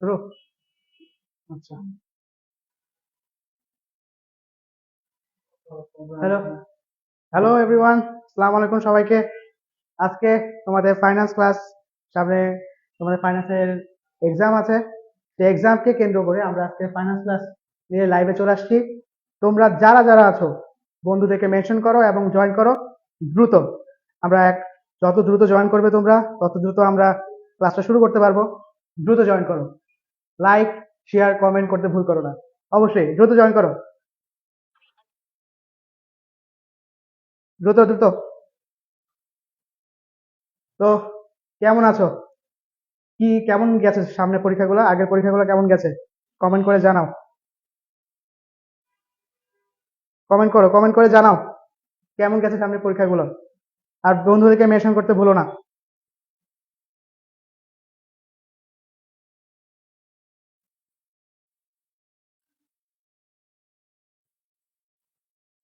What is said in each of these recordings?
শুরু। আচ্ছা, hello hello everyone, আসসালামু আলাইকুম সবাইকে। আজকে তোমাদের ফাইন্যান্স ক্লাস, সামনে তোমাদের ফাইন্যান্সের এক্সাম আছে। সেই এক্সামকে কেন্দ্র করে আমরা আজকে ফাইন্যান্স ক্লাস নিয়ে লাইভে চলে আসছি। তোমরা যারা যারা আছো বন্ধুদেরকে মেনশন করো এবং জয়েন করো দ্রুত। আমরা যত দ্রুত জয়েন করবে তোমরা তত দ্রুত আমরা ক্লাসটা শুরু করতে পারবো। দ্রুত জয়েন করো, লাইক শেয়ার কমেন্ট করতে ভুল করো না, অবশ্যই দ্রুত জয়েন করো, দ্রুত দ্রুত। তো কেমন আছো? কি কেমন গেছে সামনে পরীক্ষাগুলো, আগের পরীক্ষাগুলো কেমন গেছে? কমেন্ট করে জানাও, কমেন্ট করে জানাও কেমন গেছে সামনের পরীক্ষাগুলো। আর বন্ধুদেরকে মেনশন করতে ভুলো না।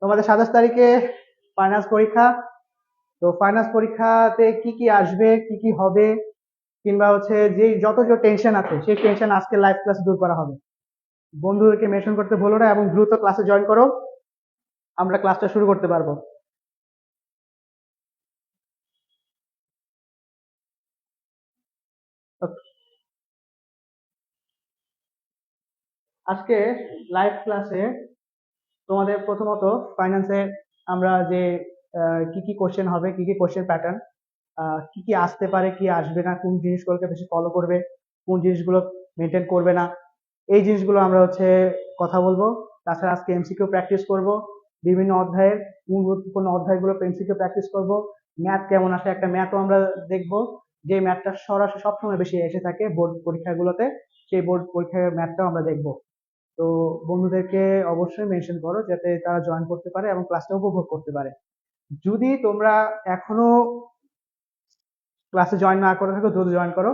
তোমাদের 27 তারিখে ফাইনান্স পরীক্ষা। তো ফাইনান্স পরীক্ষাতে কি কি আসবে, কি কি হবে, কিংবা হচ্ছে যে যত যে টেনশন আছে সেই টেনশন আজকে লাইভ ক্লাস দূর করা হবে। বন্ধুদেরকে মেনশন করতে ভুলো না এবং দ্রুত ক্লাসে জয়েন করো, আমরা ক্লাসটা শুরু করতে পারবো। আজকে লাইভ ক্লাসে তোমাদের প্রথমত ফাইন্যান্সে আমরা যে কি কি কোশ্চেন হবে, কি কি কোশ্চেন প্যাটার্ন, কি কি আসতে পারে, কি আসবে না, কোন জিনিসগুলোকে বেশি ফলো করবে, কোন জিনিসগুলো মেনটেন করবে না, এই জিনিসগুলো আমরা হচ্ছে কথা বলবো। তাছাড়া আজকে এমসিকিউ প্র্যাকটিস করব, বিভিন্ন অধ্যায়ের কোন গুরুত্বপূর্ণ অধ্যায়গুলো এমসিকিউ প্র্যাকটিস করব। ম্যাথ কেমন আসে একটা ম্যাথও আমরা দেখব, যে ম্যাথটা সরাসরি সবসময় বেশি এসে থাকে বোর্ড পরীক্ষাগুলোতে, সেই বোর্ড পরীক্ষার ম্যাথটাও আমরা দেখব। তো বন্ধুদেরকে অবশ্যই মেনশন করো যাতে তারা জয়েন করতে পারে এবং ক্লাসটা উপভোগ করতে পারে। যদি তোমরা এখনো ক্লাসে জয়েন না করে থাকো দ্রুত জয়েন করো।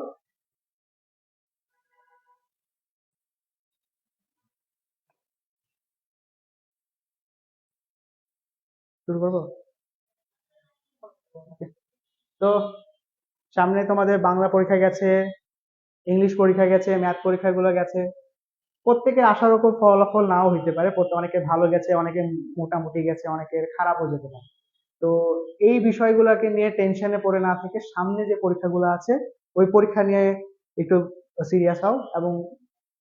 শুরু করবো। Okay. তো সামনে তোমাদের বাংলা পরীক্ষা গেছে, ইংলিশ পরীক্ষা গেছে, ম্যাথ পরীক্ষাগুলো গেছে। প্রত্যেকের আশার উপর ফলাফল নাও হইতে পারে, অনেকের ভালো গেছে, অনেকের মোটামুটি গেছে, অনেকের খারাপও যেতে পারে। তো এই বিষয়গুলোকে নিয়ে টেনশনে পড়ে না থেকে সামনে যে পরীক্ষাগুলো আছে ওই পরীক্ষা নিয়ে একটু সিরিয়াস হও। এবং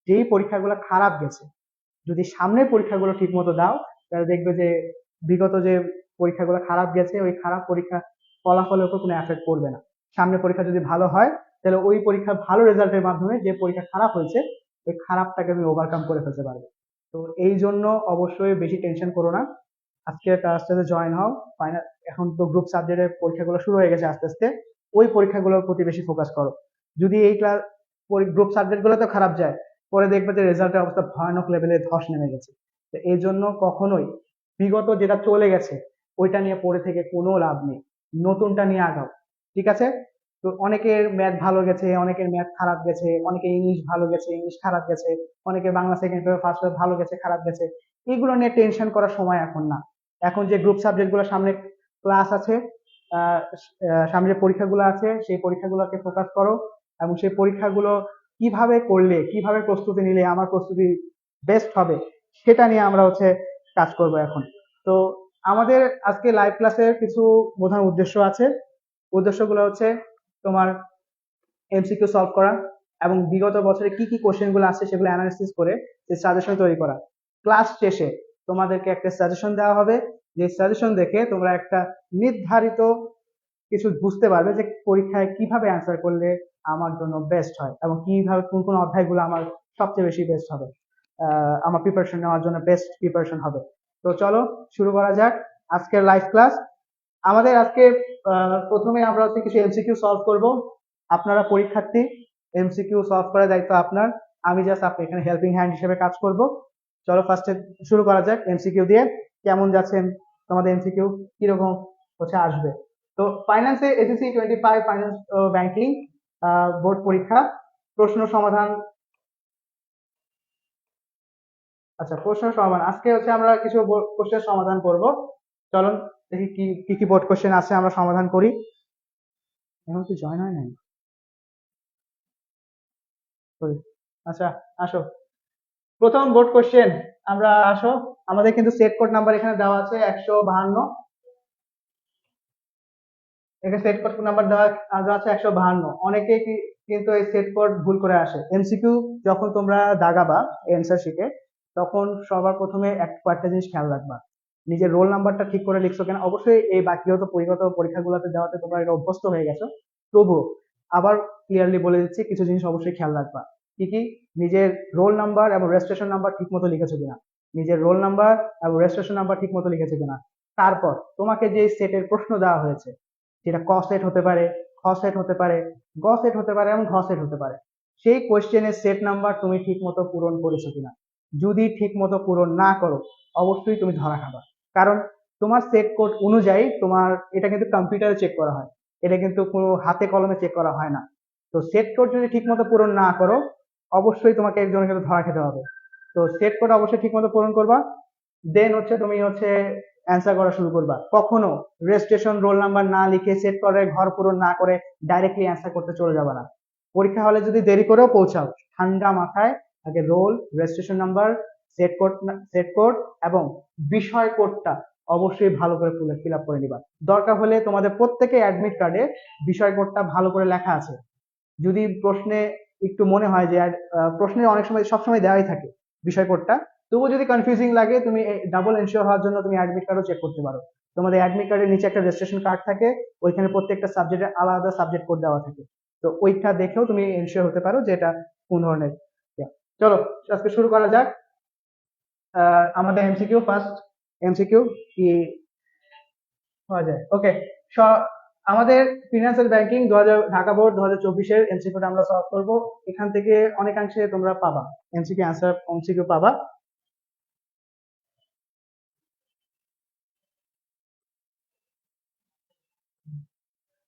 যেই পরীক্ষাগুলো খারাপ গেছে, যদি সামনের পরীক্ষাগুলো ঠিক মতো দাও তাহলে দেখবে যে বিগত যে পরীক্ষাগুলো খারাপ গেছে ওই খারাপ পরীক্ষা ফলাফলের উপর কোনো এফেক্ট পড়বে না। সামনের পরীক্ষা যদি ভালো হয় তাহলে ওই পরীক্ষা ভালো রেজাল্টের মাধ্যমে যে পরীক্ষা খারাপ হয়েছে ওই খারাপটাকে তুমি ওভারকাম করে ফেলতে পারবে। তো এই জন্য অবশ্যই বেশি টেনশন করো না, আজকে ক্লাসটাতে জয়েন হও। ফাইনাল এখন তো গ্রুপ সাবজেক্টের পরীক্ষাগুলো শুরু হয়ে গেছে আস্তে আস্তে, ওই পরীক্ষাগুলোর প্রতি বেশি ফোকাস করো। যদি এই ক্লাস গ্রুপ সাবজেক্টগুলোতে খারাপ যায়, পরে দেখবে যে রেজাল্টের অবস্থা ভয়ানক লেভেলে ধস নেমে গেছে। তো এই জন্য কখনোই বিগত যেটা চলে গেছে ওইটা নিয়ে পড়ে থেকে কোনো লাভ নেই, নতুনটা নিয়ে আগাও। ঠিক আছে? তো অনেকের ম্যাথ ভালো গেছে, অনেকের ম্যাথ খারাপ গেছে, অনেকের ইংলিশ ভালো গেছে, ইংলিশ খারাপ গেছে, অনেকের Bangla second paper first paper ভালো গেছে, খারাপ গেছে। এগুলো নিয়ে টেনশন করার সময় এখন না। এখন যে গ্রুপ সাবজেক্ট গুলো সামনে ক্লাস আছে, সামনে যে পরীক্ষাগুলো আছে সেই পরীক্ষাগুলোকে ফোকাস করো এবং সেই পরীক্ষাগুলো কিভাবে করলে, কিভাবে প্রস্তুতি নিলে আমার প্রস্তুতি বেস্ট হবে সেটা নিয়ে আমরা হচ্ছে কাজ করব এখন। তো আমাদের আজকে লাইভ ক্লাসের কিছু প্রধান উদ্দেশ্য আছে। উদ্দেশ্যগুলো হচ্ছে তোমার এমসিকিউ সলভ করা এবং বিগত বছরে কি কি কোশ্চেন গুলো আছে সেগুলো অ্যানালিসিস করে যে সাজেশন তৈরি করা। ক্লাস শেষে তোমাদেরকে একটা সাজেশন দেওয়া হবে, যে সাজেশন দেখে তোমরা একটা নির্ধারিত কিছু বুঝতে পারবে যে পরীক্ষায় কিভাবে অ্যান্সার করলে আমার জন্য বেস্ট হয় এবং কিভাবে কোন কোন অধ্যায়গুলো আমার সবচেয়ে বেশি বেস্ট হবে, আমার প্রিপারেশন নেওয়ার জন্য বেস্ট প্রিপারেশন হবে। তো চলো শুরু করা যাক আজকের লাইভ ক্লাস। আমাদের আজকে প্রথমে আমরা হচ্ছে কিছু এমসিকিউ সলভ করব। আপনারা পরীক্ষার্থী, এমসিকিউ সলভ করার দায়িত্ব আপনার, আমি জাস্ট আপনি এখানে হেল্পিং হ্যান্ড হিসেবে কাজ করব। চলো ফার্স্টে শুরু করা যাক এমসিকিউ দিয়ে। কেমন যাচ্ছেন তোমাদের এমসিকিউ, কিরকম হচ্ছে আসবে? তো ফাইন্যান্সে এসএসসি 25 ফাইন্যান্স ব্যাংকিং বোর্ড পরীক্ষা প্রশ্ন সমাধান। আচ্ছা, প্রশ্ন সমাধান আজকে হচ্ছে আমরা কিছু কোশ্চেন সমাধান করব। চলুন দেখি কি কি কি বোর্ড কোশ্চেন আছে আমরা সমাধান করি। এখন কি জয়েন হয় নাই? Sorry। আচ্ছা, আসো। প্রথম বোর্ড কোশ্চেন, আমরা আসো। আমাদের কিন্তু সেট কোড নাম্বার এখানে দেওয়া আছে 152। এখানে সেট কোড নাম্বার দেওয়া আছে 152। অনেকে কিন্তু এই সেট কোড ভুল করে আসে। এমসিকিউ যখন তোমরা দাগাবা অ্যান্সার শিটে, তখন সবার প্রথমে কয়েকটা জিনিস খেয়াল রাখবা। নিজের রোল নাম্বারটা ঠিক করে লিখছো কিনা। অবশ্যই এই বাকিগত পরিগত পরীক্ষাগুলোতে দেওয়াতে তোমরা এটা অভ্যস্ত হয়ে গেছো। তবুও আবার ক্লিয়ারলি বলে দিচ্ছি, কিছু জিনিস অবশ্যই খেয়াল রাখবা। কি কি? নিজের রোল নাম্বার এবং রেজিস্ট্রেশন নাম্বার ঠিক মতো লিখেছো কিনা। নিজের রোল নাম্বার এবং রেজিস্ট্রেশন নাম্বার ঠিক মতো লিখেছো কিনা। তারপর তোমাকে যে সেটের প্রশ্ন দেওয়া হয়েছে, যেটা ক সেট হতে পারে, খ সেট হতে পারে, গ সেট হতে পারে এবং ঘ সেট হতে পারে, সেই কোয়েশ্চেনের সেট নাম্বার তুমি ঠিক মতো পূরণ করেছো কিনা। যদি ঠিক মতো পূরণ না করো, অবশ্যই তুমি ধরা খাবা। কারণ তোমার সেট কোড অনুযায়ী তোমার এটা কিন্তু কম্পিউটারে চেক করা হয়, এটা কিন্তু কোনো হাতে কলমে চেক করা হয় না। তো সেট কোড যদি ঠিক মতো পূরণ না করো, অবশ্যই তোমাকে একজনের কিন্তু ধরা খেতে হবে। তো সেট কোড অবশ্যই ঠিক মতো পূরণ করবা। দেন হচ্ছে তুমি হচ্ছে অ্যান্সার করা শুরু করবা। কখনো রেজিস্ট্রেশন রোল নাম্বার না লিখে সেট করে ঘর পূরণ না করে ডাইরেক্টলি অ্যান্সার করতে চলে যাবে না। পরীক্ষা হলে যদি দেরি করেও পৌঁছাও, ঠান্ডা মাথায় আগে roll, registration number, set code এবং বিষয় কোডটা অবশ্যই ভালো করে ফিল আপ করে নিবা। দরকার হলে তোমাদের প্রত্যেকে অ্যাডমিট কার্ডে বিষয় কোডটা ভালো করে লেখা আছে। যদি প্রশ্নে একটু মনে হয় যে প্রশ্নে অনেক সময় সবসময় দেওয়াই থাকে বিষয় কোডটা, তবুও যদি কনফিউজিং লাগে, তুমি ডাবল এনশিওর হওয়ার জন্য তুমি অ্যাডমিট কার্ডও চেক করতে পারো। তোমাদের অ্যাডমিট কার্ডের নিচে একটা রেজিস্ট্রেশন কার্ড থাকে, ওইখানে প্রত্যেকটা সাবজেক্টের আলাদা সাবজেক্ট কোড দেওয়া থাকে। তো ওইটা দেখেও তুমি এনশিওর হতে পারো যে এটা কোন ধরনের। Yeah. চলো আজকে শুরু করা যাক। আমাদের এমসিকিউ ফার্স্ট। এমসিকিউ কি হওয়া যায়? ওকে। আমাদের ফিনান্সিয়াল ব্যাংকিং 2000 ঢাকা বোর্ড 2024-এর এমসিকিউটা আমরা সলভ করব। এখান থেকে অনেকাংশে তোমরা পাবা, এমসিকিউ অ্যান্সার এমসিকিউ পাবা।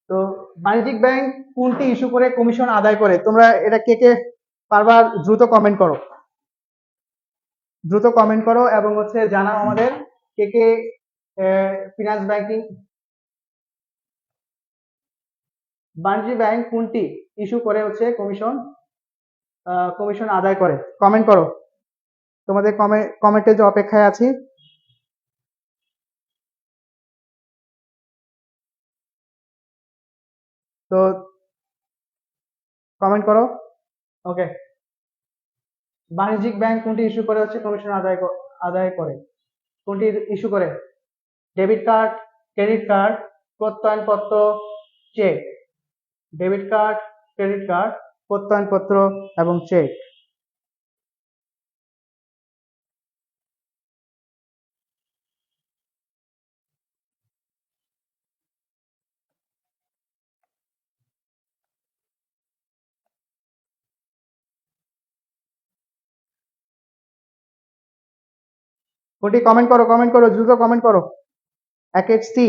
তো বাণিজ্যিক ব্যাংক কোনটি ইস্যু করে কমিশন আদায় করে? তোমরা এটা কে কে পারবা দ্রুত কমেন্ট করো। দ্রুত কমেন্ট করো এবং হচ্ছে জানাও আমাদের কে কে ফিনান্স ব্যাংকিং বাণিজ্যিক ব্যাংক কোনটি ইস্যু করে হচ্ছে কমিশন আদায় করে। কমেন্ট করো। তোমাদের কমেন্টের যে অপেক্ষায় আছি। তো কমেন্ট করো। ওকে। বাণিজ্যিক ব্যাংক কোনটি ইস্যু করে হচ্ছে কমিশন আদায় করে? কোনটি ইস্যু করে? ডেবিট কার্ড, ক্রেডিট কার্ড, প্রত্যয়নপত্র, cheque. Debit card, credit card, প্রত্যয়নপত্র এবং চেক। কোনটি? কমেন্ট করো, কমেন্ট করো, দ্রুত কমেন্ট করো। একের সি,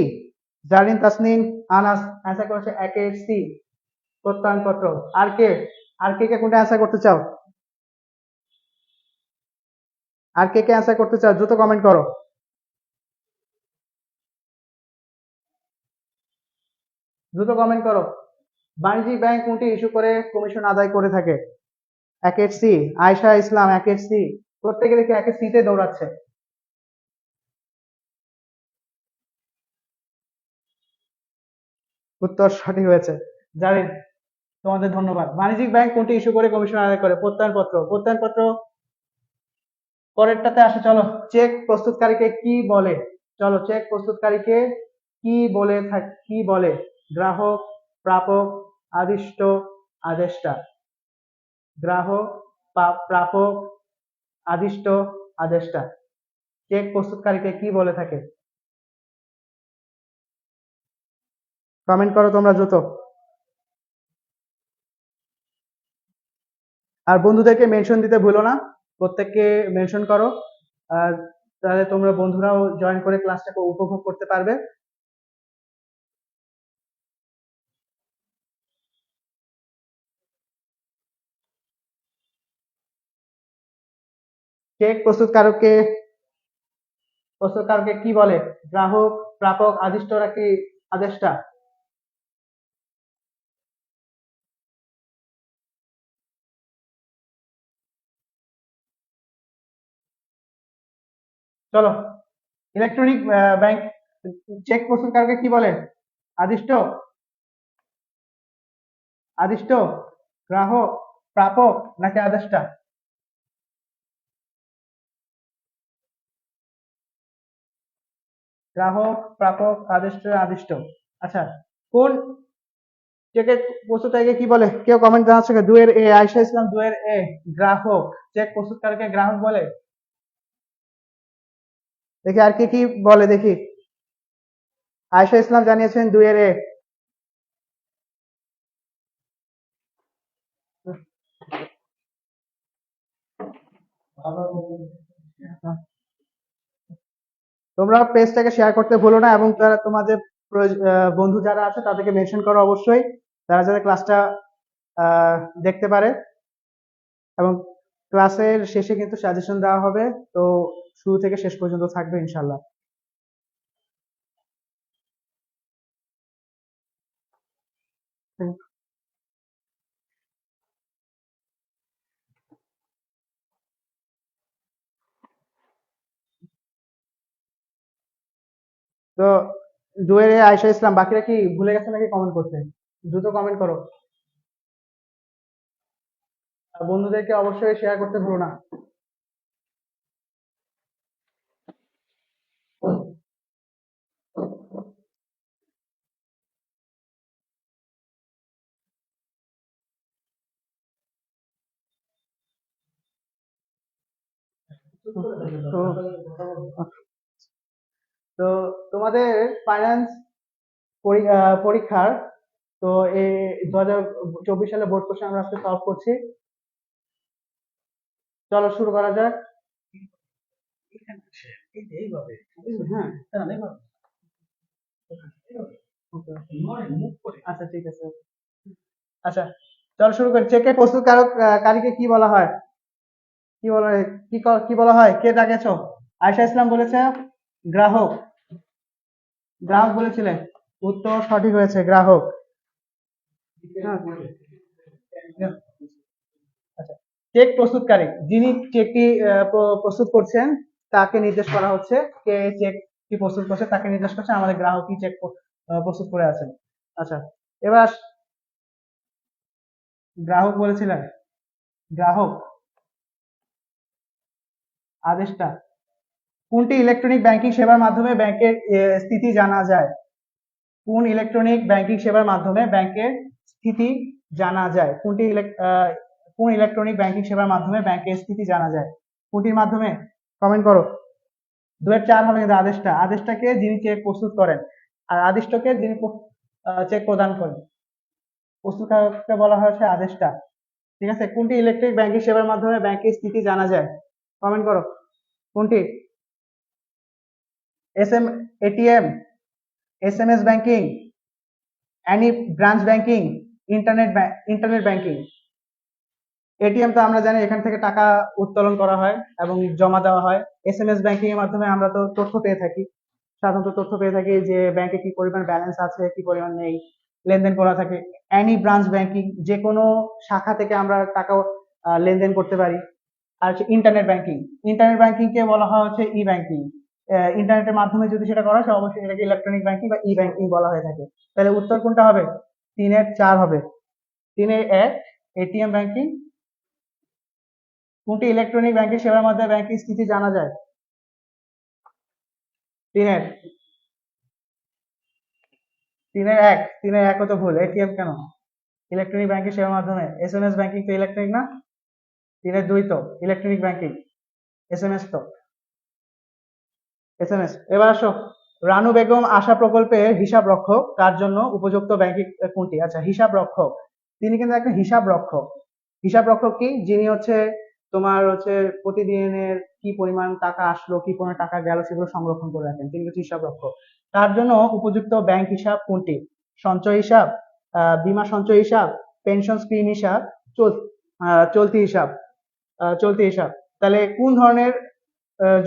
জারিন তাসনিম আনাস অ্যান্সার করেছে একের সি, প্রত্যয়নপত্র। আর কে? আর কে কে কোনটা অ্যান্সার করতে চাও? আর কে কে অ্যান্সার করতে চাও? দ্রুত কমেন্ট করো। দ্রুত কমেন্ট করো। বাণিজ্যিক ব্যাংক কোনটি ইস্যু করে কমিশন আদায় করে থাকে? একের সি, আয়শা ইসলাম একের সি। প্রত্যেকে দেখি একের সিতে দৌড়াচ্ছে। উত্তর সঠিক হয়েছে। জানেন, তোমাদের ধন্যবাদ। বাণিজ্যিক ব্যাংক কোনটি ইস্যু করে কমিশন আদায় করে? প্রত্যয়নপত্র। প্রত্যয়নপত্র পরেরটাতে আসে। চলো, চেক প্রস্তুতকারীকে কি বলে? চলো, চেক প্রস্তুতকারীকে কি বলে? গ্রাহক, প্রাপক, আদিষ্ট, আদেষ্টা। গ্রাহক, প্রাপক, আদিষ্ট, আদেষ্টা। চেক প্রস্তুতকারীকে কি বলে থাকে? কমেন্ট করো তোমরা দ্রুত। আর বন্ধুদেরকে মেনশন দিতে ভুলো না, প্রত্যেককে মেনশন করো। আর তাহলে তোমরা বন্ধুরাও জয়েন করে ক্লাসটাকে উপভোগ করতে পারবে। চেক প্রস্তুতকারককে কি বলে? গ্রাহক, প্রাপক, আদিষ্ট নাকি আদেষ্টা? চলো, ইলেকট্রনিক ব্যাংক চেক প্রস্তুতকারকে কি বলে? আদিষ্ট, আদিষ্ট, গ্রাহক, প্রাপক নাকি আদেষ্টা? গ্রাহক, প্রাপক, আদিষ্ট, আদিষ্ট। আচ্ছা, কোন চেকের প্রস্তুতকারকে কি বলে? কেউ কমেন্ট জানাচ্ছে? দুয়ের এ, আয়শা ইসলাম দুয়ের এ, গ্রাহক। চেক প্রস্তুতকারকে গ্রাহক বলে। দেখি আর কে কি বলে দেখি। আয়শা ইসলাম জানিয়েছেন দুয়ের এ। তোমরা পেজটাকে শেয়ার করতে ভুলো না, এবং তারা তোমাদের বন্ধু যারা আছে তাদেরকে মেনশন করো অবশ্যই, তারা যাতে ক্লাসটা দেখতে পারে। এবং ক্লাসের শেষে কিন্তু সাজেশন দেওয়া হবে, তো শুরু থেকে শেষ পর্যন্ত থাকবে ইনশাল্লাহ। তো দুয়ের এ আয়শা ইসলাম, বাকিরা কি ভুলে গেছে নাকি কমেন্ট করতে? দ্রুত কমেন্ট করো, আর বন্ধুদেরকে অবশ্যই শেয়ার করতে ভুলো না। তো তো তোমাদের ফাইন্যান্স পরীক্ষার, তো এই 2024 সালে বোর্ড কোশ্চেন আমরা আজকে সলভ করছি। চলো শুরু করা যাক। হ্যাঁ, আচ্ছা ঠিক আছে। আচ্ছা, চলো শুরু করি। চেকের কারীকে কি বলা হয়? কি বলা হয়? কি বলা হয়? কে ডাকেছো? আয়শা ইসলাম বলেছে গ্রাহক। গ্রাহক বলেছিলে, উত্তর সঠিক হয়েছে, গ্রাহক। হ্যাঁ। আচ্ছা, চেক প্রস্তুতকারী, যিনি চেকটি প্রস্তুত করছেন তাকে নির্দেশ করা হচ্ছে। কে চেকটি প্রস্তুত করছে তাকে নির্দেশ করছে, আমাদের গ্রাহকই চেক প্রস্তুত করে আছেন। আচ্ছা, এবার গ্রাহক বলেছিলেন, গ্রাহক আদেশটা। কোনটি ইলেকট্রনিক ব্যাংকিং সেবার মাধ্যমে ব্যাংকের স্থিতি জানা যায়? কোন ইলেকট্রনিক ব্যাংকিং সেবার মাধ্যমে ব্যাংকের স্থিতি জানা যায়? কোন ইলেকট্রনিক ব্যাংকিং সেবার মাধ্যমে ব্যাংকের স্থিতি জানা যায়? কোনটির মাধ্যমে? কমেন্ট করো। 2-4 হবে কিন্তু আদেশটা। আদেশটাকে যিনি চেক প্রস্তুত করেন, আর আদিষ্টকে যিনি চেক প্রদান করেন। প্রস্তুতকারককে বলা হয়েছে আদেশটা। ঠিক আছে, কোনটি ইলেকট্রিক ব্যাংকিং সেবার মাধ্যমে ব্যাংকের স্থিতি জানা যায়? কমেন্ট করো। কোনটি? ATM, SMS banking, any branch banking, internet banking. ATM তো আমরা জানি এখান থেকে টাকা উত্তোলন করা হয় এবং জমা দেওয়া হয়। এসএমএস ব্যাংকিং এর মাধ্যমে আমরা তো তথ্য পেয়ে থাকি, সাধারণত তথ্য পেয়ে থাকি যে ব্যাংকে কি পরিমাণ ব্যালেন্স আছে, কি পরিমাণ নেই, লেনদেন করা থাকে। অ্যানি ব্রাঞ্চ ব্যাংকিং, যে কোনো শাখা থেকে আমরা টাকা লেনদেন করতে পারি। আর হচ্ছে ইন্টারনেট ব্যাংকিং। ইন্টারনেট ব্যাংকিং কে বলা হয় হচ্ছে ই ব্যাংকিং। ইন্টারনেটের মাধ্যমে যদি সেটা করা হয় অবশ্যই এটাকে ইলেকট্রনিক ব্যাংকিং বা ই ব্যাংকিং বলা হয়ে থাকে। তাহলে উত্তর কোনটা হবে? 3-4 হবে। 3-1 এটিএম ব্যাংকিং। কোনটি ইলেকট্রনিক ব্যাংকিং সেবার মাধ্যমে ব্যাংকিং স্থিতি জানা যায়? 3-1, 3-1, 3-1 তো ভুল। এটিএম কেন? ইলেকট্রনিক ব্যাংকিং সেবার মাধ্যমে। এসএমএস ব্যাংকিং তো ইলেকট্রনিক না। 3-2 তো ইলেকট্রনিক ব্যাংকিং। এসএমএস তো এসএমএস। এবার আসো, রানু বেগম আশা প্রকল্পের হিসাব রক্ষক তার জন্য উপযুক্ত ব্যাংকিং কোনটি? আচ্ছা, হিসাব রক্ষক, তিনি কিন্তু একটা হিসাব রক্ষক। হিসাব রক্ষক কি? যিনি হচ্ছে তোমার হচ্ছে প্রতিদিনের কি পরিমাণ টাকা আসলো, কি পরিমাণ টাকা গেল সেগুলো সংরক্ষণ করে রাখেন, তিনি হচ্ছে হিসাব রক্ষক। তার জন্য উপযুক্ত ব্যাংক হিসাব কোনটি? সঞ্চয় হিসাব, বীমা সঞ্চয় হিসাব, পেনশন স্কিম হিসাব, চলতি হিসাব। চলতি হিসাব। তাহলে কোন ধরনের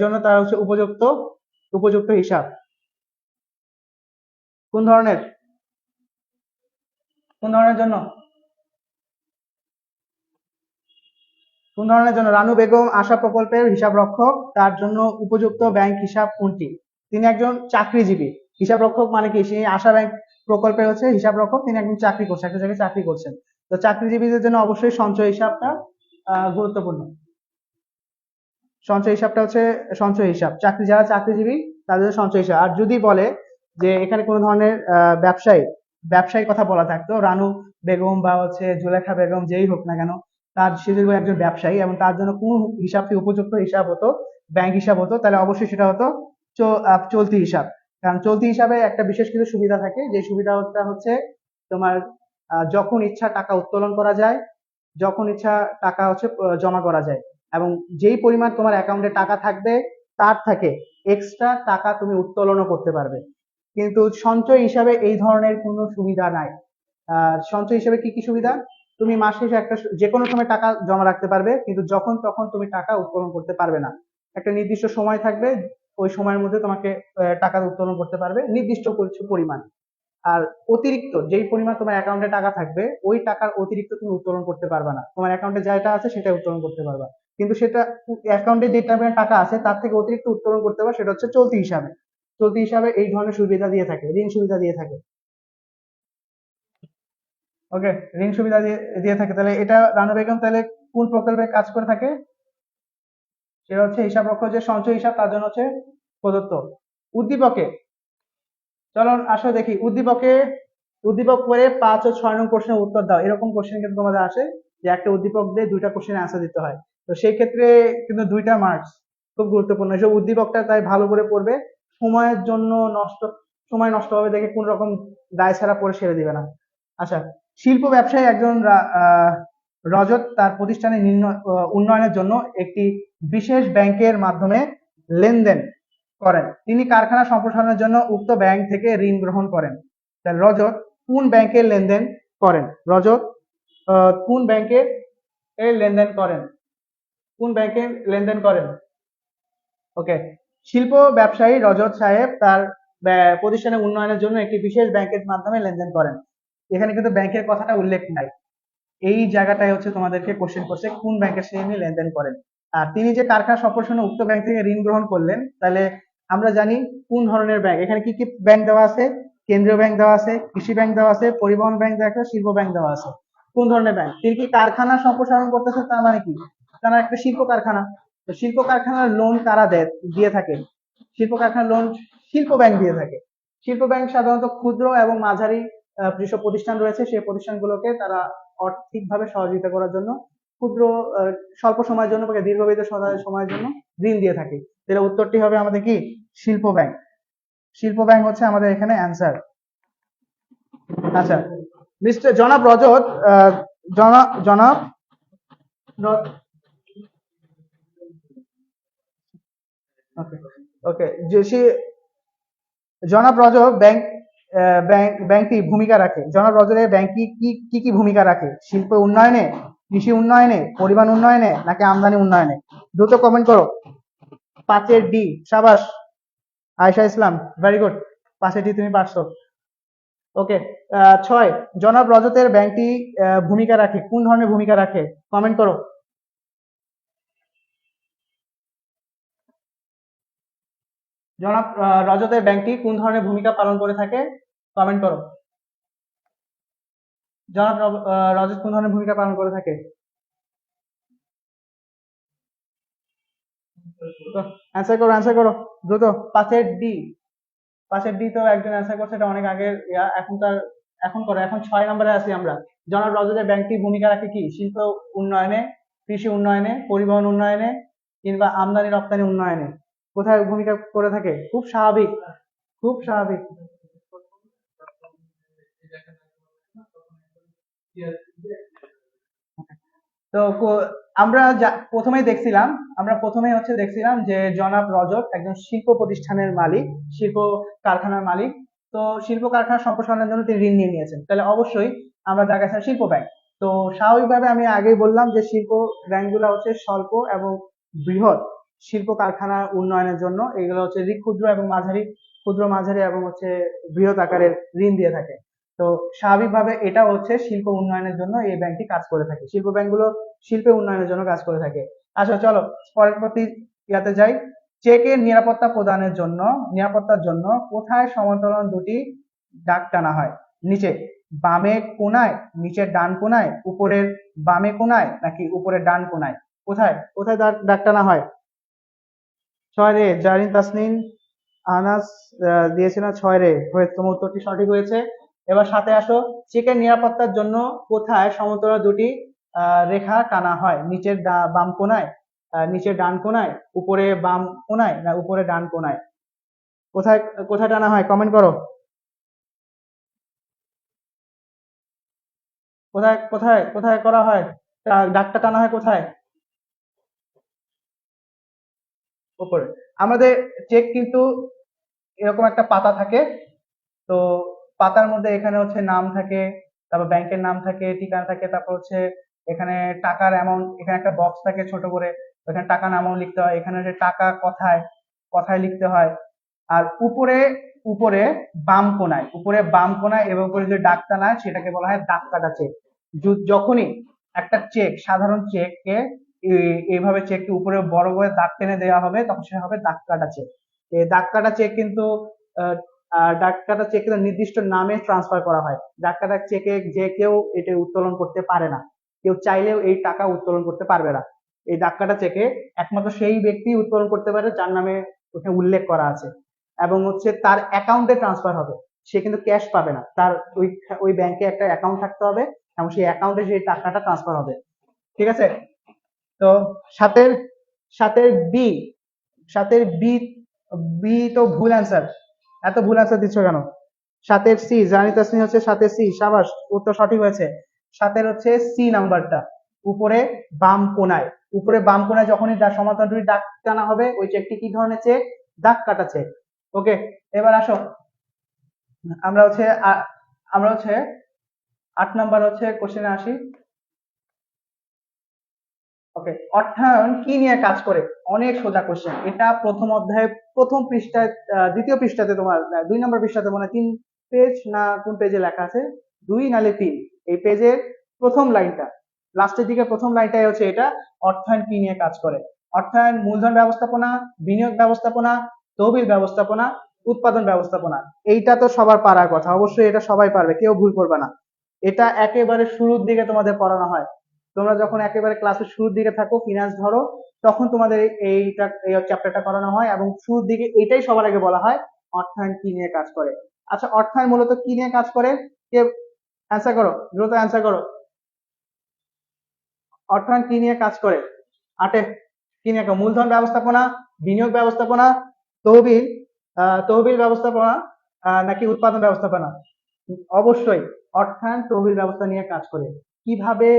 জন্য তার হচ্ছে উপযুক্ত উপযুক্ত হিসাব? কোন ধরনের? কোন ধরনের জন্য? কোন ধরনের জন্য? রানু বেগম আশা প্রকল্পের হিসাব রক্ষক, তার জন্য উপযুক্ত ব্যাংক হিসাব কোনটি? তিনি একজন চাকরিজীবী। হিসাব রক্ষক মানে কি? সেই আশা ব্যাংক প্রকল্পের হচ্ছে হিসাব রক্ষক, তিনি একজন চাকরি করছেন, একটা জায়গায় চাকরি করছেন। তো চাকরিজীবীদের জন্য অবশ্যই সঞ্চয় হিসাবটা গুরুত্বপূর্ণ। সঞ্চয় হিসাবটা হচ্ছে সঞ্চয় হিসাব, যারা চাকরিজীবী তাদের সঞ্চয় হিসাব। আর যদি বলে যে এখানে কোনো ধরনের ব্যবসায়ী কথা বলা থাকতো, রানু বেগম বা হচ্ছে জুলেখা বেগম যেই হোক না কেন, সে যদি একজন ব্যবসায়ী এবং তার জন্য কোন হিসাবটি উপযুক্ত হিসাব হতো, ব্যাংক হিসাব হতো, তাহলে অবশ্যই সেটা হতো চলতি হিসাব। কারণ চলতি হিসাবে একটা বিশেষ কিছু সুবিধা থাকে, যে সুবিধাটা হচ্ছে তোমার যখন ইচ্ছা টাকা উত্তোলন করা যায়, যখন ইচ্ছা টাকা হচ্ছে জমা করা যায়, এবং যেই পরিমাণ তোমার অ্যাকাউন্টে টাকা থাকবে তার থেকে এক্সট্রা টাকা তুমি উত্তোলনও করতে পারবে। কিন্তু সঞ্চয় হিসাবে এই ধরনের কোনো সুবিধা নাই। সঞ্চয় হিসাবে কি কি সুবিধা? তুমি মাস শেষে একটা যে কোনো সময় টাকা জমা রাখতে পারবে, কিন্তু যখন তখন তুমি টাকা উত্তোলন করতে পারবে না। একটা নির্দিষ্ট সময় থাকবে, ওই সময়ের মধ্যে তোমাকে টাকা উত্তোলন করতে পারবে নির্দিষ্ট কিছু পরিমাণ। আর অতিরিক্ত যেই পরিমাণ তোমার অ্যাকাউন্টে টাকা থাকবে, ওই টাকার অতিরিক্ত তুমি উত্তোলন করতে পারবে না। তোমার অ্যাকাউন্টে যেটা আছে সেটা উত্তোলন করতে পারবা, কিন্তু সেটা অ্যাকাউন্টে যে টাকা আছে তার থেকে অতিরিক্ত উত্তোলন করতে পারবে, সেটা হচ্ছে চলতি হিসাবে। চলতি হিসাবে এই ধরনের সুবিধা দিয়ে থাকে, ঋণ সুবিধা দিয়ে থাকে। ওকে, ঋণ সুবিধা দিয়ে দিয়ে থাকে। তাহলে এটা রানু বেগম তাহলে কোন প্রকল্পে কাজ করে থাকে? সেটা হচ্ছে হিসাব রক্ষক, যে সঞ্চয় হিসাব তার জন্য হচ্ছে প্রদত্ত। উদ্দীপকে, চলো আসো দেখি উদ্দীপক করে 5 ও 6 নং প্রশ্নের উত্তর দাও, এরকম কোশ্চেন কিন্তু তোমাদের আসে, যে একটা উদ্দীপক দিয়ে দুইটা কোশ্চেনের আনসার দিতে হয়। তো সেই ক্ষেত্রে কিন্তু 2টা মার্কস খুব গুরুত্বপূর্ণ। এসব উদ্দীপকটা তাই ভালো করে পড়বে, সময়ের জন্য সময় নষ্ট হবে দেখে কোন রকম দায় ছাড়া পড়ে ছেড়ে দিবে না। আচ্ছা, শিল্প ব্যবসায়ী একজন রজত তার প্রতিষ্ঠানের উন্নয়নের জন্য একটি বিশেষ ব্যাংকের মাধ্যমে লেনদেন করেন। তিনি কারখানা সম্প্রসারণের জন্য উক্ত ব্যাংক থেকে ঋণ গ্রহণ করেন। তাহলে রজত কোন ব্যাংকের লেনদেন করেন? রজত কোন ব্যাংকের লেনদেন করেন? কোন ব্যাংকের লেনদেন করেন? ওকে, শিল্প ব্যবসায়ী রজত সাহেব তার প্রতিষ্ঠানের উন্নয়নের জন্য একটি বিশেষ ব্যাংকের মাধ্যমে লেনদেন করেন। এখানে কিন্তু ব্যাংকের কথাটা উল্লেখ নাই, এই জায়গাটায় হচ্ছে তোমাদেরকে কোশ্চেন করছে কোন ব্যাংকের সাথে লেনদেন করেন। আর তিনি যে কারখানা সম্প্রসারণে উক্ত ব্যাংক থেকে ঋণ গ্রহণ করলেন, তাহলে আমরা জানি কোন ধরনের ব্যাংক। এখানে কি কি ব্যাংক দেওয়া আছে? কেন্দ্রীয় ব্যাংক দেওয়া আছে, কৃষি ব্যাংক দেওয়া আছে, পরিবহন ব্যাংক দেওয়া আছে, শিল্প ব্যাংক দেওয়া আছে। কোন ধরনের ব্যাংক? তিনি কি কারখানা সম্প্রসারণ করতেছে, তার মানে কি তারা একটা শিল্প কারখানা। তো শিল্প কারখানার লোন কারা দিয়ে থাকে? শিল্প কারখানার লোন শিল্প ব্যাংক দিয়ে থাকে। শিল্প ব্যাংক সাধারণত ক্ষুদ্র এবং মাঝারি যেসব প্রতিষ্ঠান রয়েছে সেই প্রতিষ্ঠানগুলোকে তারা আর্থিকভাবে সহযোগিতা করার জন্য ক্ষুদ্র স্বল্প সময়ের জন্য বা দীর্ঘমেয়াদী সময়ের জন্য ঋণ দিয়ে থাকে। তাহলে উত্তরটি হবে আমাদের কি? শিল্প ব্যাংক। শিল্প ব্যাংক হচ্ছে আমাদের এখানে অ্যান্সার। আচ্ছা, মিস্টার জনাব রজত জনাব জনাব ওকে ওকে যে সে জনাব রজত ব্যাংকটি ভূমিকা রাখে। জনাব রজতের ব্যাংক কি ভূমিকা রাখে? শিল্প উন্নয়নে, কৃষি উন্নয়নে, পরিবহন উন্নয়নে, নাকি আমদানি উন্নয়নে? দ্রুত কমেন্ট করো। 5 ডি। সাবাস আয়েশা ইসলাম, ভেরি গুড। 5 ডি তুমি পারছো। ওকে, 6 জনাব রজতের ব্যাংকটি ভূমিকা রাখে, কোন ধরনের ভূমিকা রাখে? কমেন্ট করো। জনাব রজতের ব্যাংকটি কোন ধরনের ভূমিকা পালন করে থাকে? কমেন্ট করো। জনাব রজত কোন ধরনের ভূমিকা পালন করে থাকে? অ্যান্সার করো দ্রুত। 5 ডি। 5 ডি তো একজন অ্যান্সার করছে, এটা অনেক আগের এখন করো। এখন 6 নম্বরে আছি আমরা। জনাব রজতের ব্যাংকটি ভূমিকা রাখে কি? শিল্প উন্নয়নে, কৃষি উন্নয়নে, পরিবহন উন্নয়নে, কিংবা আমদানি রপ্তানি উন্নয়নে? কোথায় ভূমিকা করে থাকে? খুব স্বাভাবিক, খুব স্বাভাবিক। তো প্রথমেই হচ্ছে দেখছিলাম যে জনাব রজত একজন শিল্প প্রতিষ্ঠানের মালিক, শিল্প কারখানার মালিক। তো শিল্প কারখানা সম্প্রসারণের জন্য তিনি ঋণ নিয়ে নিয়েছেন, তাহলে অবশ্যই আমরা তার কাছে শিল্প ব্যাংক। তো স্বাভাবিকভাবে আমি আগেই বললাম যে শিল্প ব্যাংকগুলো হচ্ছে স্বল্প এবং বৃহৎ শিল্প কারখানা উন্নয়নের জন্য, এগুলো হচ্ছে ক্ষুদ্র মাঝারি এবং হচ্ছে বৃহৎ আকারের ঋণ দিয়ে থাকে। তো স্বাভাবিকভাবে এটা হচ্ছে শিল্প উন্নয়নের জন্য এই ব্যাংকটি কাজ করে থাকে, শিল্প ব্যাংকগুলো শিল্পের উন্নয়নের জন্য কাজ করে থাকে। আচ্ছা চলো পরবর্তী ইয়াতে যাই। চেকের নিরাপত্তার জন্য কোথায় সমান্তরাল দুটি দাগ টানা হয়? নিচে বামে কোনায়, নিচের ডান কোনায়, উপরের বামে কোনায়, নাকি উপরের ডান কোনায়? কোথায় কোথায় দাগ দাগ টানা হয়? 6 রে জারিন তাসনিন আনাস দিয়েছে না 6 রে, হয়েছে, তোমার উত্তরটি সঠিক হয়েছে। এবার সাথে আসো, চেকের নিরাপত্তার জন্য কোথায় সমান্তরাল দুটি রেখা টানা হয়? নিচের বাম কোনায়, নিচের ডান কোনায়, উপরে বাম কোনায়, না উপরে ডান কোনায়? কোথায় কোথায় টানা হয় কমেন্ট করো। কোথায় কোথায় কোথায় করা হয়? দাগটা টানা হয় কোথায়? উপরে। আমাদের চেক কিন্তু এরকম একটা পাতা থাকে, তো পাতার মধ্যে এখানে হচ্ছে নাম থাকে, তারপর ব্যাংকের নাম থাকে, ঠিকানা থাকে, তারপর হচ্ছে এখানে টাকার অ্যামাউন্ট, এখানে একটা বক্স থাকে ছোট করে, এখানে টাকার অ্যামাউন্ট লিখতে হয়, এখানে হচ্ছে টাকা কথায় কথায় লিখতে হয়। আর উপরে উপরে বাম কোনায় এবং উপরে যে দাগ টানা হয় সেটাকে বলা হয় দাগ কাটা চেক। যখনই একটা চেক, সাধারণ চেককে এইভাবে চেককে উপরে বড় করে দাগ টেনে দেওয়া হবে তখন সেটা হবে দাগ কাটা চেক। এই দাগ কাটা চেক কিন্তু আহ, দাগ কাটা চেক কিন্তু নির্দিষ্ট নামে ট্রান্সফার করা হয়। দাগ কাটা চেকে যে কেউ এটা উত্তোলন করতে পারে না, কেউ চাইলেও এই টাকা উত্তোলন করতে পারবে না। এই দাগ কাটা চেকে একমাত্র সেই ব্যক্তি উত্তোলন করতে পারে যার নামে ওখানে উল্লেখ করা আছে, এবং হচ্ছে তার অ্যাকাউন্টে ট্রান্সফার হবে। সে কিন্তু ক্যাশ পাবে না, তার ওই ওই ব্যাংকে একটা অ্যাকাউন্ট থাকতে হবে এবং সেই অ্যাকাউন্টে সেই টাকাটা ট্রান্সফার হবে। ঠিক আছে? তো সাতের সাতের বি সাতের বি বি তো ভুল অ্যান্সার। এত ভুল অ্যান্সার দিচ্ছ কেন? সাতের সি, জানি তাসনি হচ্ছে সাতের সি, সাবাস, উত্তর সঠিক হয়েছে। সাতের হচ্ছে সি নাম্বারটা, উপরে বাম কোনায়। উপরে বাম কোনায় যখনই সমান্তরাল দুটি দাগ টানা হবে ওই চেকটি কি ধরনের চেক? দাগ কাটা চেক। ওকে, এবার আসো, আমরা হচ্ছে আমরা হচ্ছে 8 নাম্বার হচ্ছে কোশ্চেনে আসি। ওকে, অর্থায়ন কি নিয়ে কাজ করে? অনেক সোজা কোশ্চেন এটা, প্রথম অধ্যায়ে প্রথম পৃষ্ঠায়, দ্বিতীয় পৃষ্ঠাতে তোমার 2 নম্বর পৃষ্ঠাতে মনে হয় 3 পেজ না কোন পেজে লেখা আছে, 2 নালে 3, এই পেজের প্রথম লাইনটা, লাস্টের দিকে প্রথম লাইনটাই হচ্ছে এটা, অর্থায়ন কি নিয়ে কাজ করে। অর্থায়ন মূলধন ব্যবস্থাপনা, বিনিয়োগ ব্যবস্থাপনা, তহবিল ব্যবস্থাপনা, উৎপাদন ব্যবস্থাপনা। এইটা তো সবার পারার কথা, অবশ্যই এটা সবাই পারবে, কেউ ভুল করবে না। এটা একেবারে শুরুর দিকে তোমাদের পড়ানো হয়। তোমরা যখন একেবারে ক্লাসের শুরুর দিকে থাকো, ফিনান্স ধরো, তখন তোমাদের এই চ্যাপ্টারটা করানো হয় এবং শুরুর দিকে এটাই সবার আগে বলা হয়, অর্থায়ন কি নিয়ে কাজ করে। আচ্ছা, অর্থায়ন মূলত কি নিয়ে কাজ করে? কে অ্যান্সার করো, দ্রুত অ্যান্সার করো। অর্থায়ন কি নিয়ে কাজ করে? আটে কি নিয়ে? মূলধন ব্যবস্থাপনা, বিনিয়োগ ব্যবস্থাপনা, তহবিল তহবিল ব্যবস্থাপনা, নাকি উৎপাদন ব্যবস্থাপনা? অবশ্যই অর্থায়ন তহবিল ব্যবস্থা নিয়ে কাজ করে। কিভাবে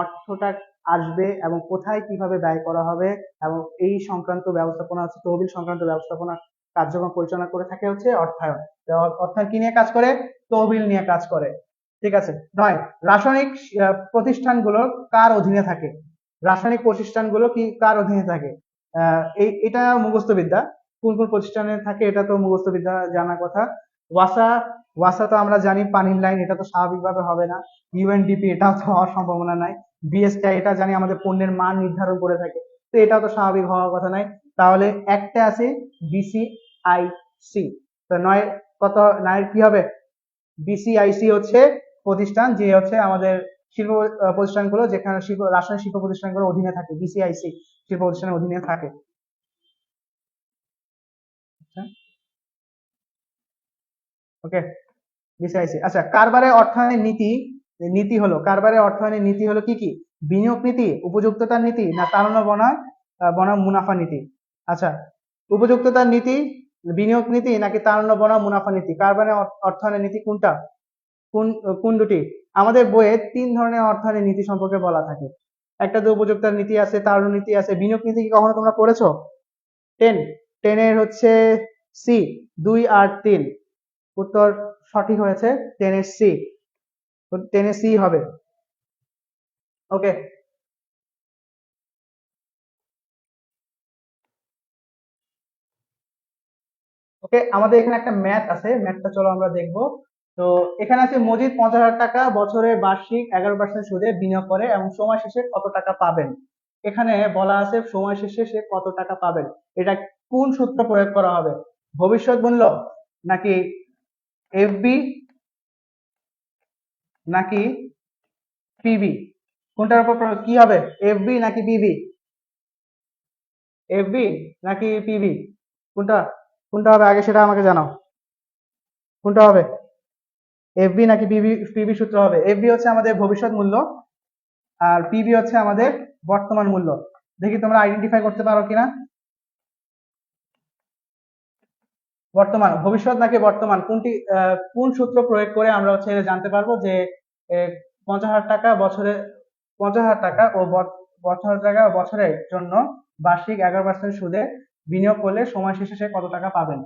অর্থটা আসবে এবং কোথায় কিভাবে ব্যয় করা হবে এবং এই সংক্রান্ত ব্যবস্থাপনা হচ্ছে তহবিল সংক্রান্ত ব্যবস্থাপনা কার্যক্রম পরিচালনা করে থাকে হচ্ছে অর্থায়ন। তো অর্থায়ন কি নিয়ে কাজ করে? তহবিল নিয়ে কাজ করে। ঠিক আছে। 9, রাসায়নিক প্রতিষ্ঠানগুলো কার অধীনে থাকে? রাসায়নিক প্রতিষ্ঠানগুলো কি কার অধীনে থাকে? এটা মুখস্থ বিদ্যা, কোন কোন প্রতিষ্ঠানে থাকে এটা তো মুখস্থ বিদ্যা জানার কথা। ওয়াসা, ওয়াসা তো আমরা জানি পানির লাইন, এটা তো স্বাভাবিকভাবে হবে না। ইউএনডিপি, এটাও তো হওয়ার সম্ভাবনা নাই। বিএসটি, এটা জানি আমাদের পণ্যের মান নির্ধারণ করে থাকে, তো এটাও তো স্বাভাবিক হওয়ার কথা নাই। তাহলে একটা আছে বিসিআইসি। তো 9 কত, 9 কি হবে? বিসিআইসি হচ্ছে প্রতিষ্ঠান যে হচ্ছে আমাদের শিল্প প্রতিষ্ঠানগুলো, যেখানে রাসায়নিক শিল্প প্রতিষ্ঠানগুলোর অধীনে থাকে, বিসিআইসি শিল্প প্রতিষ্ঠানের অধীনে থাকে। ওকে, বিসিআইসি। আচ্ছা, কারবারে অর্থায়নের নীতি, নীতি হলো কারবারে অর্থায়নের নীতি হলো কি কি? বিনিয়োগ নীতি, উপযুক্ততার নীতি, না তাড়না বনাম মুনাফা নীতি? আচ্ছা, উপযুক্ততার নীতি, বিনিয়োগ নীতি, নাকি তাড়না বনাম মুনাফা নীতি? কারবারে অর্থায়নের নীতি কোনটা? কোন কোন দুটি? আমাদের বইয়ে 3 ধরনের অর্থায়নের নীতি সম্পর্কে বলা থাকে। একটা তো উপযুক্তার নীতি আছে, তাড়না নীতি আছে, বিনিয়োগ নীতি কি কখনো তোমরা পড়েছো? 10, 10-এর হচ্ছে সি, 2 আর 3, উত্তর সঠিক হয়েছে 10-এর সি, 10-এর সি হবে। ওকে, ওকে, আমাদের এখানে একটা ম্যাথ আছে, ম্যাথটা চলো আমরা দেখবো। তো এখানে আছে মজিদ 50,000 টাকা বছরে বার্ষিক 11% সুদে বিনিয়োগ করে এবং সময় শেষে কত টাকা পাবেন। এখানে বলা আছে সময় শেষে সে কত টাকা পাবেন। এটা কোন সূত্র প্রয়োগ করা হবে? ভবিষ্যৎ মূল্য, নাকি এফবি, নাকি পিবি? কোনটার উপর কি হবে? এফবি নাকি পিবি? এফবি নাকি পিবি? কোনটা কোনটা হবে আগে সেটা আমাকে জানাও। কোনটা হবে? এফবি নাকি পিবি? পিবি সূত্র হবে। এফবি হচ্ছে আমাদের ভবিষ্যৎ মূল্য, আর পিবি হচ্ছে আমাদের বর্তমান মূল্য। দেখি তোমরা আইডেন্টিফাই করতে পারো কিনা। বর্তমান, ভবিষ্যৎ নাকি বর্তমান, কোনটি কোন সূত্র প্রয়োগ করে আমরা হচ্ছে এটা জানতে পারবো যে 50,000 টাকা বছরে, 50,000 টাকা ও 50,000 টাকা বছরের জন্য বার্ষিক 11% সুদে বিনিয়োগ করলে সময় শেষে সে কত টাকা পাবেন।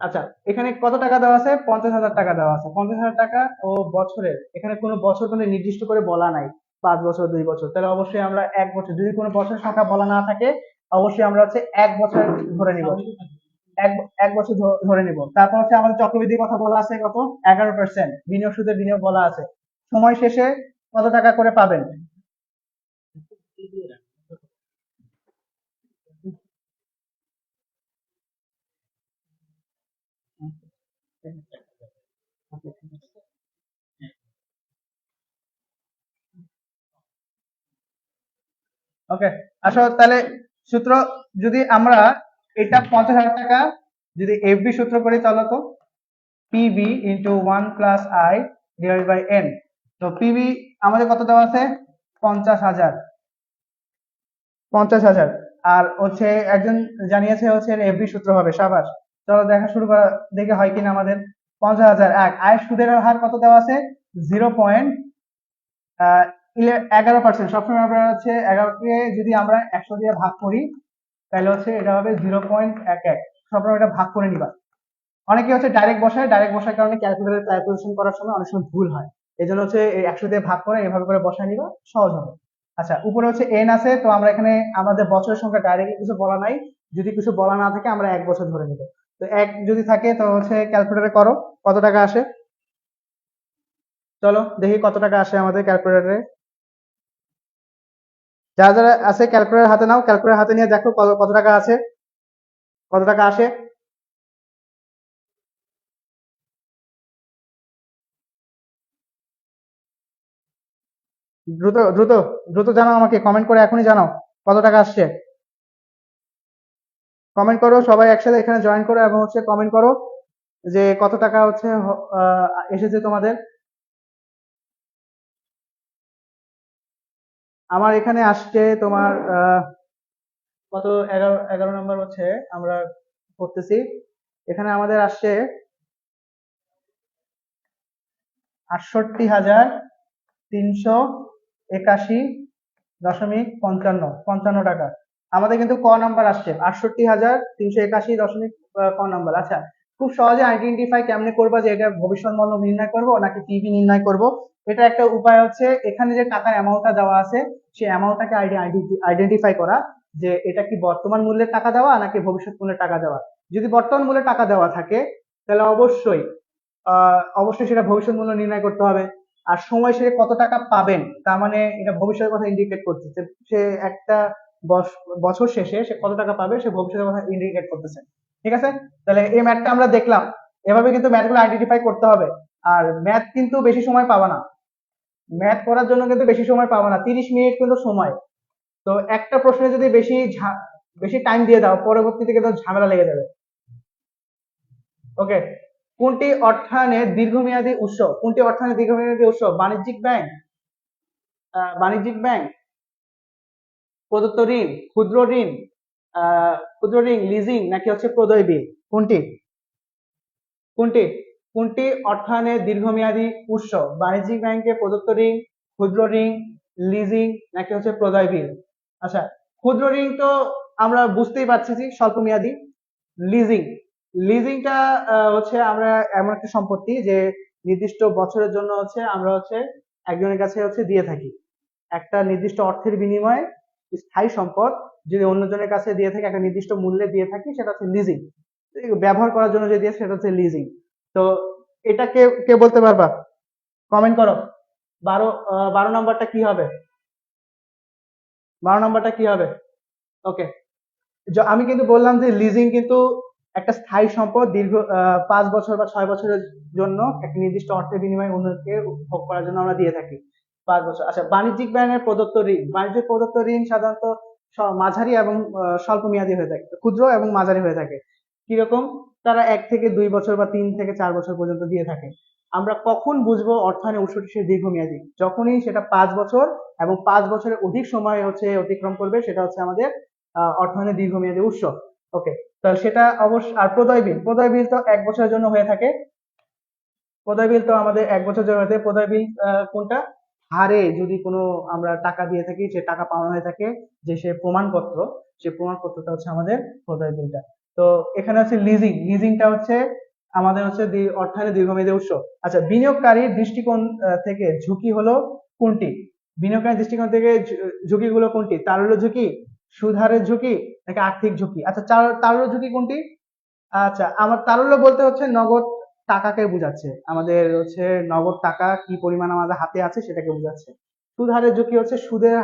আচ্ছা, এখানে কত টাকা দেওয়া আছে? 50,000 টাকা দেওয়া আছে। 50,000 টাকা ও বছরে, এখানে কোনো বছর কোনো নির্দিষ্ট করে বলা নাই, 5 বছর 2 বছর, তাহলে অবশ্যই আমরা 1 বছর, যদি কোনো বছর সংখ্যা বলা না থাকে অবশ্যই আমরা হচ্ছে 1 বছর ধরে নিব। এক এক বছর ধরে নিব। তারপর হচ্ছে আমাদের চক্রবৃদ্ধির কথা বলা আছে কত? 11%। বিনিয়োগ সুদে বিনিয়োগ বলা আছে। সময় শেষে কত টাকা করে পাবেন? ওকে, আসো তাহলে সূত্র, যদি আমরা এটা 50,000 টাকা যদি এফবি সূত্র করি তাহলে তো PB into 1 + i divide by N. তো পিবি আমাদের কত দেওয়া আছে? 50,000। 50,000। আর হচ্ছে একজন জানিয়েছে হচ্ছে এফবি সূত্র হবে। সাবাস, চলো দেখা শুরু করা, দেখে হয় কিনা আমাদের। 50,000 এক, আয়ের সুদের হার কত দেওয়া আছে? 0.11%। সবসময় আমরা হচ্ছে 11কে যদি আমরা 100 দিয়ে ভাগ করি তাহলে হচ্ছে এটা হবে 0.11। সবসময় এটা ভাগ করে নিবা। অনেকে হচ্ছে ডাইরেক্ট বসায়, ডাইরেক্ট বসার কারণে ক্যালকুলেটর ক্যালকুলেশন করার সময় অনেক সময় ভুল হয়। এই জন্য হচ্ছে এই 100 দিয়ে ভাগ করে এভাবে করে বসায় নিবা, সহজ হবে। আচ্ছা, উপরে হচ্ছে এন আছে, তো আমরা এখানে আমাদের বছরের সংখ্যা ডাইরেক্ট কিছু বলা নাই, যদি কিছু বলা না থাকে আমরা 1 বছর ধরে নিব। তো 1 যদি থাকে তো হচ্ছে ক্যালকুলেটরে করো কত টাকা আসে। চলো দেখি কত টাকা আসে আমাদের ক্যালকুলেটরে। যারা যারা আছে ক্যালকুলেটর হাতে নাও, ক্যালকুলেটর হাতে নিয়ে দেখো কত কত টাকা আছে, কত টাকা আসে। দ্রুত দ্রুত দ্রুত জানাও আমাকে, কমেন্ট করে এখনই জানাও কত টাকা আসছে। কমেন্ট করো সবাই একসাথে, এখানে জয়েন করো এবং হচ্ছে কমেন্ট করো যে কত টাকা হচ্ছে এসেছে তোমাদের। আমার এখানে আসছে তোমার কত, 11 নম্বর হচ্ছে আমরা করতেছি। এখানে আমাদের আসছে 68,381.55 টাকা। আমাদের কিন্তু ক নাম্বার আসছে 68,381.55 আচ্ছা, খুব সহজে আইডেন্টিফাই কেমনে করবা যে এটা ভবিষ্যৎ মূল্য নির্ণয় করব নাকি পিবি নির্ণয় করব। এটা একটা উপায় হচ্ছে এখানে যে টাকার অ্যামাউন্টটা দেওয়া আছে সেই অ্যামাউন্টটাকে আইডেন্টিফাই করা, যে এটা কি বর্তমান মূল্যের টাকা দেওয়া নাকি ভবিষ্যৎ মূল্যের টাকা দেওয়া। যদি বর্তমান মূল্যের টাকা দেওয়া থাকে তাহলে অবশ্যই অবশ্যই সেটা ভবিষ্যৎ মূল্য নির্ণয় করতে হবে। আর সময় সে কত টাকা পাবেন তার মানে এটা ভবিষ্যতের কথা ইন্ডিকেট করতেছে। সে একটা বছর শেষে সে কত টাকা পাবে সে ভবিষ্যতের কথা ইন্ডিকেট করতেছে। ঠিক আছে, তাহলে এই ম্যাথটা আমরা দেখলাম। এভাবে কিন্তু ম্যাথগুলো আইডেন্টিফাই করতে হবে। আর ম্যাথ কিন্তু বেশি সময় পাবা না, ম্যাথ করার জন্য কিন্তু বেশি সময় পাবা না, 30 মিনিট কিন্তু সময়। তো একটা প্রশ্নে যদি বেশি টাইম দিয়ে দাও পরবর্তীতে কিন্তু ঝামেলা লেগে যাবে। ওকে, কোনটি অর্থায়নের দীর্ঘমেয়াদী উৎস? বাণিজ্যিক ব্যাংক, বাণিজ্যিক ব্যাংক, প্রদত্ত ঋণ, ক্ষুদ্র ঋণ লিজিং, নাকি হচ্ছে প্রদয় বিল? কোনটি কোনটি কোনটি অর্থায়নের দীর্ঘমেয়াদী উৎস? বাণিজ্যিক ব্যাংকে প্রদত্ত ঋণ, ক্ষুদ্র ঋণ, লিজিং, নাকি হচ্ছে প্রদয় বিল? আচ্ছা, ক্ষুদ্র ঋণ তো আমরা বুঝতেই পারছি যে স্বল্প মেয়াদী। লিজিং, লিজিংটা হচ্ছে আমরা এমন একটা সম্পত্তি যে নির্দিষ্ট বছরের জন্য হচ্ছে আমরা হচ্ছে একজনের কাছে হচ্ছে দিয়ে থাকি একটা নির্দিষ্ট অর্থের বিনিময়ে। স্থায়ী সম্পদ যদি অন্যজনের কাছে দিয়ে থাকি একটা নির্দিষ্ট মূল্যে দিয়ে থাকি সেটা হচ্ছে লিজিং। ব্যবহার করার জন্য যে দিয়ে সেটা হচ্ছে লিজিং। তো এটা কে কে বলতে পারবা? কমেন্ট করো। 12 নম্বরটা কি হবে? 12 নম্বরটা কি হবে? ওকে, আমি কিন্তু বললাম যে লিজিং কিন্তু একটা স্থায়ী সম্পদ, দীর্ঘ 5 বছর বা 6 বছরের জন্য একটা নির্দিষ্ট অর্থের বিনিময়ে অন্যকে ভোগ করার জন্য আমরা দিয়ে থাকি। 5 বছর। আচ্ছা, বাণিজ্যিক ব্যাংকের প্রদত্ত ঋণ, বাণিজ্যিক প্রদত্ত ঋণ সাধারণত মাঝারি এবং স্বল্প মেয়াদী হয়ে থাকে, ক্ষুদ্র এবং মাঝারি হয়ে থাকে। কিরকম? তারা 1 থেকে 2 বছর বা 3 থেকে 4 বছর পর্যন্ত দিয়ে থাকে। আমরা কখন বুঝবো অর্থায়নের উৎসটি সে দীর্ঘমেয়াদী? যখনই সেটা 5 বছর এবং 5 বছরের অধিক সময় হচ্ছে অতিক্রম করবে, সেটা হচ্ছে আমাদের অর্থায়নের দীর্ঘমেয়াদী উৎস। ওকে, তাহলে সেটা অবশ্য। আর প্রদয় বিল, প্রদয় বিল তো 1 বছরের জন্য হয়ে থাকে। প্রদয় বিল তো আমাদের 1 বছর জন্য হয়ে থাকে। প্রদয় বিল কোনটা? হারে যদি কোনো আমরা টাকা দিয়ে থাকি, সে টাকা পাওনা হয়ে থাকে, যে সে প্রমাণপত্র, সে প্রমাণপত্রটা হচ্ছে আমাদের প্রদয় বিলটা। তো এখানে হচ্ছে লিজিং, লিজিংটা হচ্ছে আমাদের হচ্ছে অর্থায়নের দীর্ঘমেয়াদী উৎস। আচ্ছা, বিনিয়োগকারীর দৃষ্টিকোণ থেকে ঝুঁকি হলো কোনটি? বিনিয়োগকারীর দৃষ্টিকোণ থেকে ঝুঁকিগুলো কোনটি? তারল্য ঝুঁকি, সুদহারের ঝুঁকি, নাকি আর্থিক ঝুঁকি? আচ্ছা, তারল্য ঝুঁকি কোনটি? আচ্ছা, আমার তারল্য বলতে হচ্ছে নগদ টাকাকে বোঝাচ্ছে, আমাদের হচ্ছে নগদ টাকা কি পরিমাণ আমাদের হাতে আছে সেটাকে বোঝাচ্ছে। সুদ হারের ঝুঁকি হচ্ছে সুদের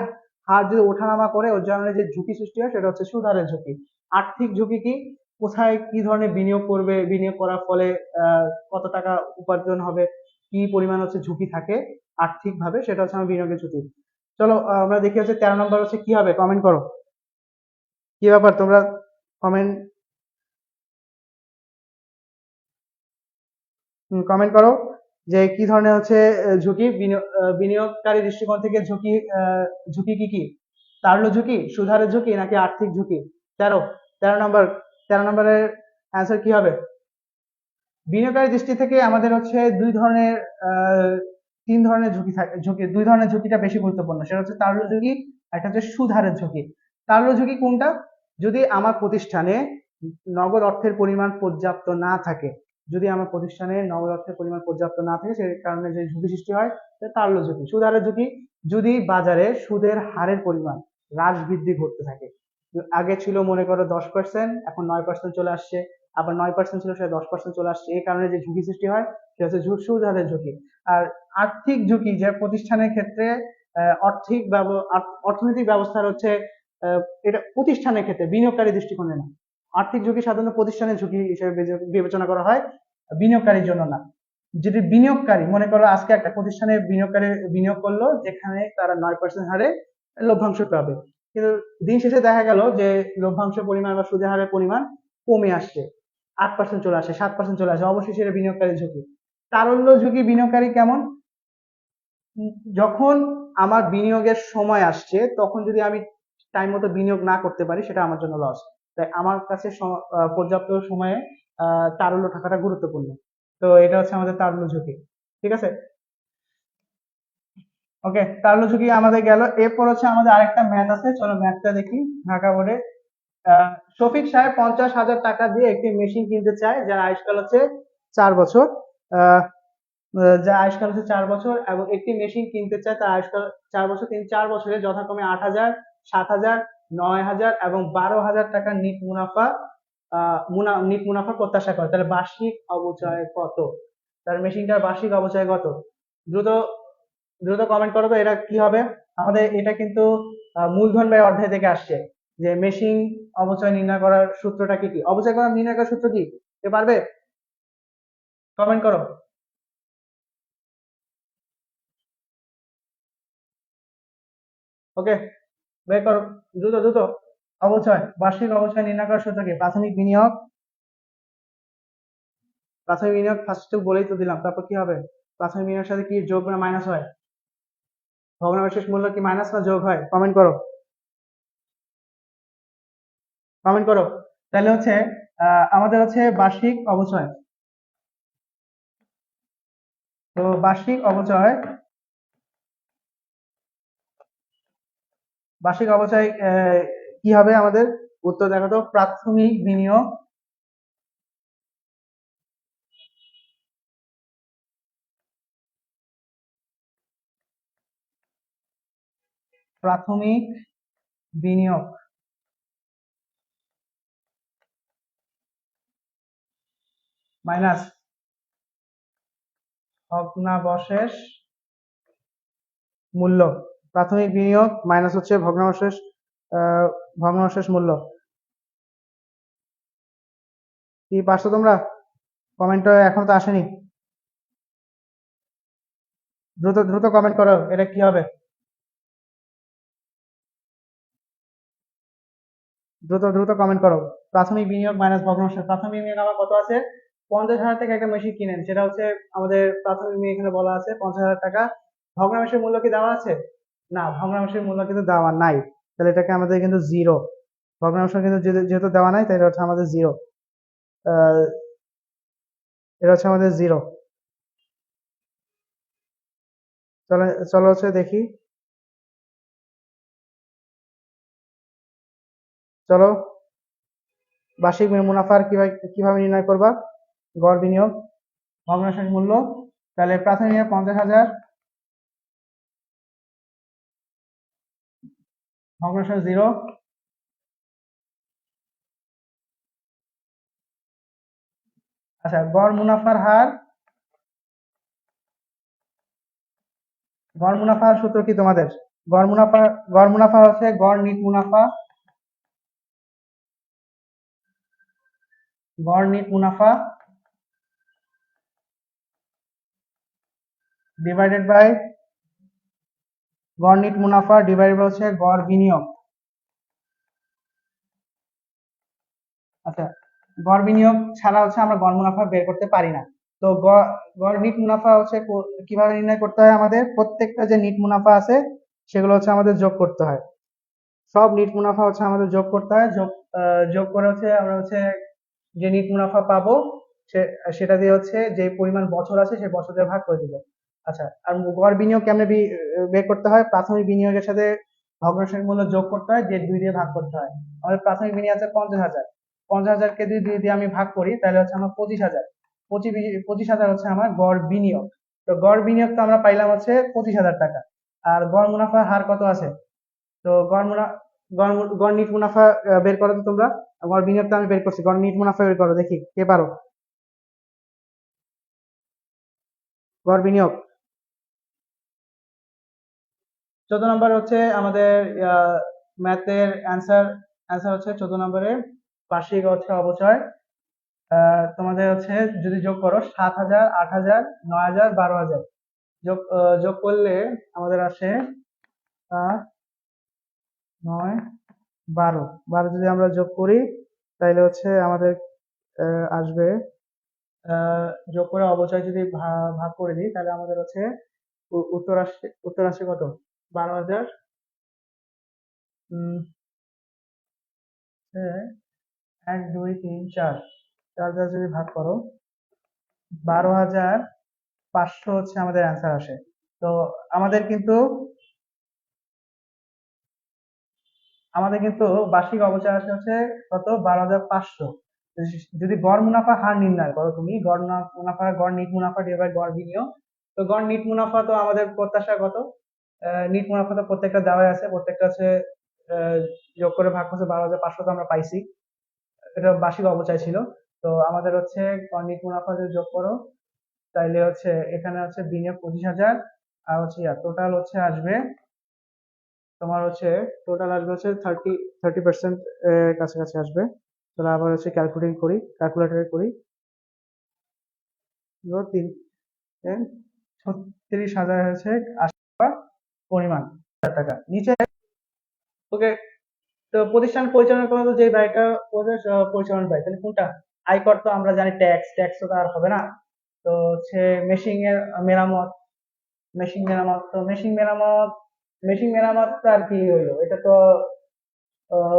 হার যদি ওঠানামা করে ওর জন্য যে ঝুঁকি সৃষ্টি হয় সেটা হচ্ছে সুদ হারের ঝুঁকি। আর্থিক ঝুঁকি কি? কোথায় কি ধরনের বিনিয়োগ করবে, বিনিয়োগ করার ফলে কত টাকা উপার্জন হবে, কি পরিমাণ হচ্ছে ঝুঁকি থাকে আর্থিক ভাবে, সেটা হচ্ছে আমার বিনিয়োগের ঝুঁকি। চলো আমরা দেখি হচ্ছে 13 নম্বর হচ্ছে কি হবে, কমেন্ট করো। কি ব্যাপার তোমরা? কমেন্ট কমেন্ট করো যে কি ধরনের হচ্ছে ঝুঁকি, বিনিয়োগকারী দৃষ্টিকোণ থেকে ঝুঁকি, ঝুঁকি কি কি? তারল্য ঝুঁকি, সুধারের ঝুঁকি, নাকি আর্থিক ঝুঁকি? 13 নম্বর, 13 নম্বরের অ্যান্সার কি হবে? বিনিয়োগকারী দৃষ্টি থেকে আমাদের হচ্ছে দুই ধরনের, আহ, তিন ধরনের ঝুঁকি থাকে, দুই ধরনের ঝুঁকিটা বেশি গুরুত্বপূর্ণ, সেটা হচ্ছে তারল্য ঝুঁকি আর একটা হচ্ছে সুধারের ঝুঁকি। তারল্য ঝুঁকি কোনটা? যদি আমার প্রতিষ্ঠানে নগদ অর্থের পরিমাণ পর্যাপ্ত না থাকে, যদি আমার প্রতিষ্ঠানে নগদ অর্থের পরিমাণ পর্যাপ্ত না থাকে, সেই কারণে যে ঝুঁকি সৃষ্টি হয় সেটা তারল্য ঝুঁকি। সুধারের ঝুঁকি, যদি বাজারে সুদের হারের পরিমাণ হ্রাস বৃদ্ধি ঘটতে থাকে, আগে ছিল মনে করো 10%, এখন 9% চলে আসছে, আবার 9% ছিল সেটা 10% চলে আসছে, এই কারণে যে ঝুঁকি সৃষ্টি হয় সেটা হচ্ছে সুদের ঝুঁকি। আর আর্থিক ঝুঁকি, যে প্রতিষ্ঠানের ক্ষেত্রে অর্থনৈতিক ব্যবস্থার হচ্ছে আহ, এটা প্রতিষ্ঠানের ক্ষেত্রে, বিনিয়োগকারী দৃষ্টিকোণে না। আর্থিক ঝুঁকি সাধারণত প্রতিষ্ঠানের ঝুঁকি হিসেবে বিবেচনা করা হয়, বিনিয়োগকারীর জন্য না। যদি বিনিয়োগকারী মনে করো আজকে একটা প্রতিষ্ঠানে বিনিয়োগকারী বিনিয়োগ করলো, যেখানে তারা 9% হারে লভ্যাংশ পাবে, কিন্তু দিন শেষে দেখা গেল যে লভ্যাংশ পরিমাণ বা সুদের হারের পরিমাণ কমে আসছে, 8% চলে আসে, 7% চলে আসে, অবশ্যই সেটা বিনিয়োগকারী ঝুঁকি। তারল্য ঝুঁকি বিনিয়োগকারী কেমন? যখন আমার বিনিয়োগের সময় আসছে, তখন যদি আমি টাইম মতো বিনিয়োগ না করতে পারি, সেটা আমার জন্য লস। তাই আমার কাছে পর্যাপ্ত সময়ে তারল্য থাকাটা গুরুত্বপূর্ণ। তো এটা হচ্ছে আমাদের তারল্য ঝুঁকি। ঠিক আছে, ওকে, তারল্য ঝুঁকি আমাদের গেল। এরপর হচ্ছে আমাদের আরেকটা ম্যাথ আছে, চলো ম্যাথটা দেখি। ঢাকা বোর্ডে শফিক সাহেব 50,000 টাকা দিয়ে একটি মেশিন কিনতে চায়, যার আয়ুষ্কাল হচ্ছে 4 বছর। আহ যার আয়ুষ্কাল হচ্ছে 4 বছর, এবং একটি মেশিন কিনতে চায় তার আয়ুষ্কাল 4 বছর। তিনি 4 বছরে যথাক্রমে 8,000, 7,000, 9,000 এবং 12,000 টাকার নিট মুনাফা প্রত্যাশা করে। তাহলে বার্ষিক অবচয় কত? তার মেশিনটার বার্ষিক অবচয় কত? দ্রুত দ্রুত কমেন্ট করো তো, এটা কি হবে? আমাদের এটা কিন্তু মূলধন ব্যয় অধ্যায় থেকে আসছে, যে মেশিন অবচয় নির্ণয় করার সূত্রটা কি কি, অবচয় করার নির্ণয় করার সূত্র কি, কে পারবে? কমেন্ট করো। ওকে, বের করো, দ্রুত দ্রুত। অবচয়, বার্ষিক অবচয় নির্ণয় করার সূত্র কি? প্রাথমিক বিনিয়োগ, প্রাথমিক বিনিয়োগ ফার্স্ট বলেই তো দিলাম, তারপর কি হবে? প্রাথমিক বিনিয়োগের সাথে কি যোগ না মাইনাস হয়? ভগ্নাবশেষ মূল্য কি মাইনাস না যোগ হয়? কমেন্ট করো, কমেন্ট করো। তাহলে হচ্ছে আমাদের হচ্ছে বার্ষিক অবচয়। তো বার্ষিক অবচয়, বার্ষিক অবচয় কি হবে আমাদের? উত্তর দেখো তো, প্রাথমিক বিনিয়োগ, প্রাথমিক বিনিয়োগ মাইনাস ভগ্নাবশেষ মূল্য, প্রাথমিক বিনিয়োগ মাইনাস হচ্ছে ভগ্নাবশেষ মূল্য। কি পারছো তোমরা? কমেন্ট এখন তো আসেনি, দ্রুত দ্রুত কমেন্ট করো, এটা কি হবে? দ্রুত দ্রুত কমেন্ট করো। প্রাথমিক বিনিয়োগ মাইনাস ভগ্নাংশ। প্রাথমিক বিনিয়োগ আমার কত আছে? 50,000 থেকে একটা মেশিন কিনেন, সেটা হচ্ছে আমাদের প্রাথমিক বিনিয়োগ, এখানে বলা আছে 50,000 টাকা। ভগ্নাংশের মূল্য কি দেওয়া আছে? না, ভগ্নাংশের মূল্য কিন্তু দেওয়া নাই, তাহলে এটাকে আমাদের কিন্তু জিরো। ভগ্নাংশ কিন্তু যেহেতু দেওয়া নাই, তাই এটা হচ্ছে আমাদের জিরো। এটা হচ্ছে আমাদের জিরো। চলো চলো হচ্ছে দেখি, চলো বার্ষিক মুনাফার কিভাবে নির্ণয় করবা? গড় বিনিয়োগ ভগ্নাংশের মূল্য, তাহলে প্রাথমিক বিনিয়োগ 50,000, ভগ্নাংশ জিরো। আচ্ছা, গড় মুনাফার হার, গড় মুনাফার সূত্র কি তোমাদের? গড় মুনাফা হচ্ছে গড় নিট মুনাফা ডিভাইডেড বাই গড় নিট মুনাফা ডিভাইডেড বাই হচ্ছে গড় বিনিয়োগ। আচ্ছা, গড় বিনিয়োগ ছাড়া হচ্ছে আমরা গড় মুনাফা বের করতে পারি না। তো গড় নিট মুনাফা হচ্ছে কিভাবে নির্ণয় করতে হয়? আমাদের প্রত্যেকটা যে নিট মুনাফা আছে সেগুলো হচ্ছে আমাদের যোগ করতে হয়। সব নিট মুনাফা হচ্ছে আমাদের যোগ করতে হয়। যোগ করে হচ্ছে আমরা হচ্ছে যে নিট মুনাফা পাবো সেটা দিয়ে হচ্ছে যে পরিমাণ বছর আছে সেই বছর দিয়ে ভাগ করে দিব। আচ্ছা, আর গড় বিনিয়োগ কেমনে বের করতে হয়? প্রাথমিক বিনিয়োগের সাথে ভগ্নাংশের মূল্য যোগ করতে হয়, যে 2 দিয়ে ভাগ করতে হয়। আমাদের প্রাথমিক বিনিয়োগ আছে 50,000, 50,000 কে 2 দিয়ে আমি ভাগ করি, তাহলে হচ্ছে আমার 25,000। 25,000 হচ্ছে আমার গড় বিনিয়োগ। তো গড় বিনিয়োগ তো আমরা পাইলাম হচ্ছে 25,000 টাকা। আর গড় মুনাফার হার কত আছে? তো গড় নিট মুনাফা বের করো তো তোমরা। গড় বিনিয়োগ তো আমি বের করছি, গড় নিট মুনাফা বের করো, দেখি কে পারো। গড় বিনিয়োগ 14 নম্বর হচ্ছে আমাদের ম্যাথের অ্যান্সার। অ্যান্সার হচ্ছে 14 নম্বরে বার্ষিক হচ্ছে অবচয়। তোমাদের হচ্ছে যদি যোগ করো 7,000, 8,000, 9,000, 12,000, যোগ করলে আমাদের আসে 7, 9, 12। 12 যদি আমরা যোগ করি তাহলে হচ্ছে আমাদের আসবে, যোগ করে অবচয় যদি ভাগ করে দিই তাহলে আমাদের হচ্ছে উত্তর আসে কত? 12,000। এক, দুই, তিন, চার, চার দ্বারা যদি ভাগ করো 12,500 হচ্ছে আমাদের অ্যান্সার আসে। তো আমাদের কিন্তু বার্ষিক অবচয় আসে হচ্ছে কত? 12,500। যদি গড় মুনাফা হার নির্ণয় করো তুমি, গড় নিট মুনাফা ডিভাইড গড় বিনিয়োগ, তো গড় নিট মুনাফা তো আমাদের প্রত্যাশা কত? নিট মুনাফা তো প্রত্যেকটা দেওয়াই আছে, প্রত্যেকটা আছে আহ, যোগ করে ভাগ করছে 12,500, তো আমরা পাইছি। এটা বার্ষিক অবচয় ছিল। তো আমাদের হচ্ছে গড় নিট মুনাফা যদি যোগ করো তাইলে হচ্ছে এখানে হচ্ছে বিনিয়োগ 25,000, আর হচ্ছে টোটাল হচ্ছে আসবে তোমার হচ্ছে, টোটাল আসবে হচ্ছে 30% কাছাকাছি আসবে। তাহলে আবার হচ্ছে ক্যালকুলেটরে করি। 36,000 হচ্ছে আসবে পরিমাণ টাকা নিচে। ওকে, তো প্রতিষ্ঠান পরিচালনা করা তো যে ব্যয়টা পরিচালনা ব্যয়, তাহলে কোনটা? আয়কর তো আমরা জানি, ট্যাক্স তো আর হবে না। তো হচ্ছে মেশিন এর মেরামত, মেশিন মেরামত তো আর কি হইলো, এটা তো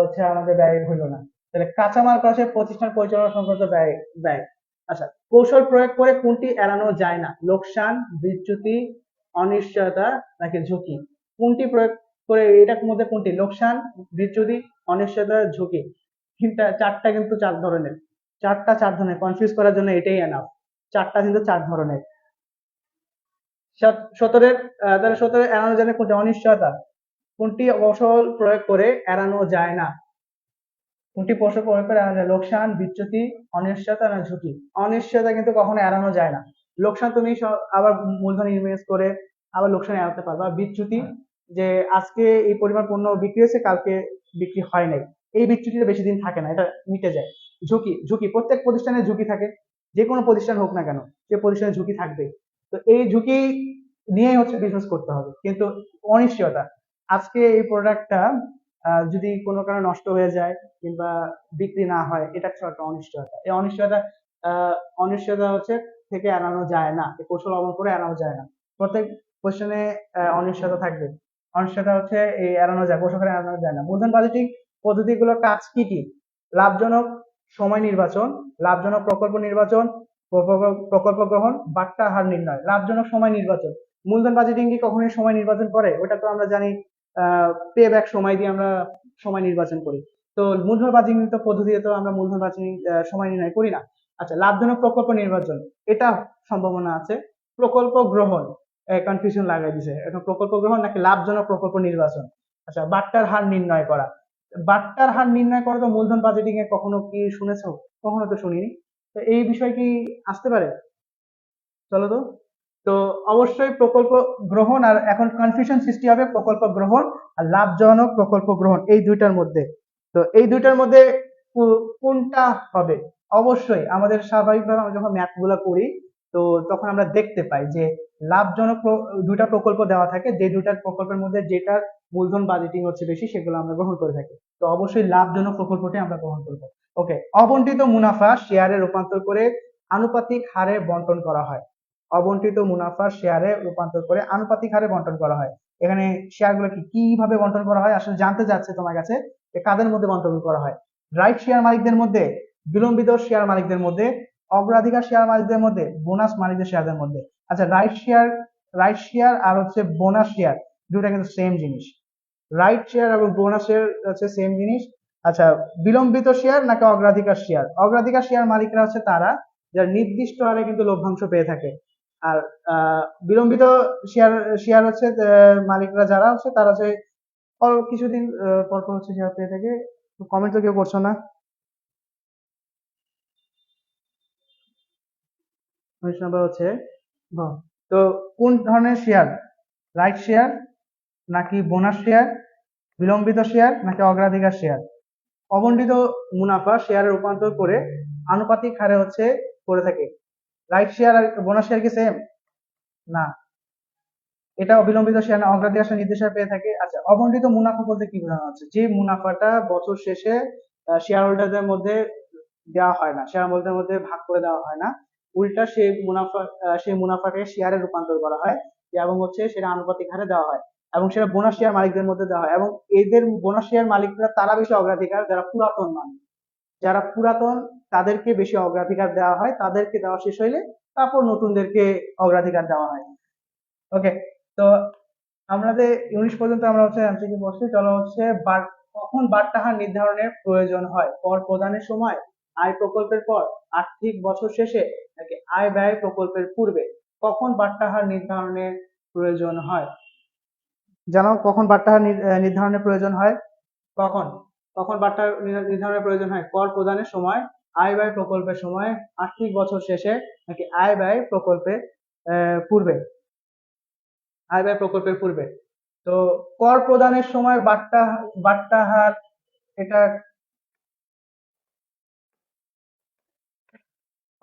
হচ্ছে আমাদের ব্যয় হইলো না। তাহলে কাঁচামাল খরচে প্রতিষ্ঠান পরিচালনা সংক্রান্ত ব্যয়। আচ্ছা, কৌশল প্রয়োগ করে কোনটি এড়ানো যায় না? লোকসান, বিচ্যুতি, অনিশ্চয়তা নাকি ঝুঁকি? কোনটি প্রয়োগ করে, এটার মধ্যে কোনটি? লোকসান, বিচ্যুতি, অনিশ্চয়তা, ঝুঁকি। চারটা কিন্তু চার ধরনের, চার ধরনের, কনফিউজ করার জন্য এটাই এনাফ। চারটা কিন্তু চার ধরনের। 17-এর তাহলে 17 এড়ানো যায় না কোনটি? অনিশ্চয়তা। কোনটি কৌশল প্রয়োগ করে এড়ানো যায় না? কোনটি কৌশল প্রয়োগ করে এড়ানো যায়? লোকসান, বিচ্যুতি, অনিশ্চয়তা না ঝুঁকি? অনিশ্চয়তা কিন্তু কখনো এড়ানো যায় না। লোকসান তুমি আবার মূলধন ইনভেস্ট করে আবার লোকসানে এড়াতে পারবা। বিচ্যুতি, যে আজকে এই পরিমাণ পণ্য বিক্রি হয়েছে, কালকে বিক্রি হয় নাই, এই বিচ্যুতিটা বেশি দিন থাকে না, এটা মিটে যায়। ঝুঁকি, ঝুঁকি প্রত্যেক প্রতিষ্ঠানের ঝুঁকি থাকে, যে কোনো প্রতিষ্ঠান হোক না কেন সে প্রতিষ্ঠানের ঝুঁকি থাকবে। তো এই ঝুঁকি নিয়েই হচ্ছে বিজনেস করতে হবে। কিন্তু অনিশ্চয়তা, আজকে এই প্রোডাক্টটা যদি কোনো কারণে নষ্ট হয়ে যায় কিংবা বিক্রি না হয়, এটা একটা অনিশ্চয়তা। এই অনিশ্চয়তা আহ অনিশ্চয়তা হচ্ছে থেকে এড়ানো যায় না, এই কৌশল অবলম্বন করে এড়ানো যায় না। প্রত্যেক কোশ্চেনে অনিশ্চয়তা থাকবে, অনিশ্চয়তা হচ্ছে এই এড়ানো যায়, কৌশল করে এড়ানো যায় না। মূলধন বাজেটিং পদ্ধতিগুলোর কাজ কি কি? লাভজনক সময় নির্বাচন, লাভজনক প্রকল্প নির্বাচন, প্রকল্প গ্রহণ, বাট্টা হার নির্ণয়। লাভজনক সময় নির্বাচন, মূলধন বাজেটিং কি কখনোই সময় নির্বাচন করে? ওটা তো আমরা জানি পে ব্যাক সময় দিয়ে আমরা সময় নির্বাচন করি। তো মূলধন বাজেটিং পদ্ধতিতে তো আমরা মূলধন বাজেটিং সময় নির্ণয় করি না। আচ্ছা, লাভজনক প্রকল্প নির্বাচন, এটা সম্ভাবনা আছে। প্রকল্প গ্রহণ, কনফিউশন লাগাই দিছে এখন, প্রকল্প গ্রহণ নাকি লাভজনক প্রকল্প নির্বাচন। আচ্ছা, বাট্টার হার নির্ণয় করা, বাট্টার হার নির্ণয় করা তো মূলধন বাজেটিং এ কখনো কি শুনেছো? কখনো তো শুনিনি। তো এই বিষয় কি আসতে পারে? চলো তো। তো অবশ্যই প্রকল্প গ্রহণ, আর এখন কনফিউশন সৃষ্টি হবে প্রকল্প গ্রহণ আর লাভজনক প্রকল্প গ্রহণ, এই দুইটার মধ্যে। তো এই দুইটার মধ্যে কোনটা হবে? অবশ্যই আমাদের স্বাভাবিকভাবে আমরা যখন ম্যাথ গুলা করি, তো তখন আমরা দেখতে পাই যে লাভজনক দুইটা প্রকল্প দেওয়া থাকে, যে দুইটার প্রকল্পের মধ্যে যেটার মূলধন বাজেটিং হচ্ছে বেশি, সেগুলো আমরা গ্রহণ করে থাকি। তো অবশ্যই লাভজনক প্রকল্পটি আমরা গ্রহণ করবো। ওকে, অবন্টিত মুনাফা শেয়ারে রূপান্তর করে আনুপাতিক হারে বন্টন করা হয়। অবন্টিত মুনাফা শেয়ারে রূপান্তর করে আনুপাতিক হারে বন্টন করা হয়। এখানে শেয়ার গুলো কিভাবে বন্টন করা হয় আসলে জানতে চাচ্ছে তোমার কাছে, যে কাদের মধ্যে বন্টন করা হয়। রাইট শেয়ার মালিকদের মধ্যে, বিলম্বিত শেয়ার মালিকদের মধ্যে, অগ্রাধিকার শেয়ার মালিকদের মধ্যে, বোনাস মালিকদের শেয়ারদের মধ্যে। আচ্ছা, রাইট শেয়ার আর হচ্ছে বোনাস শেয়ার, দুটা কিন্তু সেম জিনিস। রাইট শেয়ার এবং বোনাস শেয়ার হচ্ছে সেম জিনিস। আচ্ছা, বিলম্বিত শেয়ার নাকি অগ্রাধিকার শেয়ার? অগ্রাধিকার শেয়ার মালিকরা হচ্ছে তারা যারা নির্দিষ্ট হারে কিন্তু লভ্যাংশ পেয়ে থাকে। আর বিলম্বিত শেয়ার শেয়ার হচ্ছে মালিকরা যারা হচ্ছে তারা হচ্ছে কিছুদিন পর পর হচ্ছে শেয়ার পেয়ে থাকে। কমেন্ট তো কেউ করছো না। নাম্বার হচ্ছে গ। তো কোন ধরনের শেয়ার? রাইট শেয়ার নাকি বোনাস শেয়ার, বিলম্বিত শেয়ার নাকি অগ্রাধিকার শেয়ার? অবন্টিত মুনাফা শেয়ারে রূপান্তর করে আনুপাতিক হারে হচ্ছে করে থাকে। রাইট শেয়ার আর বোনাস শেয়ার কি সেম? না, এটা অবিলম্বিত শেয়ার না, অগ্রাধিকার শেয়ার নির্দেশ পেয়ে থাকে। আচ্ছা, অবন্টিত মুনাফা বলতে কি বোঝানো হচ্ছে? যে মুনাফাটা বছর শেষে শেয়ার হোল্ডারদের মধ্যে দেওয়া হয় না, শেয়ার হোল্ডারদের মধ্যে ভাগ করে দেওয়া হয় না, উল্টা সেই মুনাফাকে শেয়ারে রূপান্তর করা হয় এবং হচ্ছে সেটা আনুপাতিক হারে দেওয়া হয়, এবং সেটা বোনাস শেয়ার মালিকদের মধ্যে দেওয়া হয়। এবং এদের বোনাস শেয়ার মালিকরা তারা বেশি অগ্রাধিকার, যারা পুরাতন মালিক, যারা পুরাতন তাদেরকে বেশি অগ্রাধিকার দেওয়া হয়, তাদেরকে দেওয়া শেষ হইলে তারপর নতুনদেরকে অগ্রাধিকার দেওয়া হয়। ওকে, তো আমাদের 19 পর্যন্ত আমরা হচ্ছে এমসিকিউ বসছি। চলো হচ্ছে কখন বাট্টা হার নির্ধারণের প্রয়োজন হয়? কর প্রদানের সময়, আয় প্রকল্পের পর, আর্থিক বছর শেষে নাকি আয় ব্যয় প্রকল্পের পূর্বে? কখন বাট্টা হার নির্ধারণের প্রয়োজন হয়? জানো কখন বাট্টা হার নির্ধারণের প্রয়োজন হয়? কখন কখন বাট্টা নির্ধারণের প্রয়োজন হয়? কর প্রদানের সময়, আয় ব্যয় প্রকল্পের সময়, আর্থিক বছর শেষে নাকি আয় ব্যয় প্রকল্পের পূর্বে? আয় ব্যয় প্রকল্পের পূর্বে। তো কর প্রদানের সময় বাট্টা হার, এটা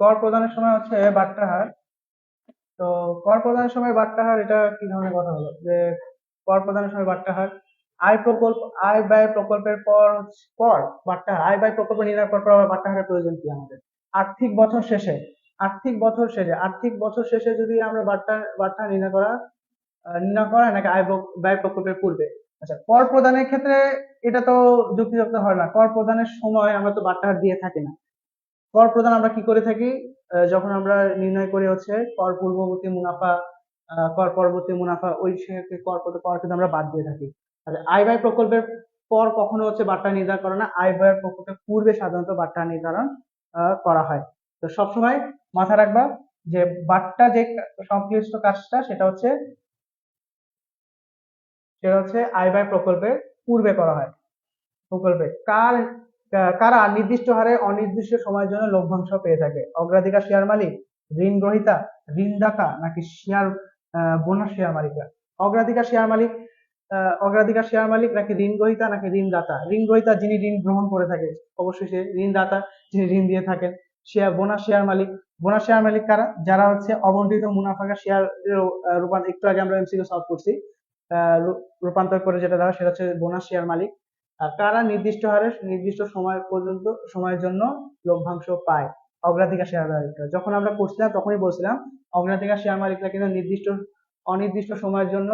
কর প্রদানের সময় হচ্ছে বাট্টা হার। তো কর প্রদানের সময় বাট্টা হার, এটা কি ধরনের কথা হলো যে কর প্রদানের সময় বাট্টা হার? আয় প্রকল্প, আয় ব্যয় প্রকল্পের পর বাট্টা হার, আয় ব্যয় প্রকল্প নির্ণয় করার পর আবার বাট্টা হারের প্রয়োজন কি আমাদের? আর্থিক বছর শেষে, আর্থিক বছর শেষে যদি আমরা বাট্টা নির্ণয় করা হয় নাকি ব্যয় প্রকল্পের পূর্বে? আচ্ছা, কর প্রদানের ক্ষেত্রে এটা তো যুক্তিযুক্ত হয় না, কর প্রদানের সময় আমরা তো বাট্টা হার দিয়ে থাকি না। কর প্রদান আমরা কি করে থাকি? যখন আমরা নির্ণয় করি হচ্ছে কর পূর্ববর্তী মুনাফা, কর পরবর্তী মুনাফা, ওই সেক্ষেত্রে কর কিন্তু আমরা বাদ দিয়ে থাকি। আচ্ছা, আয় ব্যয় প্রকল্পের পর কখনো হচ্ছে বাট্টা নির্ধারণ করে না, আয় ব্যয় প্রকল্পের পূর্বে সাধারণত বাট্টা নির্ধারণ করা হয়। তো সবসময় মাথায় রাখবা যে বাট্টা যে সংশ্লিষ্ট কাজটা সেটা হচ্ছে আয় ব্যয় প্রকল্পের পূর্বে করা হয়। প্রকল্পে কারা নির্দিষ্ট হারে অনির্দিষ্ট সময়ের জন্য লভ্যাংশ পেয়ে থাকে? অগ্রাধিকার শেয়ার মালিক, ঋণ গ্রহীতা, ঋণদাতা নাকি শেয়ার বোনাস শেয়ার মালিকরা? অগ্রাধিকার শেয়ার মালিক, অগ্রাধিকার শেয়ার মালিক নাকি ঋণ গ্রহীতা নাকি ঋণদাতা? ঋণ গ্রহীতা যিনি ঋণ গ্রহণ করে থাকে, অবশ্যই সে। ঋণদাতা যিনি ঋণ দিয়ে থাকেন। শেয়ার বোনাস শেয়ার মালিক, বোনাস শেয়ার মালিক কারা? যারা হচ্ছে অবন্টিত মুনাফাকে শেয়ার রূপান্তর, একটু আগে আমরা এমসিকিউ সলভ করছি, রূপান্তর করে যেটা দেওয়া সেটা হচ্ছে বোনাস শেয়ার মালিক। আর কারা নির্দিষ্ট হারে নির্দিষ্ট সময় পর্যন্ত সময়ের জন্য লভ্যাংশ পায়? অগ্রাধিকার শেয়ার মালিকরা। যখন আমরা করছিলাম তখনই বলছিলাম অগ্রাধিকার শেয়ার মালিকরা কিন্তু নির্দিষ্ট অনির্দিষ্ট সময়ের জন্য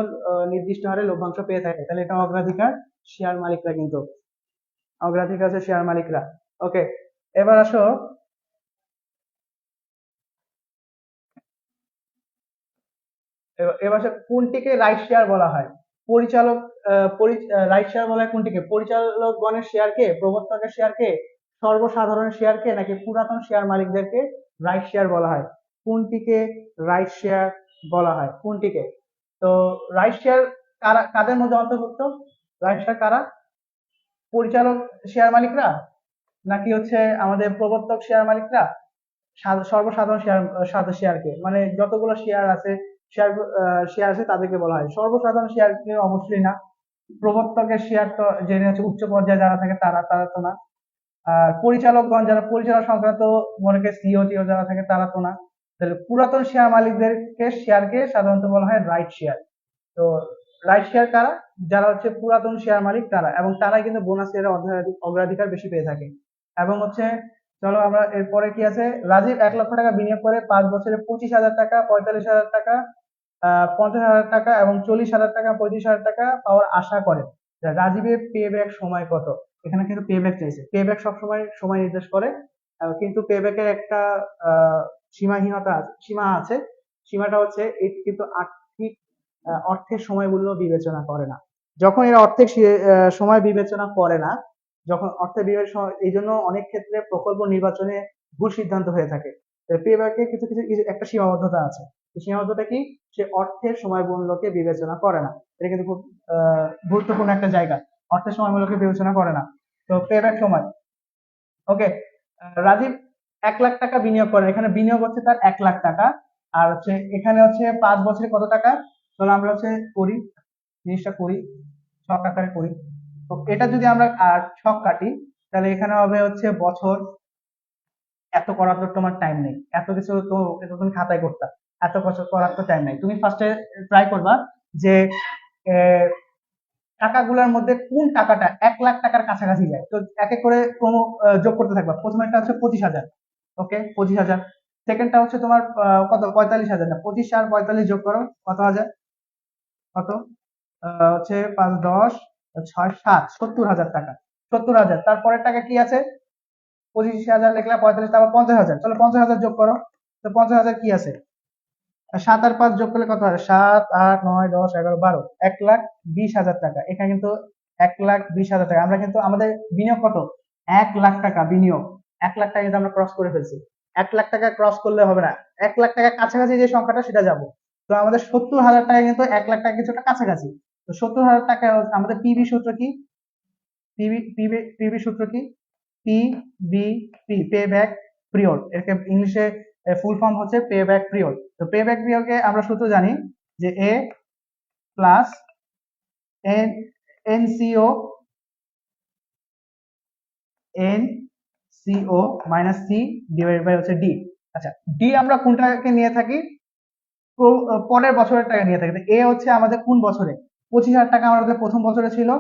নির্দিষ্ট হারে লভ্যাংশ পেয়ে থাকে, তাহলে এটা অগ্রাধিকার শেয়ার মালিকরা, কিন্তু অগ্রাধিকার হচ্ছে শেয়ার মালিকরা। ওকে, এবার আসো এবার আসো কোনটিকে রাইট শেয়ার বলা হয়? পরিচালক রাইট শেয়ার বলা হয় কোনটিকে? পরিচালকগণের শেয়ারকে, প্রবর্তকের শেয়ারকে, সর্বসাধারণের শেয়ারকে নাকি পুরাতন শেয়ার মালিকদেরকে রাইট শেয়ার বলা হয়? কোনটিকে রাইট শেয়ার বলা হয়? কোনটিকে? তো রাইট শেয়ার কারা, কাদের মধ্যে অন্তর্ভুক্ত? রাইট শেয়ার কারা? পরিচালক শেয়ার মালিকরা নাকি হচ্ছে আমাদের প্রবর্তক শেয়ার মালিকরা, সর্বসাধারণ শেয়ারকে, মানে যতগুলো শেয়ার আছে, শেয়ার আছে তাদেরকে বলা হয়। সর্বসাধারণ শেয়ারকে অবশ্যই না। প্রবর্তকের শেয়ার তো জেনে হচ্ছে উচ্চ পর্যায়ে যারা থাকে তারা, তারা তো না। আর পরিচালকগণ যারা পরিচালনা সংক্রান্ত, মনে করেন সিও টিও যারা থাকে তারা তো না। তাহলে পুরাতন শেয়ার মালিকদেরকে শেয়ারকে সাধারণত বলা হয় রাইট শেয়ার। তো রাইট শেয়ার কারা? যারা হচ্ছে পুরাতন শেয়ার মালিক তারা, এবং তারাই কিন্তু বোনাসের অগ্রাধিকার বেশি পেয়ে থাকে। এবং হচ্ছে, চলো আমরা এরপরে কি আছে, রাজীব 1,00,000 টাকা বিনিয়োগ করে 5 বছরে 25,000 টাকা, 45,000 টাকা, 50,000 টাকা এবং 40,000 টাকা, 35,000 টাকা পাওয়ার আশা করে। রাজীবের পে ব্যাক সময় কত? এখানে কিন্তু পে ব্যাক চাইছে। পে ব্যাক সবসময় সময় নির্দেশ করে, কিন্তু পে ব্যাকের একটা সীমাহীনতা আছে, সীমা আছে। সীমাটা হচ্ছে এটি কিন্তু আর্থিক অর্থের সময়মূল্য বিবেচনা করে না। যখন এরা অর্থের সময় বিবেচনা করে না, যখন অর্থের বিবেচনা, এই জন্য অনেক ক্ষেত্রে প্রকল্প নির্বাচনে ভুল সিদ্ধান্ত হয়ে থাকে। পে ব্যাকে কিছু কিছু কিছু একটা সীমাবদ্ধতা আছে। এই সীমাবদ্ধতা কি? সে অর্থের সময় মূল্যকে বিবেচনা করে না। এটা কিন্তু খুব গুরুত্বপূর্ণ একটা জায়গা। অর্থের সময় মূল্যকে বিবেচনা করে না। তো পে ব্যাক সময়, ওকে। রাজীব 1,00,000 টাকা বিনিয়োগ করে, এখানে বিনিয়োগ হচ্ছে তার 1,00,000 টাকা। আর হচ্ছে এখানে হচ্ছে 5 বছরে কত টাকা? চলো আমরা হচ্ছে করি, জিনিসটা করি, ছক আকারে করি। তো এটা যদি আমরা ছক কাটি, তাহলে এখানে হবে হচ্ছে বছর। এত করার তো তোমার টাইম নেই, এত কিছু তো এটা তুমি খাতায় করতা, এত বছর করার তো টাইম নেই। তুমি ফার্স্টে ট্রাই করবা যে টাকাগুলোর মধ্যে কোন টাকাটা 1,00,000 টাকার কাছাকাছি যায়। তো এক এক করে ক্রম যোগ করতে থাকবা। প্রথমেরটা হচ্ছে 25,000, ওকে 25,000। সেকেন্ডটা হচ্ছে তোমার কত, 45,000, না 25 আর 45 যোগ করো, কত হাজার, কত হচ্ছে 5 10 6 7 70,000 টাকা। 70,000, তারপরের টাকা কি আছে? 25,000 লিখলা, 45, তারপর 50,000, চলো 50,000 যোগ করো। তো 50,000 কি আছে? 7 আর 5 যোগ করলে কত হয়? 7 8 9 10 11 12, 1,20,000 টাকা। এখানে কিন্তু 1,20,000 টাকা। আমরা কিন্তু আমাদের বিনিয়োগ কত? 1,00,000 টাকা বিনিয়োগ। 1,00,000 টাকা কিন্তু আমরা ক্রস করে ফেলছি। 1,00,000 টাকা ক্রস করলে হবে না, 1,00,000 টাকা কাছাকাছি যে সংখ্যাটা সেটা যাবো। তো আমাদের 70,000 টাকা কিন্তু 1,00,000 টাকা কিছুটা কাছাকাছি। তো 70,000 টাকা আমাদের পিবি সূত্র কি? পিবি সূত্র কি? PBP, pay back period. একে ইংলিশে ফুল ফর্ম হচ্ছে পে ব্যাক পিরিয়ড। তো পে ব্যাক পিরিয়ডকে আমরা সূত্র জানি যে A plus N, NCO, NCO minus C divided by হচ্ছে ডি। আচ্ছা, ডি আমরা কোনটাকে নিয়ে থাকি? পরের বছরের টাকা নিয়ে থাকি। এ হচ্ছে আমাদের কোন বছরে? 25,000 টাকা আমাদের প্রথম বছরে ছিল,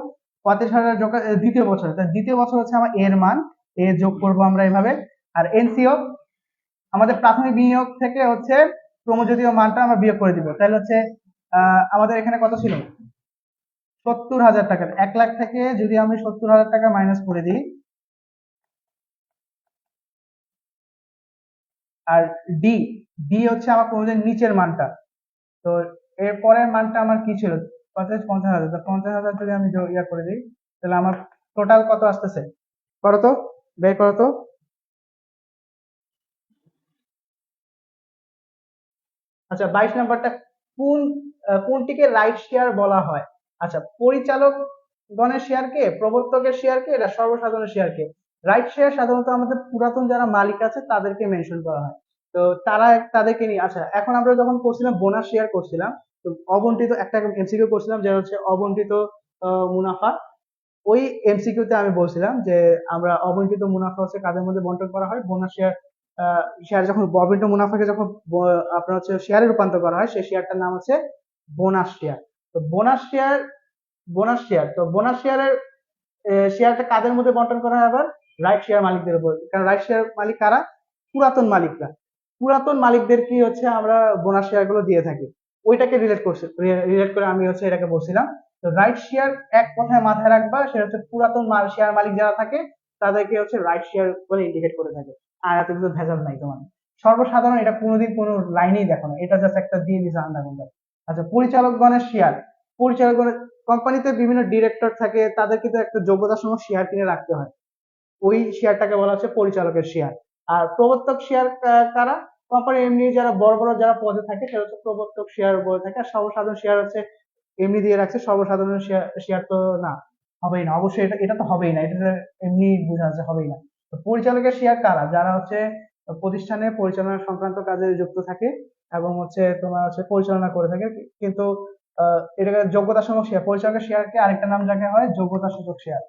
35,000 যোগ দ্বিতীয় বছরে, দ্বিতীয় বছর হচ্ছে আমার এর মান, এ যোগ করব আমরা এভাবে। আর এনসিও আমাদের প্রাথমিক বিনিয়োগ থেকে হচ্ছে ক্রমযুতীয় মানটা আমরা বিয়োগ করে দিব, তাহলে হচ্ছে আমাদের এখানে কত ছিল? 70,000 টাকা। 1,00,000 থেকে যদি আমি 70,000 টাকা মাইনাস করে দিই, আর ডি, ডি হচ্ছে আমার ক্রমযুক্তির নিচের মানটা। তো এর পরের মানটা আমার কি ছিল? 50,000। তো 50,000 যদি আমি ইয়া করে দিই, তাহলে আমার টোটাল কত আসতেছে? করো তো, বের করো তো। আচ্ছা, 22 নাম্বারটা কোন কোনটিকে রাইট শেয়ার বলা হয়? আচ্ছা, পরিচালক গণের শেয়ারকে, প্রবর্তকের শেয়ারকে, এটা সর্বসাধারণের শেয়ারকে। রাইট শেয়ার সাধারণত আমাদের পুরাতন যারা মালিক আছে তাদেরকে মেনশন করা হয়। তো তারা তাদেরকে নিয়ে, আচ্ছা এখন আমরা যখন করছিলাম বোনাস শেয়ার করছিলাম, তো অবন্টিত একটা এমসিকিউ করছিলাম যেটা হচ্ছে অবন্টিত মুনাফা। ওই এমসিকিউতে আমি বলছিলাম যে আমরা অবন্টিত মুনাফা হচ্ছে কাদের মধ্যে বন্টন করা হয়, বোনাস শেয়ার। শেয়ার যখন অবন্টিত মুনাফাকে যখন আপনার হচ্ছে শেয়ারে রূপান্তর করা হয়, সেই শেয়ারটার নাম হচ্ছে বোনাস শেয়ার। তো বোনাস শেয়ারের শেয়ারটা কাদের মধ্যে বন্টন করা হয় আবার, রাইট শেয়ার মালিকদের উপর। কারণ রাইট শেয়ার মালিক কারা, পুরাতন মালিকরা। পুরাতন মালিকদের কি হচ্ছে আমরা বোনাস শেয়ার গুলো দিয়ে থাকি, ওইটাকে রিলেট করে আমি হচ্ছে এটাকে বলছিলাম। তো রাইট শেয়ার এক কথায় মাথায় রাখবা, সেটা হচ্ছে পুরাতন শেয়ার মালিক যারা থাকে তাদেরকে হচ্ছে রাইট শেয়ার বলে ইন্ডিকেট করে থাকে। আর এত কিছু ভেজাল নাই তোমার। সর্বসাধারণ এটা কোনোদিন কোনো লাইনেই দেখো না, এটা জাস্ট একটা দিয়ে দিছে আন্ডার। আচ্ছা, পরিচালকগণের শেয়ার। পরিচালকগণের, কোম্পানিতে বিভিন্ন ডিরেক্টর থাকে, তাদের কিন্তু একটা যোগ্যতা সমূহ শেয়ার কিনে রাখতে হয়, ওই শেয়ারটাকে বলা হচ্ছে পরিচালকের শেয়ার। আর প্রবর্তক শেয়ার কারা, কোম্পানি এমনি যারা বড় বড় যারা পদে থাকে সেটা হচ্ছে প্রবর্তক শেয়ার বলে থাকে। আর সর্বসাধারণ শেয়ার হচ্ছে এমনি দিয়ে রাখছে, সর্বসাধারণ শেয়ার শেয়ার তো না, হবেই না অবশ্যই, এটা এটা তো হবেই না, এটা এমনি বোঝা যাচ্ছে হবেই না। তো পরিচালকের শেয়ার কারা, যারা হচ্ছে প্রতিষ্ঠানে পরিচালনা সংক্রান্ত কাজে যুক্ত থাকে এবং হচ্ছে তোমার হচ্ছে পরিচালনা করে থাকে, কিন্তু এটাকে যোগ্যতা সূচক শেয়ার, পরিচালকের শেয়ারকে আরেকটা নাম রাখা হয় যোগ্যতা সূচক শেয়ার।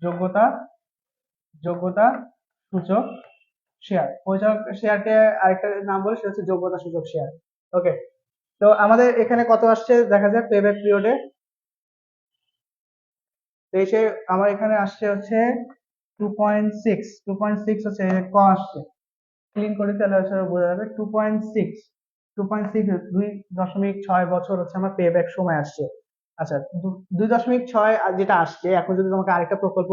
যোগ্যতা যোগ্যতা সূচক শেয়ার, পরিচালক শেয়ারকে আরেকটা নাম বলে, সেটা হচ্ছে যোগ্যতা সূচক শেয়ার। ওকে, তো আমাদের এখানে কত আসছে দেখা যায় পেব্যাক পিরিয়ডে। তো এসে আমার এখানে আসছে হচ্ছে 2.6, 2.6 হচ্ছে ক আসছে, ক্লিন করে তাহলে হচ্ছে বোঝা যাবে। 2.6, 2.6, 2.6 বছর হচ্ছে আমার পে ব্যাক সময় আসছে। আচ্ছা, 2.6 যেটা আসছে, এখন যদি তোমাকে আরেকটা প্রকল্প,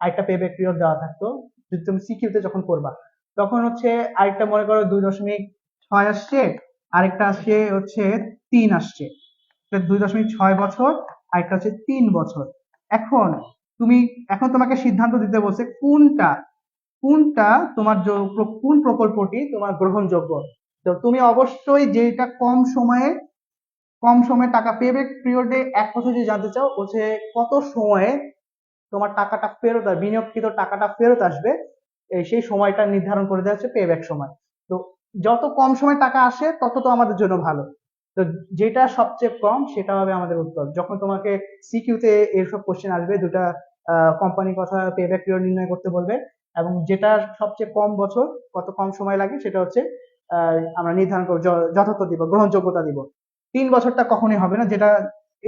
আরেকটা পে ব্যাক পিরিয়ড দেওয়া থাকতো, যদি তুমি সিকিউতে যখন করবা, তখন হচ্ছে আরেকটা মনে করো 2.6 আসছে, আরেকটা আসছে হচ্ছে 3 আসছে। 2.6 বছর, আরেকটা হচ্ছে 3 বছর। এখন তুমি, এখন তোমাকে সিদ্ধান্ত দিতে বলছে কোনটা, কোনটা তোমার কোন প্রকল্পটি তোমার গ্রহণযোগ্য। তো তুমি অবশ্যই যেটা কম সময়ে টাকা পেব্যাক পিরিয়ডে, এক কথা যদি জানতে চাও হচ্ছে কত সময়ে তোমার টাকাটা ফেরত আসবে, বিনিয়োগকৃত টাকাটা ফেরত আসবে, সেই সময়টা নির্ধারণ করে দেওয়া হচ্ছে পেব্যাক সময়। তো যত কম সময় টাকা আসে তত তো আমাদের জন্য ভালো। তো যেটা সবচেয়ে কম সেটা হবে আমাদের উত্তর। যখন তোমাকে সিকিউতে এইসব কোশ্চেন আসবে, দুটা কোম্পানির কথা পেব্যাক পিরিয়ড নির্ণয় করতে বলবে, এবং যেটা সবচেয়ে কম বছর, কত কম সময় লাগে, সেটা হচ্ছে আমরা নির্ধারণ করবো, যথার্থ দিব, গ্রহণযোগ্যতা দিব। 3 বছরটা কখনোই হবে না, যেটা,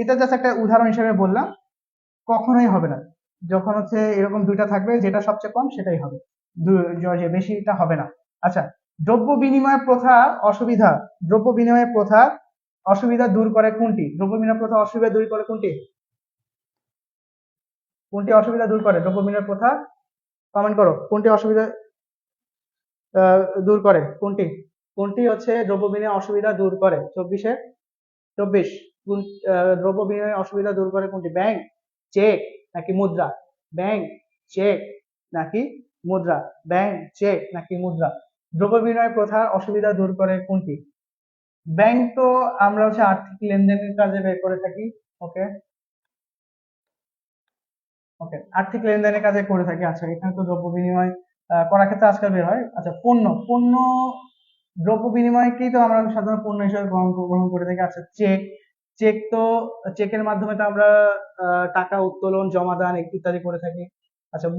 এটা জাস্ট একটা উদাহরণ হিসেবে বললাম, কখনোই হবে না। যখন হচ্ছে এরকম দুইটা থাকবে, যেটা সবচেয়ে কম সেটাই হবে, যে বেশিটা হবে না। আচ্ছা, দ্রব্য বিনিময় প্রথা অসুবিধা, দ্রব্য বিনিময় প্রথা অসুবিধা দূর করে কোনটি, দ্রব্য বিনিময় প্রথা অসুবিধা দূর করে কোনটি, কোনটি অসুবিধা দূর করে দ্রব্য বিনিময় প্রথা, কমেন্ট করো কোনটি অসুবিধা দূর করে, কোনটি, কোনটি হচ্ছে দ্রব্য বিনিময় অসুবিধা দূর করে, 24 কোন দ্রব্য বিনিময় অসুবিধা দূর করে কোনটি, ব্যাংক, চেক নাকি মুদ্রা, ব্যাংক, চেক নাকি মুদ্রা, ব্যাংক, চেক নাকি মুদ্রা, দ্রব্য বিনিময় প্রথার অসুবিধা দূর করে কোনটি। ব্যাংক তো আমরা হচ্ছে আর্থিক লেনদেনের কাজে বের করে থাকি। ওকে, ওকে, আর্থিক লেনদেনের কাজে করে থাকি। আচ্ছা, এখানে তো দ্রব্য বিনিময় করার ক্ষেত্রে আজকাল বের হয়। আচ্ছা, পণ্য দ্রব্য বিনিময়কেই তো আমরা সাধারণত পণ্য হিসেবে গ্রহণ করে থাকি। আচ্ছা, চেক, চেক তো চেকের মাধ্যমে তো আমরা টাকা উত্তোলন, জমাদান ইত্যাদি করে থাকি। আচ্ছা,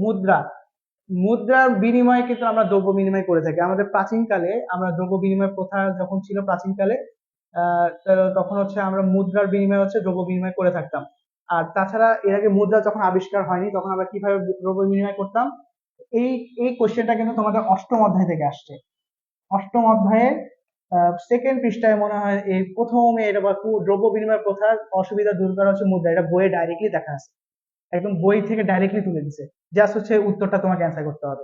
মুদ্রার বিনিময়ে কিন্তু আমরা দ্রব্য বিনিময় করে থাকি। আমাদের প্রাচীনকালে আমরা দ্রব্য বিনিময় প্রথা যখন ছিল প্রাচীনকালে, তো তখন হচ্ছে আমরা মুদ্রার বিনিময়ে হচ্ছে দ্রব্য বিনিময় করে থাকতাম। আর তাছাড়া এর আগে মুদ্রা যখন আবিষ্কার হয়নি, তখন আমরা কিভাবে দ্রব্য বিনিময় করতাম, এই এই কোশ্চেনটা কিন্তু তোমাদের অষ্টম অধ্যায় থেকে আসছে। অষ্টম অধ্যায়ের সেকেন্ড পৃষ্ঠায় মনে হয় এই প্রথমে এটা বা দ্রব্য বিনিময় প্রথার অসুবিধা দূর করা হচ্ছে মুদ্রা, এটা বইয়ে ডাইরেক্টলি দেখা আছে, একদম বই থেকে ডাইরেক্টলি তুলে দিছে। জাস্ট হচ্ছে উত্তরটা তোমাকে অ্যান্সার করতে হবে।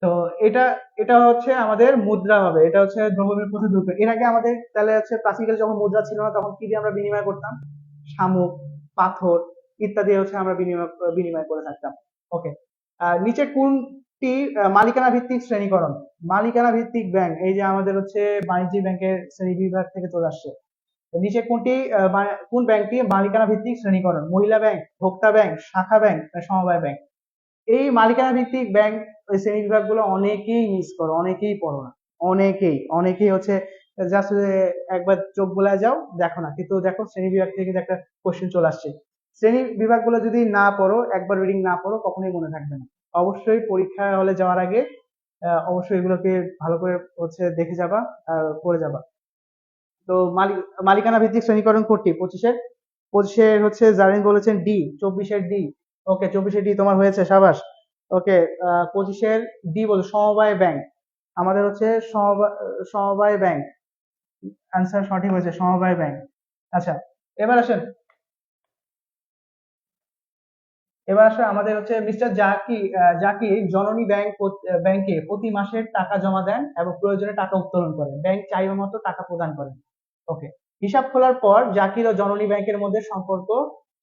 তো এটা এটা হচ্ছে আমাদের মুদ্রা হবে, এটা হচ্ছে দ্রব্য বিনিময় প্রথা দূর করে। এর আগে আমাদের তাহলে হচ্ছে প্রাচীনকালে যখন মুদ্রা ছিল না, তখন কি দিয়ে আমরা বিনিময় করতাম, শামুক, পাথর ইত্যাদি হচ্ছে আমরা বিনিময় করে থাকতাম। ওকে, নিচে কোনটি মালিকানা ভিত্তিক শ্রেণীকরণ, মালিকানা ভিত্তিক ব্যাংক, এই যে আমাদের হচ্ছে বাণিজ্যিক ব্যাংকের শ্রেণী বিভাগ থেকে চলে আসছে। তো নিচে কোন ব্যাংকটি মালিকানা ভিত্তিক শ্রেণীকরণ, মহিলা ব্যাংক, ভোক্তা ব্যাংক, শাখা ব্যাংক, সমবায় ব্যাংক। এই মালিকানা ভিত্তিক ব্যাংক শ্রেণী বিভাগগুলো অনেকেই মিস করো, অনেকেই পড়ো না, অনেকেই হচ্ছে জাস্ট একবার চোখ বুলায় যাও, দেখো না, কিন্তু দেখো শ্রেণী বিভাগ থেকে কিন্তু একটা কোশ্চেন চলে আসছে। শ্রেণী বিভাগগুলো যদি না পড়ো, একবার রিডিং না পড়ো, কখনোই মনে থাকবে না। অবশ্যই পরীক্ষা হলে যাওয়ার আগে অবশ্যই এগুলোকে ভালো করে হচ্ছে দেখে যাবা আর পড়ে যাবা। তো মালিকানা ভিত্তিক শ্রেণীকরণ কোডটি পঁচিশের হচ্ছে জারিন বলেছেন ডি, 24-এর ডি। ওকে, 24-এর ডি তোমার হয়েছে, সাবাস। ওকে, 25-এর ডি বল, সমবায় ব্যাংক। আমাদের হচ্ছে সমবায় ব্যাংক, আনসার সঠিক হয়েছে, সমবায় ব্যাংক। আচ্ছা, এবার আসেন, আমাদের হচ্ছে মিস্টার জাকির জননী ব্যাংকে প্রতি মাসে টাকা জমা দেন এবং প্রয়োজনে টাকা উত্তোলন করেন, ব্যাংক চাহিদা মতো টাকা প্রদান করেন। ওকে, হিসাব খোলার পর জাকির ও জননী ব্যাংকের মধ্যে সম্পর্ক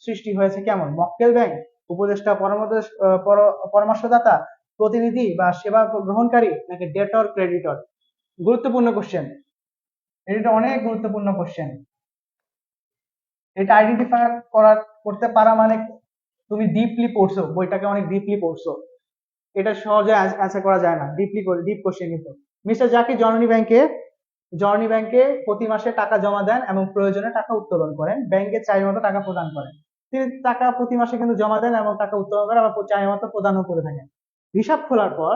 সৃষ্টি হয়েছে কেমন? মক্কেল ব্যাংক, উপদেষ্টা, পরামর্শদাতা, প্রতিনিধি বা সেবা গ্রহণকারী, নাকি ডেটর ক্রেডিটর? গুরুত্বপূর্ণ কোশ্চেন, এটা অনেক গুরুত্বপূর্ণ কোশ্চেন। এটা আইডেন্টিফাই করতে পারা মানে তুমি ডিপলি পড়ছো, বইটাকে অনেক ডিপলি পড়ছো। এটা সহজে অ্যান্সার করা যায় না, ডিপ কোশ্চেন কিন্তু। মিস্টার জাকির জননী ব্যাংকে প্রতি মাসে টাকা জমা দেন এবং প্রয়োজনে টাকা উত্তোলন করেন, ব্যাংকে চাই মতো টাকা প্রদান করেন। তিনি টাকা প্রতি মাসে কিন্তু জমা দেন এবং টাকা উত্তোলন করেন, আবার চাই মতো প্রদানও করে থাকেন। হিসাব খোলার পর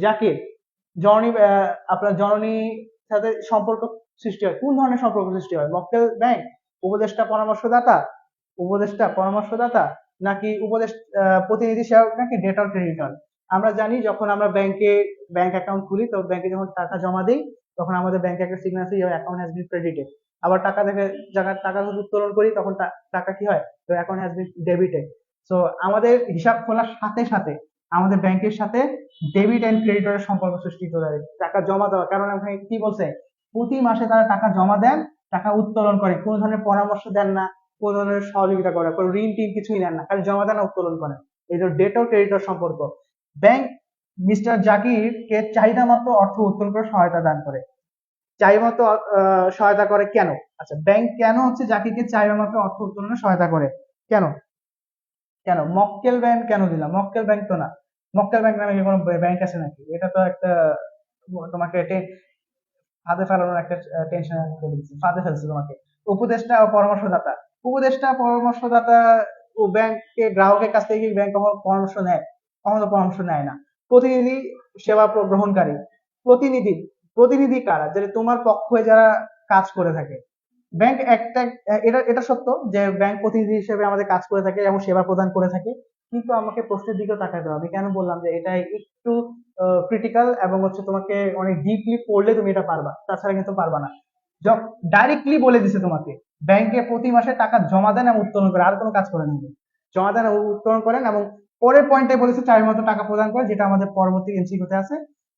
জাকির জননী আপনার জননীর সাথে সম্পর্ক সৃষ্টি হয়, কোন ধরনের সম্পর্ক সৃষ্টি হয়? মক্কেল ব্যাংক, উপদেষ্টা পরামর্শদাতা উপদেষ্টা পরামর্শদাতা নাকি প্রতিনিধি সেবক, নাকি ডেটর ক্রেডিটর? আমরা জানি যখন আমরা ব্যাংক অ্যাকাউন্ট খুলি, তো ব্যাংকে যখন টাকা জমা দিই, তখন আমাদের ব্যাংকে একটা signature, your account has been credited. আবার টাকা যদি উত্তোলন করি, তখন টাকা কি হয়? তো account has been debited. So আমাদের হিসাব খোলার সাথে সাথে আমাদের ব্যাংকের সাথে ডেবিট এন্ড ক্রেডিটরের সম্পর্ক সৃষ্টি করে টাকা জমা দেওয়া, কারণ এখানে কি বলছে? প্রতি মাসে তারা টাকা জমা দেন, টাকা উত্তোলন করে, কোনো ধরনের পরামর্শ দেন না, কোনো ধরনের সহযোগিতা করে, কোনো ঋণ টিন কিছুই নেন না, খালি জমা দেন আর উত্তোলন করেন। এই যে ডেটর ক্রেডিটর সম্পর্ক। ব্যাংক মিস্টার জাকিরকে চাহিদা মতো অর্থ উত্তোলন করে সহায়তা দান করে। চাহিদা মতো সহায়তা করে কেন? আচ্ছা, ব্যাংক কেন হচ্ছে জাকিরকে চাহিদা মতো অর্থ উত্তোলনে সহায়তা করে? কেন? মক্কেল ব্যাংক কেন দিলাম? মক্কেল ব্যাংক তো না, মক্কেল ব্যাংক নামে কি কোনো ব্যাংক আছে নাকি? এটা তো একটা তোমাকে ফাঁদে ফেলানোর একটা টেনশন করে দিচ্ছি, ফাঁদে ফেলছে তোমাকে। উপদেষ্টা ও পরামর্শদাতা, উপদেষ্টা পরামর্শদাতা ও ব্যাংকে গ্রাহকের কাছ থেকে ব্যাংক কখনো পরামর্শ নেয়? কখনো পরামর্শ নেয় না। প্রতিনিধি সেবা গ্রহণকারী, প্রতিনিধি প্রতিনিধি কারা? যে তোমার পক্ষে যারা কাজ করে থাকে। ব্যাংক একটা, এটা সত্য যে ব্যাংক প্রতিনিধি হিসেবে আমাদের কাজ করে থাকে এবং সেবা প্রদান করে থাকে, কিন্তু আমাকে প্রশ্নের দিকেও তাকাতে হবে। কেন বললাম যে এটা একটু ক্রিটিক্যাল, এবং হচ্ছে তোমাকে অনেক ডিপলি পড়লে তুমি এটা পারবা, তাছাড়া কিন্তু পারবা না। ডাইরেক্টলি বলে দিছে তোমাকে, ব্যাংকে প্রতি মাসে টাকা জমা দেন এবং উত্তোলন করে, আর কোনো কাজ করে না, জমা দেন এবং উত্তোলন করেন, এবং পরের পয়েন্টে বলেছে চায়ের মতো টাকা প্রদান করে, যেটা আমাদের পরবর্তী এমসিকিউতে আছে।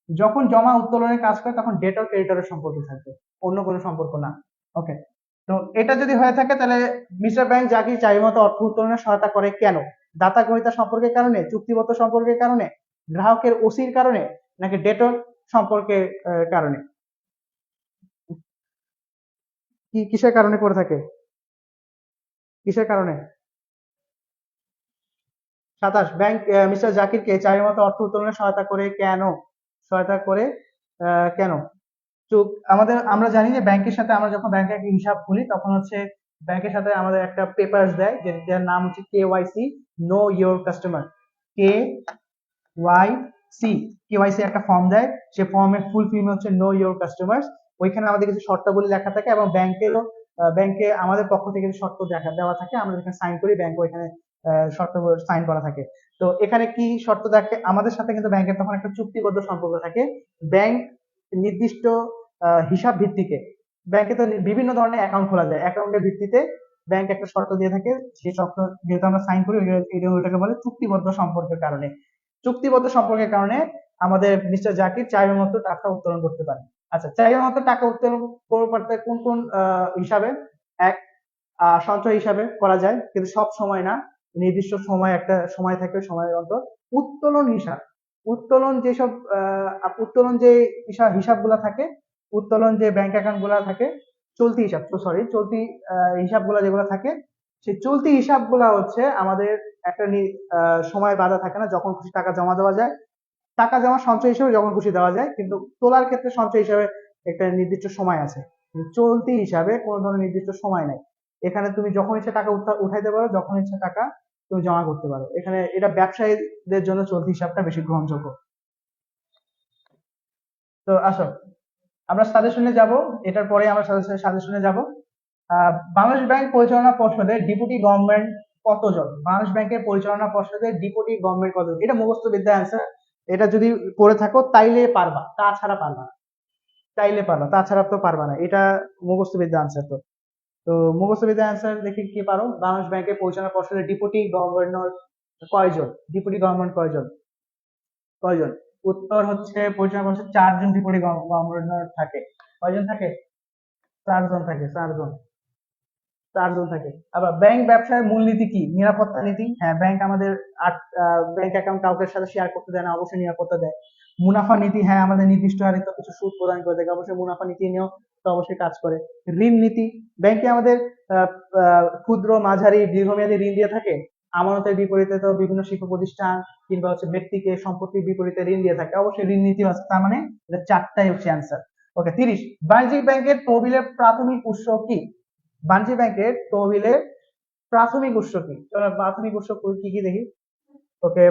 যখন জমা উত্তোলনের কাজ করে, তখন ডেটর ক্রেডিটরের সম্পর্ক থাকবে, অন্য কোনো সম্পর্ক না। ওকে, তো এটা যদি হয়ে থাকে, তাহলে মিস্টার ব্যাংক জাকির চাহিদা মতো অর্থ উত্তোলনে সহায়তা করে কেন? দাতা গ্রহীতা সম্পর্কের কারণে, চুক্তিবদ্ধ সম্পর্কের কারণে, গ্রাহকের ওসির কারণে, নাকি ডেটর সম্পর্কের কারণে? কিসের কারণে করে থাকে? কিসের কারণে? 27, ব্যাংক মিস্টার জাকিরকে চাহিদা মতো অর্থ উত্তোলনে সহায়তা করে কেন? সহায়তা করে কেন? আমরা জানি যে ব্যাংকের সাথে আমরা যখন ব্যাংকে একটা হিসাব খুলি, তখন হচ্ছে ব্যাংকের সাথে আমাদের একটা পেপারস দেয়, যার নাম হচ্ছে KYC, know your customer. KYC, KYC একটা ফর্ম দেয়, সে ফর্মের ফুল ফর্ম হচ্ছে নো ইওর কাস্টমার। ওইখানে আমাদের কিছু শর্তাবলী লেখা থাকে, এবং ব্যাংকে আমাদের পক্ষ থেকে কিছু শর্ত দেওয়া থাকে, আমরা যেখানে সাইন করি, ব্যাংক ওইখানে শর্ত সাইন করা থাকে। তো এখানে কি শর্ত থাকে? আমাদের সাথে কিন্তু ব্যাংকের তখন একটা চুক্তিবদ্ধ সম্পর্ক থাকে। ব্যাংক নির্দিষ্ট হিসাব ভিত্তিকে, ব্যাংকে তো বিভিন্ন ধরনের অ্যাকাউন্ট খোলা যায়, অ্যাকাউন্টের ভিত্তিতে ব্যাংক একটা শর্ত দিয়ে থাকে, সেই শর্ত যেহেতু আমরা সাইন করি, ওইটাকে বলে চুক্তিবদ্ধ সম্পর্কের কারণে। চুক্তিবদ্ধ সম্পর্কের কারণে আমাদের মিস্টার জাকির চাইবে মতো টাকা উত্তোলন করতে পারে। আচ্ছা, চাইবে মতো টাকা উত্তোলন করতে কোন কোন হিসাবে? এক, সঞ্চয় হিসাবে করা যায়, কিন্তু সব সময় না, নির্দিষ্ট সময়, একটা সময় থাকে, সময়ের অন্তর। উত্তোলন হিসাব, উত্তোলন যেসব উত্তোলন যে হিসাবগুলা থাকে, উত্তোলন যে ব্যাংক অ্যাকাউন্ট গুলা থাকে, চলতি হিসাব, চলতি হিসাবগুলা যেগুলো থাকে, সেই চলতি হিসাবগুলা হচ্ছে আমাদের একটা সময় বাঁধা থাকে না, যখন খুশি টাকা জমা দেওয়া যায়। টাকা জমা সঞ্চয় হিসেবে যখন খুশি দেওয়া যায়, কিন্তু তোলার ক্ষেত্রে সঞ্চয় হিসাবে একটা নির্দিষ্ট সময় আছে। কিন্তু চলতি হিসাবে কোনো ধরনের নির্দিষ্ট সময় নাই। এখানে তুমি যখন ইচ্ছা টাকা উঠাইতে পারো, যখন ইচ্ছা টাকা তুমি জমা করতে পারো। এখানে এটা ব্যবসায়ীদের জন্য চলতি হিসাবটা বেশি গ্রহণযোগ্য। তো আসো আমরা সাজেশনে যাব, এটার পরে আমরা সাজেশনে যাব। বাংলাদেশ ব্যাংক পরিচালনা পর্ষদে ডেপুটি গভর্নমেন্ট কতজন? বাংলাদেশ ব্যাংকের পরিচালনা পর্ষদে ডেপুটি গভর্নমেন্ট কতজন? এটা মুখস্থ বিদ্যা অ্যান্সার। এটা যদি পড়ে থাকো তাইলে পারবা, তাছাড়া পারবা না। চাইলে পারবা, তাছাড়া তো পারবা না। এটা মুখস্থ বিদ্যা অ্যান্সার। তো তো মুখস্থ বিদ্যা অ্যান্সার দেখি কি পারো। বাংলাদেশ ব্যাংকের পরিচালনা পর্ষদের ডেপুটি গভর্নর কয়জন? ডেপুটি গভর্নমেন্ট কয়জন? কয়জন? উত্তর হচ্ছে পরিচালনা পর্ষদ 4 জন ডেপুটি গভর্নর থাকে। কয়জন থাকে? 4 জন থাকে, 4 জন। 4 জন থাকে। আবার ব্যাংক ব্যবসায়ের মূলনীতি কি? নিরাপত্তা নীতি। হ্যাঁ, ব্যাংক আমাদের ব্যাংক অ্যাকাউন্ট কাউকে সাথে শেয়ার করতে দেয় না, অবশ্যই নিরাপত্তা দেয়। মুনাফা নীতি, হ্যাঁ আমাদের নির্দিষ্ট হারে তো কিছু সুদ প্রদান করে থাকে, অবশ্যই মুনাফা নীতি নিয়েও তো অবশ্যই কাজ করে। ঋণ নীতি, ব্যাংকে আমাদের ক্ষুদ্র মাঝারি দীর্ঘমেয়াদী ঋণ দিয়ে থাকে। আমানতের বিপরীতে তো বিভিন্ন শিক্ষা প্রতিষ্ঠান কিংবা হচ্ছে ব্যক্তিকে সম্পত্তির বিপরীতে ঋণ দিয়ে থাকে, অবশ্যই ঋণ নীতি আছে। তার মানে এটা 4টাই হচ্ছে অ্যান্সার। ওকে, 30। বাণিজ্যিক ব্যাংকের তহবিলের প্রাথমিক উৎস কি? বাণিজ্যিক ব্যাংকের তহবিলের প্রাথমিক উৎস কি? চলো প্রাথমিক উৎস কি কি দেখি। ওকে,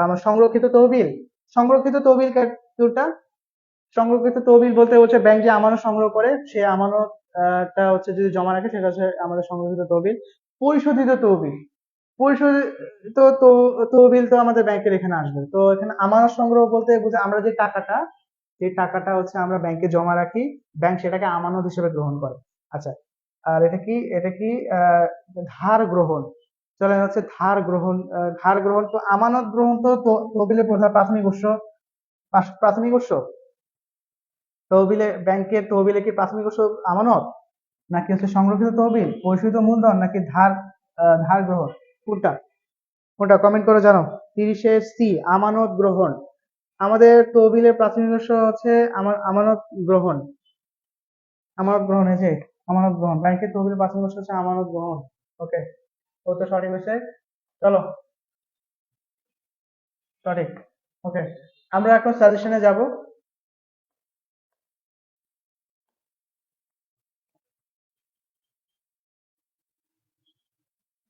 আমার সংরক্ষিত তহবিল। সংরক্ষিত তহবিল কোনটা? সংরক্ষিত তহবিল বলতে হচ্ছে ব্যাংক যে আমানত সংগ্রহ করে, সে আমানত টা হচ্ছে যদি জমা রাখে, সেটা হচ্ছে আমাদের সংরক্ষিত তহবিল। পরিশোধিত তহবিল, পরিশোধিত তহবিল তো আমাদের ব্যাংকের এখানে আসবে। তো এখানে আমানত সংগ্রহ বলতে বুঝে আমরা যে টাকাটা, যে টাকাটা হচ্ছে আমরা ব্যাংকে জমা রাখি, ব্যাংক সেটাকে আমানত হিসেবে গ্রহণ করে। আচ্ছা, আর এটা কি? এটা কি ধার গ্রহণ। চলে হচ্ছে ধার গ্রহণ। ধার গ্রহণ তো আমানত গ্রহণ তো তহবিলের প্রধান প্রাথমিক উৎস। প্রাথমিক উৎস তহবিলে, ব্যাংকের তহবিলে কি প্রাথমিক উৎস আমানত, নাকি হচ্ছে সংরক্ষিত তহবিল, পরিশোধিত মূলধন, নাকি ধার ধার গ্রহণ? কোনটা? কোনটা কমেন্ট করে জানো। 30-এর সি, আমানত গ্রহণ। আমাদের তহবিলের প্রাথমিক উৎস হচ্ছে আমানত গ্রহণ। আমানত গ্রহণ, এই যে আমানত গ্রহণ, ব্যাংকের তহবিলের প্রাথমিক উৎস হচ্ছে আমানত গ্রহণ। ওকে, ও তো সঠিক হয়েছে। চলো, সঠিক। ওকে, আমরা এখন সাজেশনে যাব।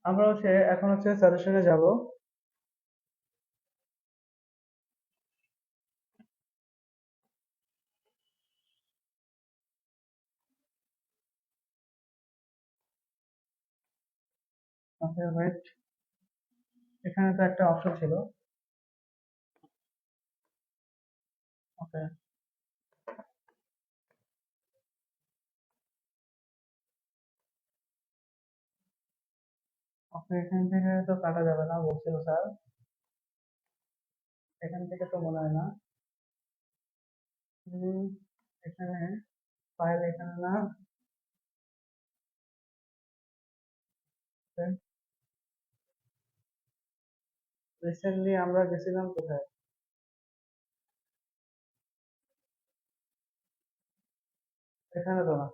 আমরা হচ্ছে এখন হচ্ছে সাজেশনে যাব। ওকে ওয়েট, এখানে তো একটা অপশন ছিল। ওকে, ওকে, এখান থেকে তো কাটা যাবে না বলছিল স্যার। এখান থেকে তো মনে হয় না। হুম, এখানে ফাইল, এখানে না। রিসেন্টলি আমরা গেছিলাম কোথায়? এখানে তো না।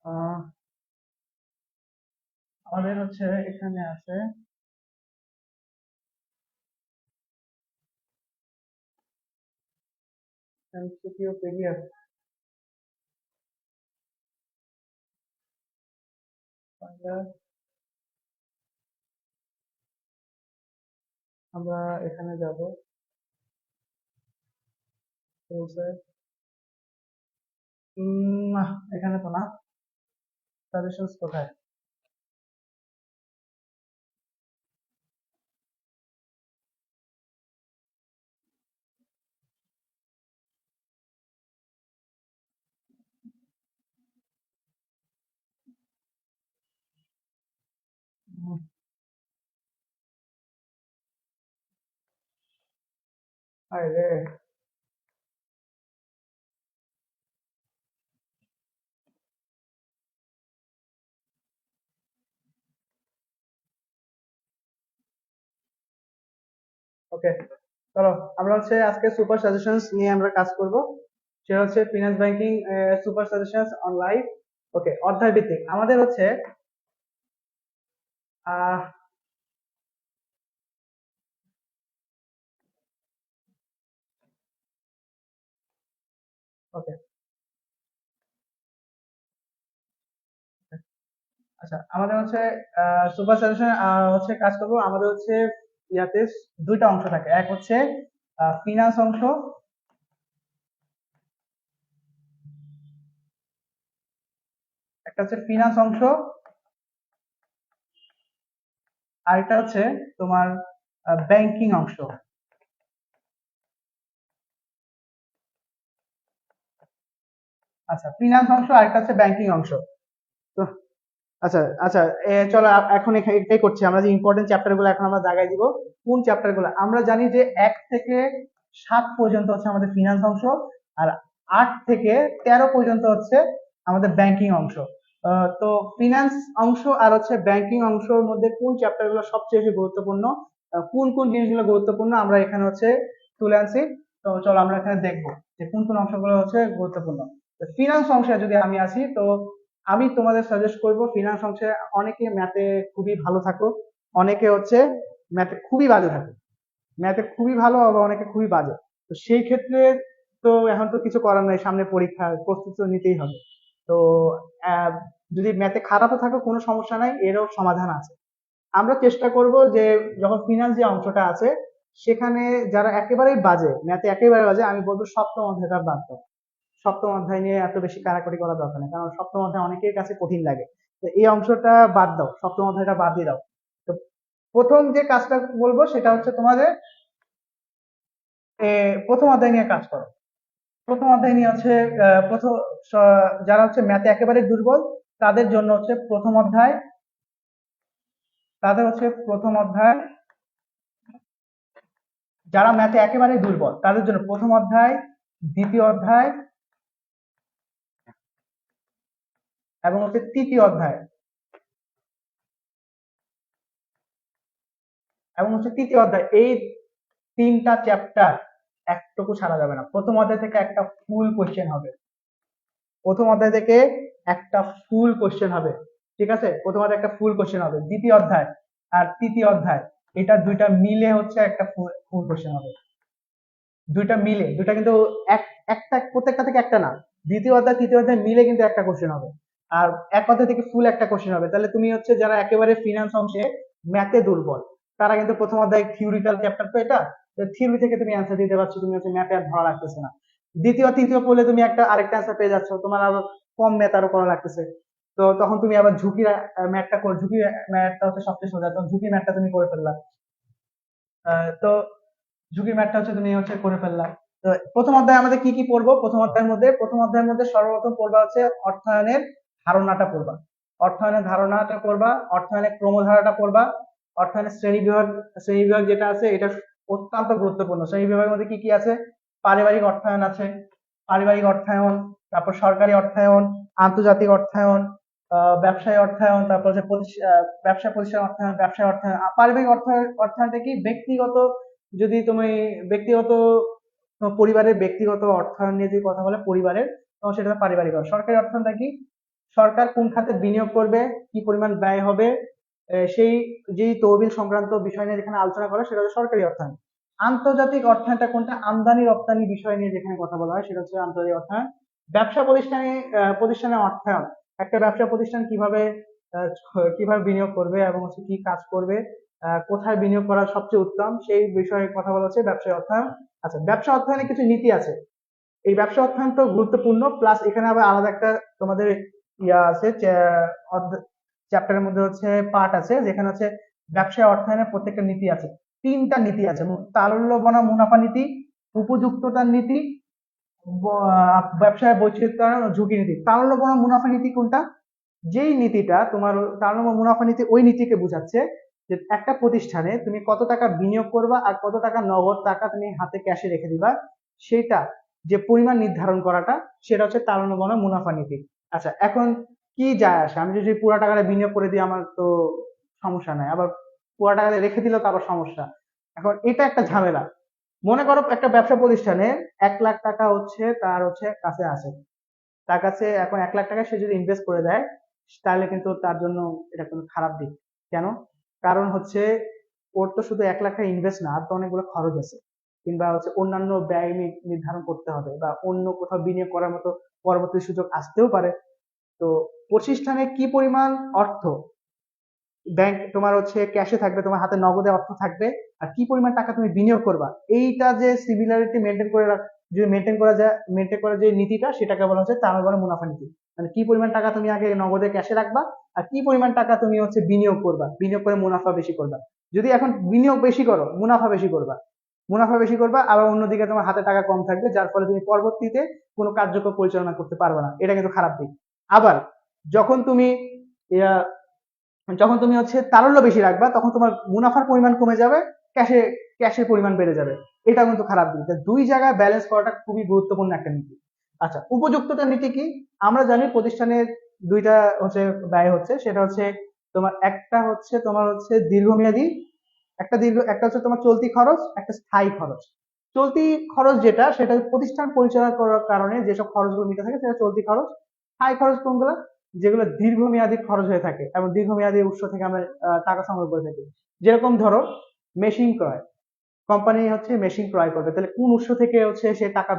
আহ, আমাদের হচ্ছে এখানে আছে এমসিকিউ পিডিএফ। আমরা এখানে যাব, না এখানে তো না। সাজেশনস কোথায়? উম, আরে, ওকে, চলো আমরা হচ্ছে আজকে সুপার সাজেশনস নিয়ে আমরা কাজ করব। সেটা হচ্ছে finance banking super suggestions on life. Okay, অধ্যায় ভিত্তিক আমাদের হচ্ছে আহ ওকে, আচ্ছা আমাদের হচ্ছে সুপার সাজেশন হচ্ছে কাজ করবো আমাদের হচ্ছে ইয়াতে দুইটা অংশ থাকে। এক হচ্ছে ফিনান্স অংশ, একটা হচ্ছে ফিনান্স অংশ, আর একটা হচ্ছে তোমার ব্যাংকিং অংশ। আচ্ছা, ফিনান্স অংশ আর একটা হচ্ছে ব্যাংকিং অংশ। তো আচ্ছা আচ্ছা, চলো এখন এটাই করছি আমরা, যে ইম্পর্টেন্ট চ্যাপ্টার গুলো এখন আমরা জায়গায় দিব। কোন চ্যাপ্টার গুলো আমরা জানি যে 1 থেকে 7 পর্যন্ত হচ্ছে আমাদের ফিনান্স অংশ, আর 8 থেকে 13 পর্যন্ত হচ্ছে আমাদের ব্যাংকিং অংশ। তো ফিনান্স অংশ আর হচ্ছে ব্যাংকিং অংশের মধ্যে কোন চ্যাপ্টার গুলো সবচেয়ে বেশি গুরুত্বপূর্ণ, কোন কোন জিনিসগুলো গুরুত্বপূর্ণ আমরা এখানে হচ্ছে তুলে আনছি। তো চলো আমরা এখানে দেখবো যে কোন কোন অংশগুলো হচ্ছে গুরুত্বপূর্ণ। ফিনান্স অংশে যদি আমি আসি, তো আমি তোমাদের সাজেস্ট করব ফিনান্স অংশে অনেকে ম্যাথে খুবই ভালো থাকো, অনেকে হচ্ছে ম্যাথে খুবই বাজে থাকো। ম্যাথে খুবই ভালো, আবার অনেকে খুবই বাজে। তো সেই ক্ষেত্রে তো এখন তো কিছু করার নাই, সামনে পরীক্ষা, প্রস্তুতি তো নিতেই হবে। তো আহ, যদি ম্যাথে খারাপও থাকো কোনো সমস্যা নাই, এরও সমাধান আছে। আমরা চেষ্টা করব যে যখন ফিনান্স যে অংশটা আছে সেখানে যারা একেবারেই বাজে, ম্যাথে একেবারে বাজে, আমি বলবো সপ্তম অধ্যায়টা বাদ দাও। সপ্তম অধ্যায় নিয়ে এত বেশি কাড়াকাড়ি করা দরকার নেই, কারণ সপ্তম অধ্যায় অনেকের কাছে কঠিন লাগে। তো এই অংশটা বাদ দাও, সপ্তম অধ্যায়টা বাদ দিয়ে দাও। তো প্রথম যে কাজটা বলবো সেটা হচ্ছে তোমাদের প্রথম অধ্যায় নিয়ে কাজ করো। প্রথম অধ্যায় নিয়ে হচ্ছে প্রথম যারা হচ্ছে ম্যাথে একেবারে দুর্বল তাদের জন্য হচ্ছে প্রথম অধ্যায়, তাদের হচ্ছে প্রথম অধ্যায়, যারা ম্যাথে একেবারে দুর্বল তাদের জন্য প্রথম অধ্যায়, দ্বিতীয় অধ্যায় এবং হচ্ছে তৃতীয় অধ্যায়, এবং হচ্ছে তৃতীয় অধ্যায়, এই তিনটা চ্যাপ্টার একটুকু ছাড়া যাবে না। প্রথম অধ্যায় থেকে একটা ফুল কোশ্চেন হবে, প্রথম অধ্যায় থেকে একটা ফুল কোশ্চেন হবে। ঠিক আছে, প্রথম অধ্যায় একটা ফুল কোশ্চেন হবে, দ্বিতীয় অধ্যায় আর তৃতীয় অধ্যায় এটা দুইটা মিলে হচ্ছে একটা ফুল কোশ্চেন হবে। দুইটা মিলে, দুইটা কিন্তু একটা প্রত্যেকটা থেকে একটা না, দ্বিতীয় অধ্যায় তৃতীয় অধ্যায় মিলে কিন্তু একটা কোশ্চেন হবে। আর এক অধ্যায় থেকে ফুল একটা কোশ্চেন হবে। তাহলে তুমি হচ্ছে যারা একেবারে ফিনান্স অংশে ম্যাথে দুর্বল তারা কিন্তু প্রথম অধ্যায় থিওরিক্যাল চ্যাপ্টার, তো এটা থিওরি থেকে তুমি অ্যান্সার দিতে পারছো, তুমি হচ্ছে ম্যাথে আর ধরা লাগতেছে না। দ্বিতীয় তৃতীয় পড়লে তুমি একটা আরেকটা অ্যান্সার পেয়ে যাচ্ছ, তোমার আরো কম ম্যাথ আরো করা লাগতেছে। তো তখন তুমি আবার ঝুঁকি ম্যাথটা করে, ঝুঁকি ম্যাথটা হচ্ছে সবচেয়ে সোজা, তখন ঝুঁকি ম্যাথটা তুমি করে ফেললা। তো ঝুঁকির ম্যাথটা হচ্ছে তুমি হচ্ছে করে ফেললা। তো প্রথম অধ্যায়ে আমাদের কি কি পড়বো, প্রথম অধ্যায়ের মধ্যে সর্বপ্রথম পড়বা হচ্ছে অর্থায়নের ধারণাটা পড়বা, অর্থায়নের ধারণাটা পড়বা, অর্থায়নের ক্রমধারাটা পড়বা, অর্থায়নের শ্রেণী বিভাগ যেটা আছে এটা অত্যন্ত গুরুত্বপূর্ণ। শ্রেণী বিভাগের মধ্যে কি কি আছে, পারিবারিক অর্থায়ন আছে, পারিবারিক অর্থায়ন, তারপর সরকারি অর্থায়ন, আন্তর্জাতিক অর্থায়ন, ব্যবসায় অর্থায়ন, তারপর হচ্ছে ব্যবসা প্রতিষ্ঠান অর্থায়ন, ব্যবসায় অর্থায়ন। পারিবারিক অর্থায়নটা কি, ব্যক্তিগত, যদি তুমি ব্যক্তিগত পরিবারের ব্যক্তিগত অর্থায়ন নিয়ে যদি কথা বলে পরিবারের, তখন সেটা পারিবারিক হয়। সরকারি অর্থায়নটা কি, সরকার কোন খাতে বিনিয়োগ করবে, কি পরিমাণ ব্যয় হবে, সেই যেই তহবিল সংক্রান্ত বিষয় নিয়ে যেখানে আলোচনা করে সেটা হচ্ছে সরকারি অর্থায়ন। আন্তর্জাতিক অর্থায়নটা কোনটা, আমদানি রপ্তানি বিষয় নিয়ে যেখানে কথা বলা হয় সেটা হচ্ছে আন্তর্জাতিক অর্থায়ন। ব্যবসা প্রতিষ্ঠানের অর্থায়ন, একটা ব্যবসা প্রতিষ্ঠান কিভাবে বিনিয়োগ করবে এবং হচ্ছে কি কাজ করবে, কোথায় বিনিয়োগ করা সবচেয়ে উত্তম, সেই বিষয়ে কথা বলা হচ্ছে ব্যবসায় অর্থায়ন। আচ্ছা, ব্যবসা অর্থায়নে কিছু নীতি আছে, এই ব্যবসা অর্থায়ন তো গুরুত্বপূর্ণ, প্লাস এখানে আবার আলাদা একটা তোমাদের ইয়া আছে, চ্যাপ্টারের মধ্যে হচ্ছে পার্ট আছে যেখানে হচ্ছে ব্যবসায় অর্থায়নের প্রত্যেকটা নীতি আছে। 3টা নীতি আছে, তারল্য বনাম মুনাফা নীতি, উপযুক্ততার নীতি, ব্যবসায় বৈচিত্র্য ঝুঁকি নীতি। তারল্য বনাম মুনাফা নীতি কোনটা, যেই নীতিটা তোমার তারল্য বনাম মুনাফা নীতি ওই নীতিকে বোঝাচ্ছে যে একটা প্রতিষ্ঠানে তুমি কত টাকা বিনিয়োগ করবা আর কত টাকা নগদ টাকা তুমি হাতে ক্যাশে রেখে দিবা, সেটা যে পরিমাণ নির্ধারণ করাটা, সেটা হচ্ছে তারল্য বনাম মুনাফা নীতি। আচ্ছা, এখন কি যায় আসে, আমি যদি পুরো টাকাটা বিনিয়োগ করে দিই আমার তো সমস্যা নাই, আবার পুরো টাকাটা রেখে দিলেও তো আবার সমস্যা। এখন এটা একটা ঝামেলা। মনে করো একটা ব্যবসা প্রতিষ্ঠানে 1 লাখ টাকা হচ্ছে তার হচ্ছে কাছে আছে, তার কাছে এখন 1 লাখ টাকা সে যদি ইনভেস্ট করে দেয়, তাহলে কিন্তু তার জন্য এটা কোনো খারাপ দিক। কেন? কারণ হচ্ছে ওর তো শুধু 1 লাখ টাকা ইনভেস্ট না, আর তো অনেকগুলো খরচ আছে, কিংবা হচ্ছে অন্যান্য ব্যয় নির্ধারণ করতে হবে, বা অন্য কোথাও বিনিয়োগ করার মতো পরবর্তী সুযোগ আসতেও পারে। তো প্রতিষ্ঠানে কি পরিমাণ অর্থ ব্যাংক তোমার হচ্ছে ক্যাশে থাকবে, তোমার হাতে নগদে অর্থ থাকবে, আর কি পরিমাণ টাকা তুমি বিনিয়োগ করবা, এইটা যে সিমিলারিটি মেনটেন করে যদি মেনটেন করা যে নীতিটা, সেটাকে বলা হচ্ছে টার্নওভার বলে মুনাফা নীতি। মানে কি পরিমাণ টাকা তুমি আগে নগদে ক্যাশে রাখবা, আর কি পরিমাণ টাকা তুমি হচ্ছে বিনিয়োগ করবা, বিনিয়োগ করে মুনাফা বেশি করবা। যদি এখন বিনিয়োগ বেশি করো, মুনাফা বেশি করবা, মুনাফা বেশি করবা, আবার অন্যদিকে তোমার হাতে টাকা কম থাকবে, যার ফলে তুমি পরবর্তীতে কোনো কার্যকর পরিচালনা করতে পারবে না, এটা কিন্তু খারাপ দিক। আবার যখন তুমি ইয়া যখন তুমি হচ্ছে তারল্য বেশি রাখবা, তখন তোমার মুনাফার পরিমাণ কমে যাবে, ক্যাশে ক্যাশের পরিমাণ বেড়ে যাবে। এটা কিন্তু খারাপ দিক। তা দুই জায়গায় ব্যালেন্স করাটা খুবই গুরুত্বপূর্ণ একটা নীতি। আচ্ছা, উপযুক্ততা নীতি কি? আমরা জানি প্রতিষ্ঠানের দুইটা হচ্ছে ব্যয় হচ্ছে, সেটা হচ্ছে তোমার একটা হচ্ছে তোমার হচ্ছে দীর্ঘমেয়াদী, একটা হচ্ছে তোমার চলতি খরচ, একটা স্থায়ী খরচ। চলতি খরচ যেটা, সেটা প্রতিষ্ঠান পরিচালনা করার কারণে যেসব খরচগুলো মিটে থাকে সেটা চলতি খরচ। স্থায়ী খরচ কোনগুলো? যেগুলো দীর্ঘমেয়াদী খরচ হয়ে থাকে এবং দীর্ঘমেয়াদী উৎস থেকে আমরা টাকা সংগ্রহ করে থাকি। যেরকম ধরো মেশিন ক্রয়, কোম্পানি হচ্ছে মেশিন ক্রয় করবে, তাহলে কোন উৎস থেকে হচ্ছে সে টাকা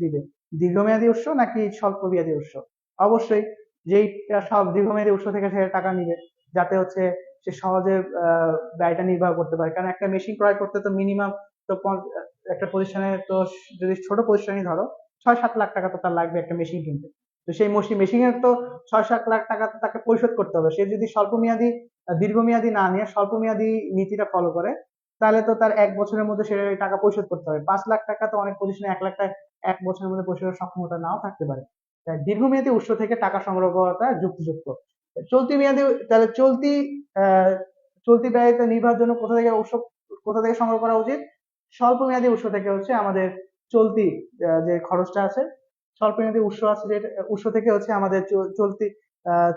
দিবে? দীর্ঘমেয়াদী উৎস নাকি স্বল্প মেয়াদী উৎস? অবশ্যই যেই সব দীর্ঘমেয়াদী উৎস থেকে সে টাকা নিবে, যাতে হচ্ছে সে সহজে ব্যয়টা নির্বাহ করতে পারে। কারণ একটা মেশিন ক্রয় করতে তো মিনিমাম তো একটা প্রতিষ্ঠানে তো, যদি ছোট প্রতিষ্ঠানই ধরো, 6-7 লাখ টাকা তো তার লাগবে একটা মেশিন কিনতে। তো সেই মেশিনের তো 6-7 লাখ টাকা তো তাকে পরিশোধ করতে হবে। সে যদি স্বল্প মেয়াদী দীর্ঘমেয়াদী না নিয়ে স্বল্প মেয়াদী নীতিটা ফলো করে, তাহলে তো তার 1 বছরের মধ্যে সে টাকা পরিশোধ করতে হবে। 5 লাখ টাকা তো অনেক প্রতিষ্ঠানে 1 লাখ টাকা 1 বছরের মধ্যে পরিশোধের সক্ষমতা নাও থাকতে পারে। তাই দীর্ঘমেয়াদী উৎস থেকে টাকা সংগ্রহ করাটা যুক্তিযুক্ত। চলতি মেয়াদী, তাহলে আহ চলতি ব্যয়টা নির্বাহের জন্য কোথা থেকে সংগ্রহ করা উচিত? স্বল্প মেয়াদী উৎস থেকে হচ্ছে আমাদের চলতি যে খরচটা আছে, স্বল্প মেয়াদী উৎস আছে, যে উৎস থেকে হচ্ছে আমাদের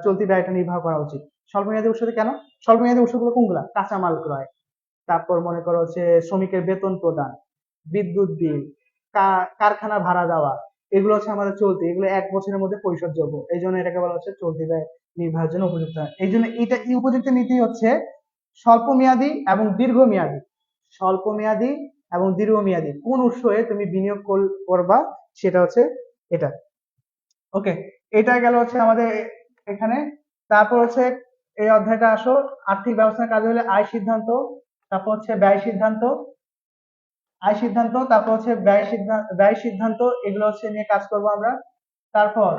চলতি ব্যয়টা নির্বাহ করা উচিত। স্বল্প মেয়াদী উৎস থেকে কেন? স্বল্প মেয়াদী উৎসগুলো কোনগুলা? কাঁচামাল ক্রয়, তারপর মনে করো হচ্ছে শ্রমিকের বেতন প্রদান, বিদ্যুৎ বিল, কারখানা ভাড়া দেওয়া, এগুলো হচ্ছে আমাদের চলতি, এগুলো 1 বছরের মধ্যে পরিশোধযোগ্য, এই জন্য এটাকে বলা হচ্ছে চলতি ব্যয় নির্বাহের জন্য উপযুক্ত। এই জন্য এই উপযুক্ত নীতি হচ্ছে স্বল্প মেয়াদী এবং দীর্ঘমেয়াদী, স্বল্প মেয়াদী এবং দীর্ঘমেয়াদী কোন উৎসে তুমি বিনিয়োগ করবা, সেটা হচ্ছে এটা। ওকে, এটা গেল হচ্ছে আমাদের এখানে। তারপর হচ্ছে এই অধ্যায়টা আসো, আর্থিক ব্যবস্থার কাজ হলে আয় সিদ্ধান্ত, তারপর হচ্ছে আয় সিদ্ধান্ত, তারপর হচ্ছে ব্যয় সিদ্ধান্ত, এগুলো হচ্ছে নিয়ে কাজ করব আমরা। তারপর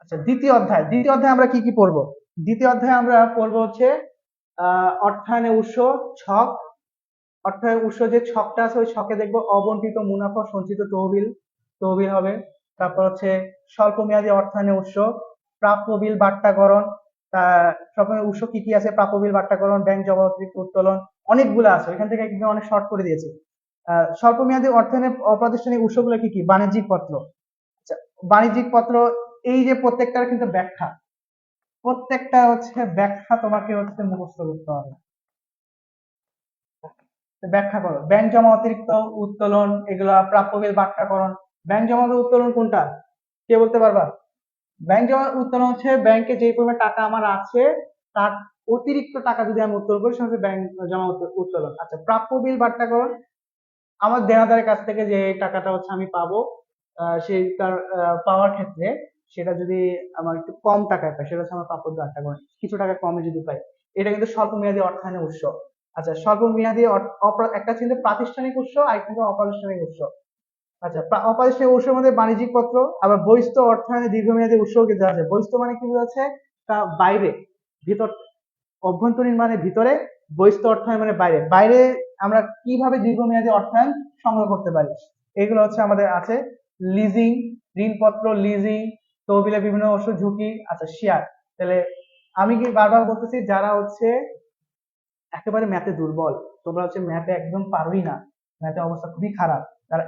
আচ্ছা, দ্বিতীয় অধ্যায় আমরা কি কি পড়বো? দ্বিতীয় অধ্যায়ে আমরা পড়বো হচ্ছে অর্থায়নের উৎস, ছক। অর্থায়নের উৎস যে ছকটা আছে, ওই ছকে দেখবো অবন্টিত মুনাফা সঞ্চিত তহবিল, তহবিল হবে। তারপর হচ্ছে স্বল্প মেয়াদী অর্থায়নের উৎস, প্রাপ্য বিল বাট্টাকরণ। স্বল্প মেয়াদী উৎস কি কি আছে? প্রাপ্য বিল বাট্টাকরণ, ব্যাংক জমা অতিরিক্ত উত্তোলন, অনেকগুলো আছে, ওইখান থেকে একদম অনেক শর্ট করে দিয়েছে। স্বল্প মেয়াদী অর্থায়নের অপ্রাতিষ্ঠানিক উৎসগুলো কি কি? বাণিজ্যিক পত্র। আচ্ছা, বাণিজ্যিক পত্র, এই যে প্রত্যেকটার কিন্তু ব্যাখ্যা, প্রত্যেকটা হচ্ছে ব্যাখ্যা তোমাকে হচ্ছে মুখস্থ করতে হবে। তো ব্যাখ্যা করো। ব্যাংক জমা অতিরিক্ত উত্তোলন, এগুলা প্রাপ্য বিল বাট্টাকরণ। ব্যাংক জমা উত্তোলন কোনটা? কে বলতে পারবা? ব্যাংক জমা উত্তোলন হচ্ছে ব্যাংকে যে পরিমাণ টাকা আমার আছে, তার অতিরিক্ত টাকা যদি আমি উত্তোলন করি, সেটা হচ্ছে ব্যাংক জমা উত্তোলন। আচ্ছা, প্রাপ্য বিল বাট্টাকরণ, আমার দেনাদারের কাছ থেকে যে টাকাটা হচ্ছে আমি পাবো, সেই তার পাওয়ার ক্ষেত্রে সেটা যদি আমার একটু কম টাকায় পাই, সেটা হচ্ছে আমার প্রাপ্য বাট্টাকরণ। কিছু টাকা কমে যদি পাই, এটা কিন্তু স্বল্প মেয়াদী অর্থায়নের উৎস। আচ্ছা, স্বল্প মেয়াদী একটা ছিল প্রাতিষ্ঠানিক উৎস, আর একটা ছিল অপ্রাতিষ্ঠানিক উৎস। আচ্ছা, অপ্রাতিষ্ঠানিক উৎসের মধ্যে বাণিজ্যিক পত্র, আবার বহিস্থ অর্থায়নে দীর্ঘমেয়াদী উৎসও কিন্তু আছে। বহিস্থ মানে কি বোঝাচ্ছে? তা বাইরে, ভিতর, অভ্যন্তরীণ মানে ভিতরে, বহিস্থ অর্থায়ন মানে বাইরে। বাইরে আমরা কিভাবে দীর্ঘমেয়াদী অর্থায়ন সংগ্রহ করতে পারি, এগুলো হচ্ছে আমাদের আছে। লিজিং, ঋণপত্র, লিজিং, তহবিলের বিভিন্ন অংশ, ঝুঁকি। আচ্ছা, শেয়ার। তাহলে আমি কি বারবার বলতেছি, যারা হচ্ছে একেবারে ম্যাথে দুর্বল, তোমরা হচ্ছে ম্যাথে একদম পারোই না, ম্যাথে অবস্থা খুবই খারাপ, তারা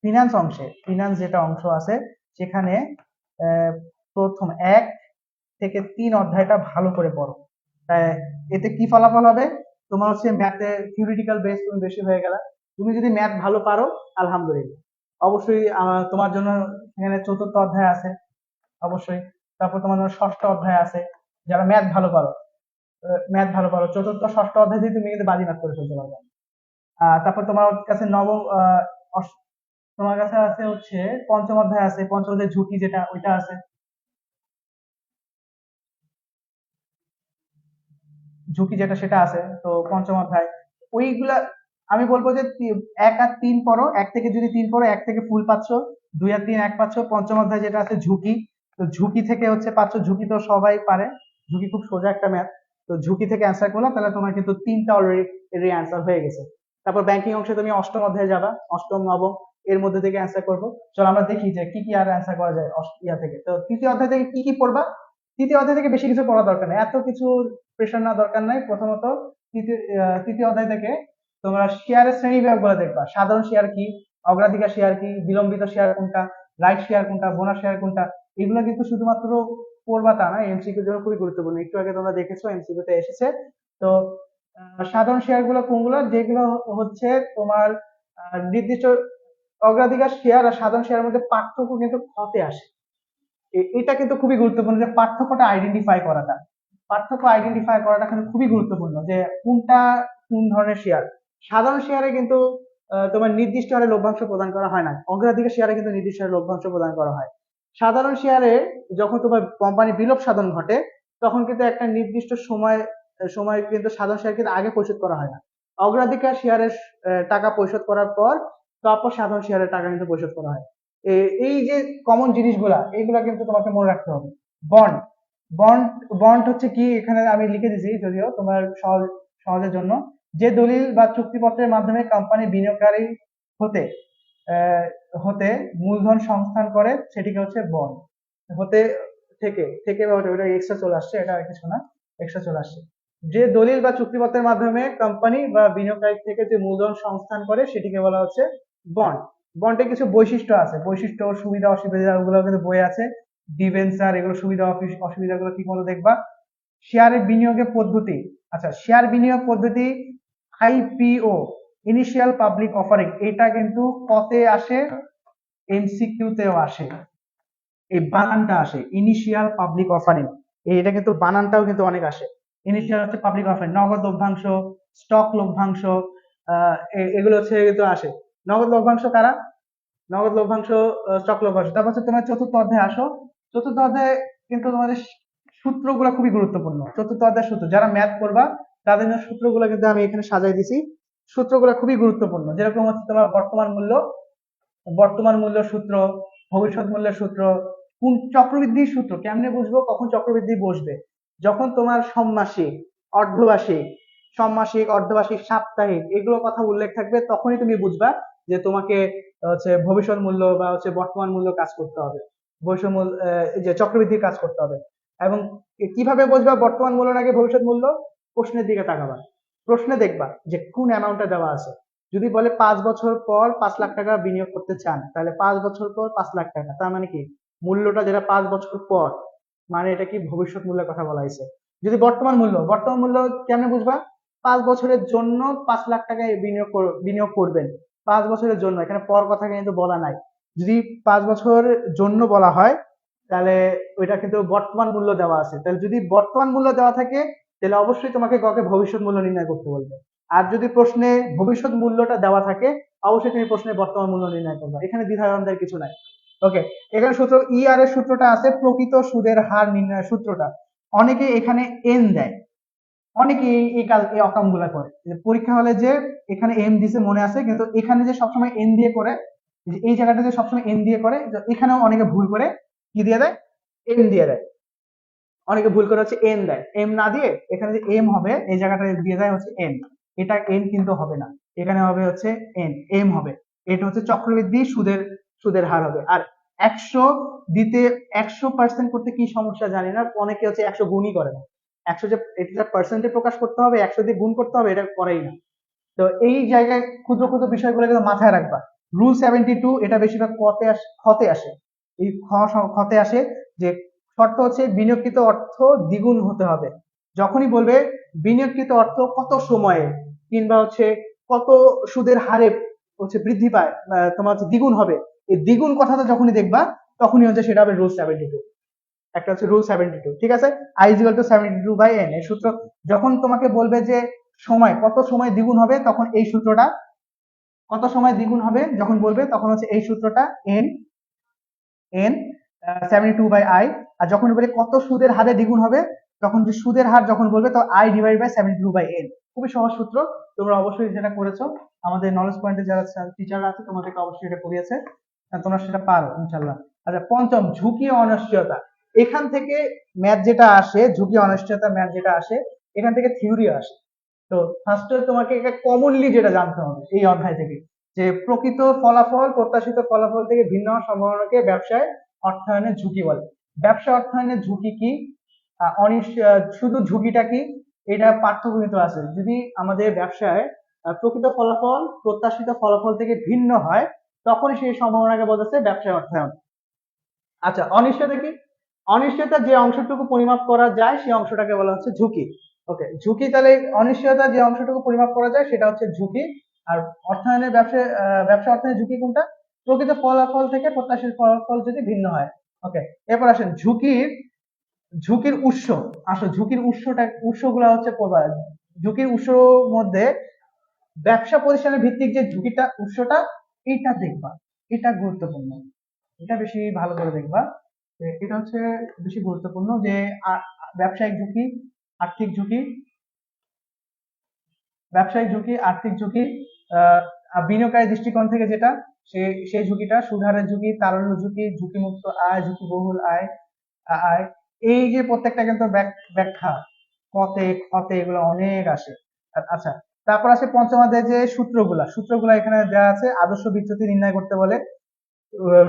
ফিনান্স যেটা অংশ আছে, সেখানে আহ, প্রথম 1 থেকে 3 অধ্যায়টা ভালো করে পড়ো। এতে কি ফলাফল হবে? তোমার হচ্ছে ম্যাথে থিওরিটিক্যাল বেস তুমি বেশি হয়ে গেলা, তুমি যদি ম্যাথ ভালো পারো, আলহামদুলিল্লাহ, অবশ্যই তোমার জন্য এখানে চতুর্থ অধ্যায় আছে, অবশ্যই। তারপর তোমার জন্য ষষ্ঠ অধ্যায় আছে, যারা ম্যাথ ভালো পারো চতুর্থ ষষ্ঠ অধ্যায় দিয়ে তুমি কিন্তু বাজিমাত করে ফেলতে পারবে। তারপর তোমার কাছে তোমার কাছে আছে হচ্ছে পঞ্চম অধ্যায় আছে, পঞ্চম অধ্যায় ঝুঁকি যেটা ওইটা আছে, ঝুঁকি যেটা সেটা আছে। তো পঞ্চম অধ্যায় ওইগুলা আমি বলবো যে এক আর তিন পড়ো, এক থেকে যদি তিন পড়ো এক থেকে ফুল পাচ্ছ, দুই আর তিন এক পাচ্ছ। পঞ্চম অধ্যায় যেটা আছে ঝুঁকি, তো ঝুঁকি থেকে হচ্ছে পাচ্ছ, ঝুঁকি তো সবাই পারে, ঝুঁকি খুব সোজা একটা ম্যাথ। তো ঝুঁকি থেকে অ্যান্সার করলাম, তাহলে তোমার কিন্তু তিনটা অলরেডি অ্যান্সার হয়ে গেছে। তারপর ব্যাংকিং অংশে তুমি অষ্টম অধ্যায়ে যাবা, অষ্টম নবম এর মধ্যে থেকে অ্যান্সার করবো। চলো আমরা দেখি যে কি কি আর অ্যান্সার করা যায় ইয়া থেকে। তো তৃতীয় অধ্যায় থেকে কি কি পড়বা? তৃতীয় অধ্যায় থেকে বেশি কিছু পড়া দরকার নেই, এত কিছু প্রেশার নেওয়া দরকার নাই। প্রথমত তৃতীয় অধ্যায় থেকে তোমরা শেয়ারের শ্রেণী বিভাগ গুলো দেখবা, সাধারণ শেয়ার কি, অগ্রাধিকার শেয়ার কি, বিলম্বিত শেয়ার কোনটা, রাইট শেয়ার কোনটা, বোনাস শেয়ার কোনটা। এগুলো কিন্তু শুধুমাত্র পড়বা তা না, এমসিকিউ জন্য খুবই গুরুত্বপূর্ণ। একটু আগে তোমরা দেখেছো এমসিকিউ তে এসেছে। তো সাধারণ শেয়ার গুলো কোনগুলো, যেগুলো হচ্ছে তোমার নির্দিষ্ট অগ্রাধিকার শেয়ার আর সাধারণ শেয়ারের মধ্যে পার্থক্য কিন্তু হতে আসে। এটা কিন্তু খুবই গুরুত্বপূর্ণ যে পার্থক্য আইডেন্টিফাই করাটা কিন্তু খুবই গুরুত্বপূর্ণ, যে কোনটা কোন ধরনের শেয়ার। সাধারণ শেয়ারে কিন্তু তোমার নির্দিষ্ট হারে লভ্যাংশ প্রদান করা হয় না, অগ্রাধিকার শেয়ারে কিন্তু নির্দিষ্ট হারে লভ্যাংশ প্রদান করা হয়। সাধারণ শেয়ারে যখন তোমার কোম্পানি বিলোপ সাধন ঘটে, তখন কিন্তু একটা নির্দিষ্ট সময় কিন্তু সাধারণ শেয়ার কিন্তু আগে পরিশোধ করা হয় না। অগ্রাধিকার শেয়ারের টাকা পরিশোধ করার পর তারপর সাধারণ শেয়ারের টাকা কিন্তু পরিশোধ করা হয়। এই যে কমন জিনিসগুলা, এইগুলা কিন্তু তোমাকে মনে রাখতে হবে। বন্ড বন্ড বন্ড হচ্ছে কি, এখানে আমি লিখে দিয়েছি যদিও তোমার সহজের জন্য। যে দলিল বা চুক্তিপত্রের মাধ্যমে কোম্পানি বিনিয়োগকারী হতে আহ, হতে মূলধন সংস্থান করে, সেটিকে হচ্ছে বন্ড। হতে থেকে থেকে বা ওটা এক্সট্রা চলে আসছে, এটা আর কিছু না, এক্সট্রা চলে আসছে। যে দলিল বা চুক্তিপত্রের মাধ্যমে কোম্পানি বা বিনিয়োগকারী থেকে যে মূলধন সংস্থান করে, সেটিকে বলা হচ্ছে বন্ড। বন্ডের কিছু বৈশিষ্ট্য আছে, বৈশিষ্ট্য সুবিধা অসুবিধা ওগুলো কিন্তু বই আছে, ডিবেঞ্চার, এগুলো সুবিধা অসুবিধাগুলো ঠিক মতো দেখবা। শেয়ারের বিনিয়োগের পদ্ধতি, আচ্ছা শেয়ার বিনিয়োগ পদ্ধতি আইপিও, ইনিশিয়াল পাবলিক অফারিং, এটা কিন্তু কতে আসে, এমসিকিউ তেও আসে, এই বানানটা আসে ইনিশিয়াল পাবলিক অফারিং। এটা কিন্তু বানানটাও কিন্তু অনেক আসে। ইনিশিয়াল হচ্ছে পাবলিক অফারিং, নগদ লভ্যাংশ, স্টক লভ্যাংশ, এগুলো হচ্ছে কিন্তু আসে। নগদ লভ্যাংশ কারা? নগদ লভ্যাংশ, স্টক লভ্যাংশ। তারপর হচ্ছে তোমার চতুর্থ অধ্যায়ে আসো। চতুর্থ অধ্যায়ে কিন্তু তোমাদের সূত্রগুলো খুবই গুরুত্বপূর্ণ। চতুর্থ অধ্যায়ের সূত্র, যারা ম্যাথ করবা তাদের জন্য সূত্রগুলো কিন্তু আমি এখানে সাজাই দিছি। সূত্রগুলো খুবই গুরুত্বপূর্ণ, যেরকম হচ্ছে তোমার বর্তমান মূল্য সূত্র, ভবিষ্যৎ মূল্যের সূত্র, কোন চক্রবৃদ্ধির সূত্র কেমনে বুঝবো কখন চক্রবৃদ্ধি বসবে, যখন তোমার ষম্মাসিক, অর্ধবার্ষিক, অর্ধবার্ষিক, সাপ্তাহিক এগুলো কথা উল্লেখ থাকবে, তখনই তুমি বুঝবা যে তোমাকে হচ্ছে ভবিষ্যৎ মূল্য বা হচ্ছে বর্তমান মূল্য কাজ করতে হবে, ভবিষ্যৎ মূল্য যে চক্রবৃদ্ধির কাজ করতে হবে। এবং কিভাবে বুঝবা বর্তমান মূল্য নাকি ভবিষ্যৎ মূল্য? প্রশ্নের দিকে তাকাবা, প্রশ্নে দেখবা যে কোন অ্যামাউন্টটা দেওয়া আছে। যদি বলে 5 বছর পর 5 লাখ টাকা বিনিয়োগ করতে চান, তাহলে 5 বছর পর 5 লাখ টাকা, তার মানে কি মূল্যটা যেটা 5 বছর পর, মানে এটা কি ভবিষ্যৎ মূল্যের কথা বলা হয়েছে। যদি বর্তমান মূল্য কেমনে বুঝবা? 5 বছরের জন্য 5 লাখ টাকায় বিনিয়োগ করবেন, 5 বছরের জন্য, এখানে পর কথা কিন্তু বলা নাই। যদি 5 বছরের জন্য বলা হয়, তাহলে ওইটা কিন্তু বর্তমান মূল্য দেওয়া আছে। তাহলে যদি বর্তমান মূল্য দেওয়া থাকে, তাহলে অবশ্যই তোমাকে কাউকে ভবিষ্যৎ মূল্য নির্ণয় করতে বলবে। আর যদি প্রশ্নে ভবিষ্যৎ মূল্যটা দেওয়া থাকে, অবশ্যই তুমি প্রশ্নে বর্তমান মূল্য নির্ণয় করবে, এখানে দ্বিধাদ্বন্দ্বের কিছু নাই। ওকে, এখানে সূত্র ইআর এর সূত্রটা আছে, প্রকৃত সুদের হার নির্ণয়ের সূত্রটা। অনেকে এখানে এন দেয়, অনেকে এই অকাম গুলা করে, যে পরীক্ষা হলে যে এখানে এম দিছে মনে আছে, কিন্তু এখানে যে সবসময় এন দিয়ে করে, যে এই জায়গাটা যে সবসময় এন দিয়ে করে, এখানেও অনেকে ভুল করে কি দিয়ে দেয়, এম দিয়ে দেয়। অনেকে ভুল করে হচ্ছে এন দেয়, এম না দিয়ে এখানে যে এম হবে এই জায়গাটা দিয়ে দেয় হচ্ছে এন। এটা এন কিন্তু হবে না, এখানে হবে হচ্ছে এম হবে। এটা হচ্ছে চক্রবৃদ্ধি সুদের হার হবে। আর 100 দিতে 100% করতে কি সমস্যা জানি না, অনেকে হচ্ছে 100 গুণই করে না। 100 যে এটা পার্সেন্টে প্রকাশ করতে হবে, 100 দিয়ে গুণ করতে হবে, এটা করেই না। তো এই জায়গায় ক্ষুদ্র ক্ষুদ্র বিষয়গুলো কিন্তু মাথায় রাখবা। রুল 72 এটা বেশিরভাগ খতে আসে, এই খতে আসে, যে শর্ত হচ্ছে বিনিয়োগকৃত অর্থ দ্বিগুণ হতে হবে। যখনই বলবে বিনিয়োগকৃত অর্থ কত সময়ে কিংবা হচ্ছে কত সুদের হারে হচ্ছে বৃদ্ধি পায়, তোমার হচ্ছে দ্বিগুণ হবে, এই দ্বিগুণ কথাটা যখনই দেখবা তখনই হচ্ছে সেটা হবে রুল 72। একটা হচ্ছে রুল 72, ঠিক আছে। I is equal to 72/n এর সূত্র। যখন তোমাকে বলবে যে সময় কত সময় দ্বিগুণ হবে, তখন এই সূত্রটা, কত সময় দ্বিগুণ হবে যখন বলবে, তখন হচ্ছে এই সূত্রটা n n 72/i। আর যখন বলে কত সুদের হারে দ্বিগুণ হবে, তখন যে সুদের হার যখন বলবে তো i ডিভাইড বাই 72/n। খুবই সহজ সূত্র, তোমরা অবশ্যই যেটা করেছো, আমাদের নলেজ পয়েন্টে যারা টিচাররা আছে তোমাদেরকে অবশ্যই এটা করিয়েছে, তোমরা সেটা পারো ইনশাল্লাহ। আচ্ছা, পঞ্চম, ঝুঁকি ও অনিশ্চয়তা। এখান থেকে ম্যাথ যেটা আসে, ঝুঁকি অনিশ্চয়তা ম্যাথ যেটা আসে, এখান থেকে থিওরি আসে। তো ফার্স্টে তোমাকে কমনলি যেটা জানতে হবে এই অধ্যায় থেকে, যে প্রকৃত ফলাফল প্রত্যাশিত ফলাফল থেকে ভিন্ন হওয়ার সম্ভাবনাকে ব্যবসায় অর্থায়নের ঝুঁকি বলে। ব্যবসা অর্থায়নের ঝুঁকি কি, শুধু ঝুঁকিটা কি, এটা পার্থক্য কিন্তু আছে। যদি আমাদের ব্যবসায় প্রকৃত ফলাফল প্রত্যাশিত ফলাফল থেকে ভিন্ন হয়, তখন সেই সম্ভাবনাকে বলতেছে ব্যবসায় অর্থায়ন। আচ্ছা, অনিশ্চয়তা কি? অনিশ্চয়তা যে অংশটুকু পরিমাপ করা যায় সেই অংশটাকে বলা হচ্ছে ঝুঁকি। ওকে, ঝুঁকি তাহলে অনিশ্চয়তা যে অংশটুকু পরিমাপ করা যায় সেটা হচ্ছে ঝুঁকি। আর অর্থায়নের ব্যবসা অর্থায়নের ঝুঁকি কোনটা? প্রকৃত ফলাফল থেকে প্রত্যাশিত ফলাফল যদি ভিন্ন হয়। ওকে, এরপর আসেন ঝুঁকির ঝুঁকির উৎস। আসলে ঝুঁকির উৎসগুলা হচ্ছে পড়বা। ঝুঁকির উৎস মধ্যে ব্যবসা প্রতিষ্ঠানের ভিত্তিক যে ঝুঁকিটা উৎসটা, এটা দেখবা, এটা গুরুত্বপূর্ণ, এটা বেশি ভালো করে দেখবা। এটা হচ্ছে বেশি গুরুত্বপূর্ণ যে ব্যবসায়িক ঝুঁকি, আর্থিক ঝুঁকি, ব্যবসায়িক ঝুঁকি, আর্থিক ঝুঁকি, বিনিয়োগকারী দৃষ্টিকোণ থেকে যেটা, সেই ঝুঁকিটা, সুধারের ঝুঁকি, তারল্য ঝুঁকি, ঝুঁকিমুক্ত আয়, ঝুঁকি বহুল আয়, আয়, এই যে প্রত্যেকটা কিন্তু ব্যাখ্যা কতে ক্ষতে এগুলো অনেক আসে। আচ্ছা, তারপর আছে পঞ্চম অধ্যায়ে যে সূত্রগুলা এখানে দেওয়া আছে। আদর্শ বিচ্যুতি নির্ণয় করতে বলে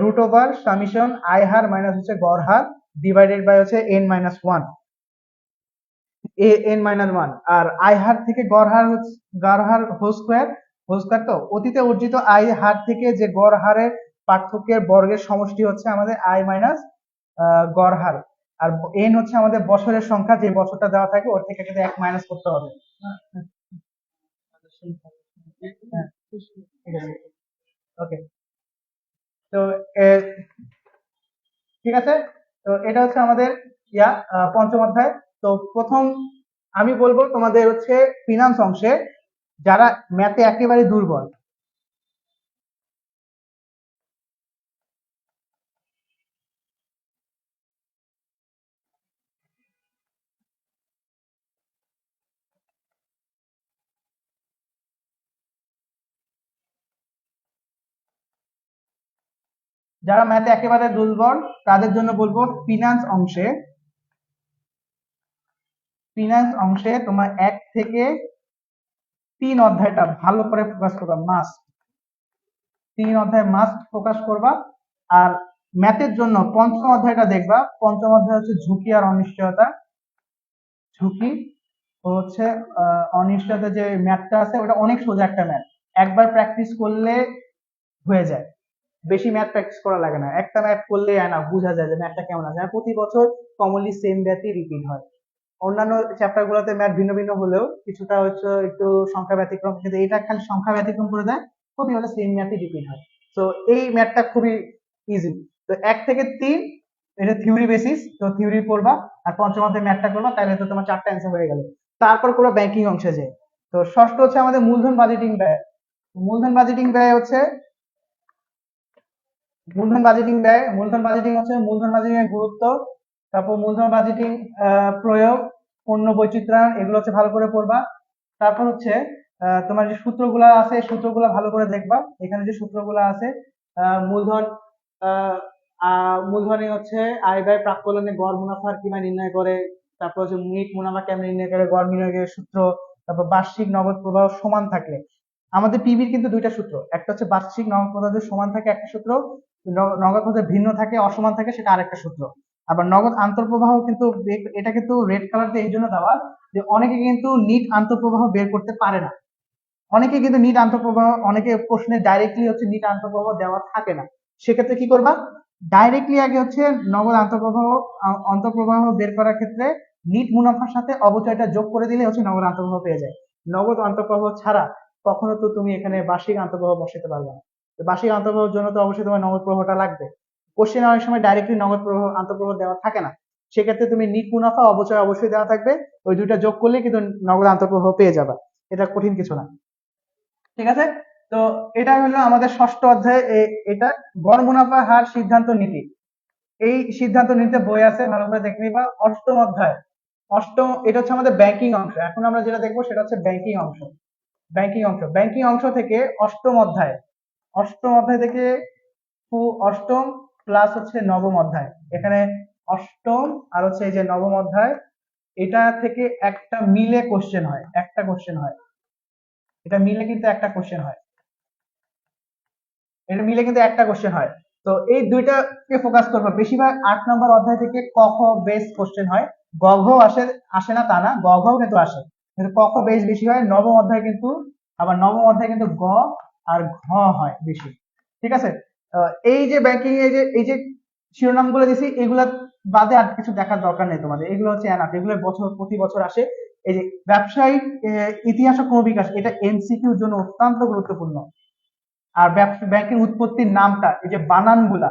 রুট ওভার সামিশন আই হার মাইনাস হচ্ছে গড় হার ডিভাইডেড বাই হচ্ছে n-1, n-1। আর আই হার থেকে গড় হার হোল স্কোয়ার, তো অতীতে অর্জিত আই হার থেকে যে গড় হারের পার্থক্যের বর্গের সমষ্টি হচ্ছে আমাদের আই মাইনাস গড় হার। আর এন হচ্ছে আমাদের বছরের সংখ্যা, যে বছরটা দেওয়া থাকে ওর থেকে কিন্তু 1 মাইনাস করতে হবে। হ্যাঁ, ঠিক আছে, ওকে। তো ঠিক আছে, তো এটা হচ্ছে আমাদের পঞ্চম অধ্যায়। তো প্রথম আমি বলবো তোমাদের হচ্ছে ফিনান্স অংশে যারা ম্যাথে একেবারে দুর্বল, তাদের জন্য বলবো ফিনান্স অংশে তোমার 1 থেকে 3 অধ্যায়টা ভালো করে ফোকাস করবা, মাস্ট। 3 অধ্যায় মাস্ট ফোকাস করবা। আর ম্যাথের জন্য পঞ্চম অধ্যায়টা দেখবা। পঞ্চম অধ্যায় হচ্ছে ঝুঁকি আর অনিশ্চয়তা। ঝুঁকি ও হচ্ছে অনিশ্চয়তা, যে ম্যাথটা আছে ওটা অনেক সোজা একটা ম্যাথ, একবার প্র্যাকটিস করলে হয়ে যায়, বেশি ম্যাথ প্র্যাকটিস করা লাগে না, একটা ম্যাথ করলে না বোঝা যায় যে ম্যাথটা কেমন আছে। আর প্রতি বছর কমনলি সেম ম্যাথই রিপিট হয়। অন্যান্য চ্যাপ্টার গুলোতে ম্যাথ ভিন্ন ভিন্ন হলেও কিছুটা হচ্ছে একটু সংখ্যা ব্যতিক্রম, কিন্তু এটা খালি সংখ্যা ব্যতিক্রম করে দেয়, প্রতি বছর সেম ম্যাথই রিপিট হয়। তো এই ম্যাথটা খুবই ইজি। তো 1 থেকে 3 এটা থিওরি বেসিস, তো থিওরি পড়বা। আর পঞ্চম অধ্যায় ম্যাথটা করবা, তাহলে তো তোমার 4টা অ্যান্সার হয়ে গেল। তারপর পুরো ব্যাংকিং অংশে যে, তো ষষ্ঠ হচ্ছে আমাদের মূলধন বাজেটিং ব্যয়। মূলধন বাজেটিং ব্যয় হচ্ছে মূলধন বাজেটিং হচ্ছে মূলধন বাজেটিং এর গুরুত্ব, তারপর মূলধন বাজেটিং প্রয়োগ, পণ্য বৈচিত্র্যায়ন, এগুলো হচ্ছে ভালো করে পড়বা। তারপর হচ্ছে তোমার যে সূত্রগুলা আছে সূত্রগুলা ভালো করে দেখবা। এখানে যে সূত্রগুলা আছে, মূলধন মূলধনে হচ্ছে আয় ব্যয় প্রাক্কলনে গড় মুনাফার কিভাবে নির্ণয় করে, তারপর হচ্ছে মিনিট মুনাফা কেমন নির্ণয় করে, গড় বিনিয়োগের সূত্র, তারপর বার্ষিক নগদ প্রবাহ সমান থাকলে। আমাদের পিবির কিন্তু 2টা সূত্র, একটা হচ্ছে বার্ষিক নগদ প্রবাহ যদি সমান থাকে একটা সূত্র, নগদ প্রবাহ ভিন্ন থাকে অসমান থাকে সেটা আরেকটা সূত্র। আবার নগদ আন্তঃপ্রবাহ কিন্তু এটা কিন্তু রেড কালার দিয়ে এই জন্য দেওয়া যে অনেকে কিন্তু নিট আন্তঃপ্রবাহ বের করতে পারে না। অনেকে প্রশ্নে ডাইরেক্টলি হচ্ছে নিট আন্তঃপ্রবাহ দেওয়া থাকে না। সেক্ষেত্রে কি করবা, ডাইরেক্টলি আগে হচ্ছে নগদ অন্তঃপ্রবাহ বের করার ক্ষেত্রে নিট মুনাফার সাথে অবচয়টা যোগ করে দিলে হচ্ছে নগদ আন্তঃপ্রবাহ পেয়ে যায়। নগদ অন্তঃপ্রবাহ ছাড়া কখনো তো তুমি এখানে বার্ষিক আন্তঃপ্রবাহ বসাতে পারবে না। তো বার্ষিক আন্তঃপ্রবাহের জন্য তো অবশ্যই তোমার নগদ প্রবাহটা লাগবে। কোশ্চেনে অনেক সময় ডাইরেক্টলি নগদ প্রবাহ আন্তঃপ্রবাহ দেওয়া থাকে না, সেক্ষেত্রে তুমি নিট মুনাফা অবচয় অবশ্যই দেওয়া থাকবে, ওই দুইটা যোগ করলে কিন্তু নগদ আন্তঃপ্রবাহ পেয়ে যাবে, এটা কঠিন কিছু না। ঠিক আছে, তো এটা হলো আমাদের ষষ্ঠ অধ্যায়। এটা গড় মুনাফা হার সিদ্ধান্ত নীতি, এই সিদ্ধান্ত নিতে বই আছে, ভালো করে দেখে নিবা। অষ্টম অধ্যায়, অষ্টম, এটা হচ্ছে আমাদের ব্যাংকিং অংশ। এখন আমরা যেটা দেখবো সেটা হচ্ছে ব্যাংকিং অংশ। ব্যাংকিং অংশ থেকে অষ্টম অধ্যায়, অষ্টম অধ্যায় থেকে অষ্টম প্লাস হচ্ছে নবম অধ্যায়, এখানে অষ্টম আর হচ্ছে এই যে নবম অধ্যায়, এটা থেকে একটা মিলে কোশ্চেন হয়, একটা কোশ্চেন হয়, এটা মিলে কিন্তু একটা কোশ্চেন হয়, এটা মিলে কিন্তু একটা কোশ্চেন হয়। তো এই দুইটাকে ফোকাস করবো বেশিরভাগ। 8 নম্বর অধ্যায় থেকে ক খ বেস কোশ্চেন হয়, গ ঘ আসে, আসে না তা না, গ ঘ কিন্তু আসে, কিন্তু ক খ বেস বেশি হয়। নবম অধ্যায় কিন্তু আবার নবম অধ্যায় কিন্তু গ আর ঘ হয় বেশি। ঠিক আছে, এই যে ব্যাংকিং এই যে শিরোনামগুলো দিছি, এগুলা বাদে আর কিছু দেখার দরকার নেই তোমাদের, এগুলো হচ্ছে এনাফ, এগুলো বছর প্রতি বছর আসে। এই যে ব্যবসায়িক ইতিহাস ও ক্রমবিকাশ, এটা এমসিকিউর জন্য অত্যন্ত গুরুত্বপূর্ণ। আর ব্যাংকের উৎপত্তির নামটা, এই যে বানানগুলা,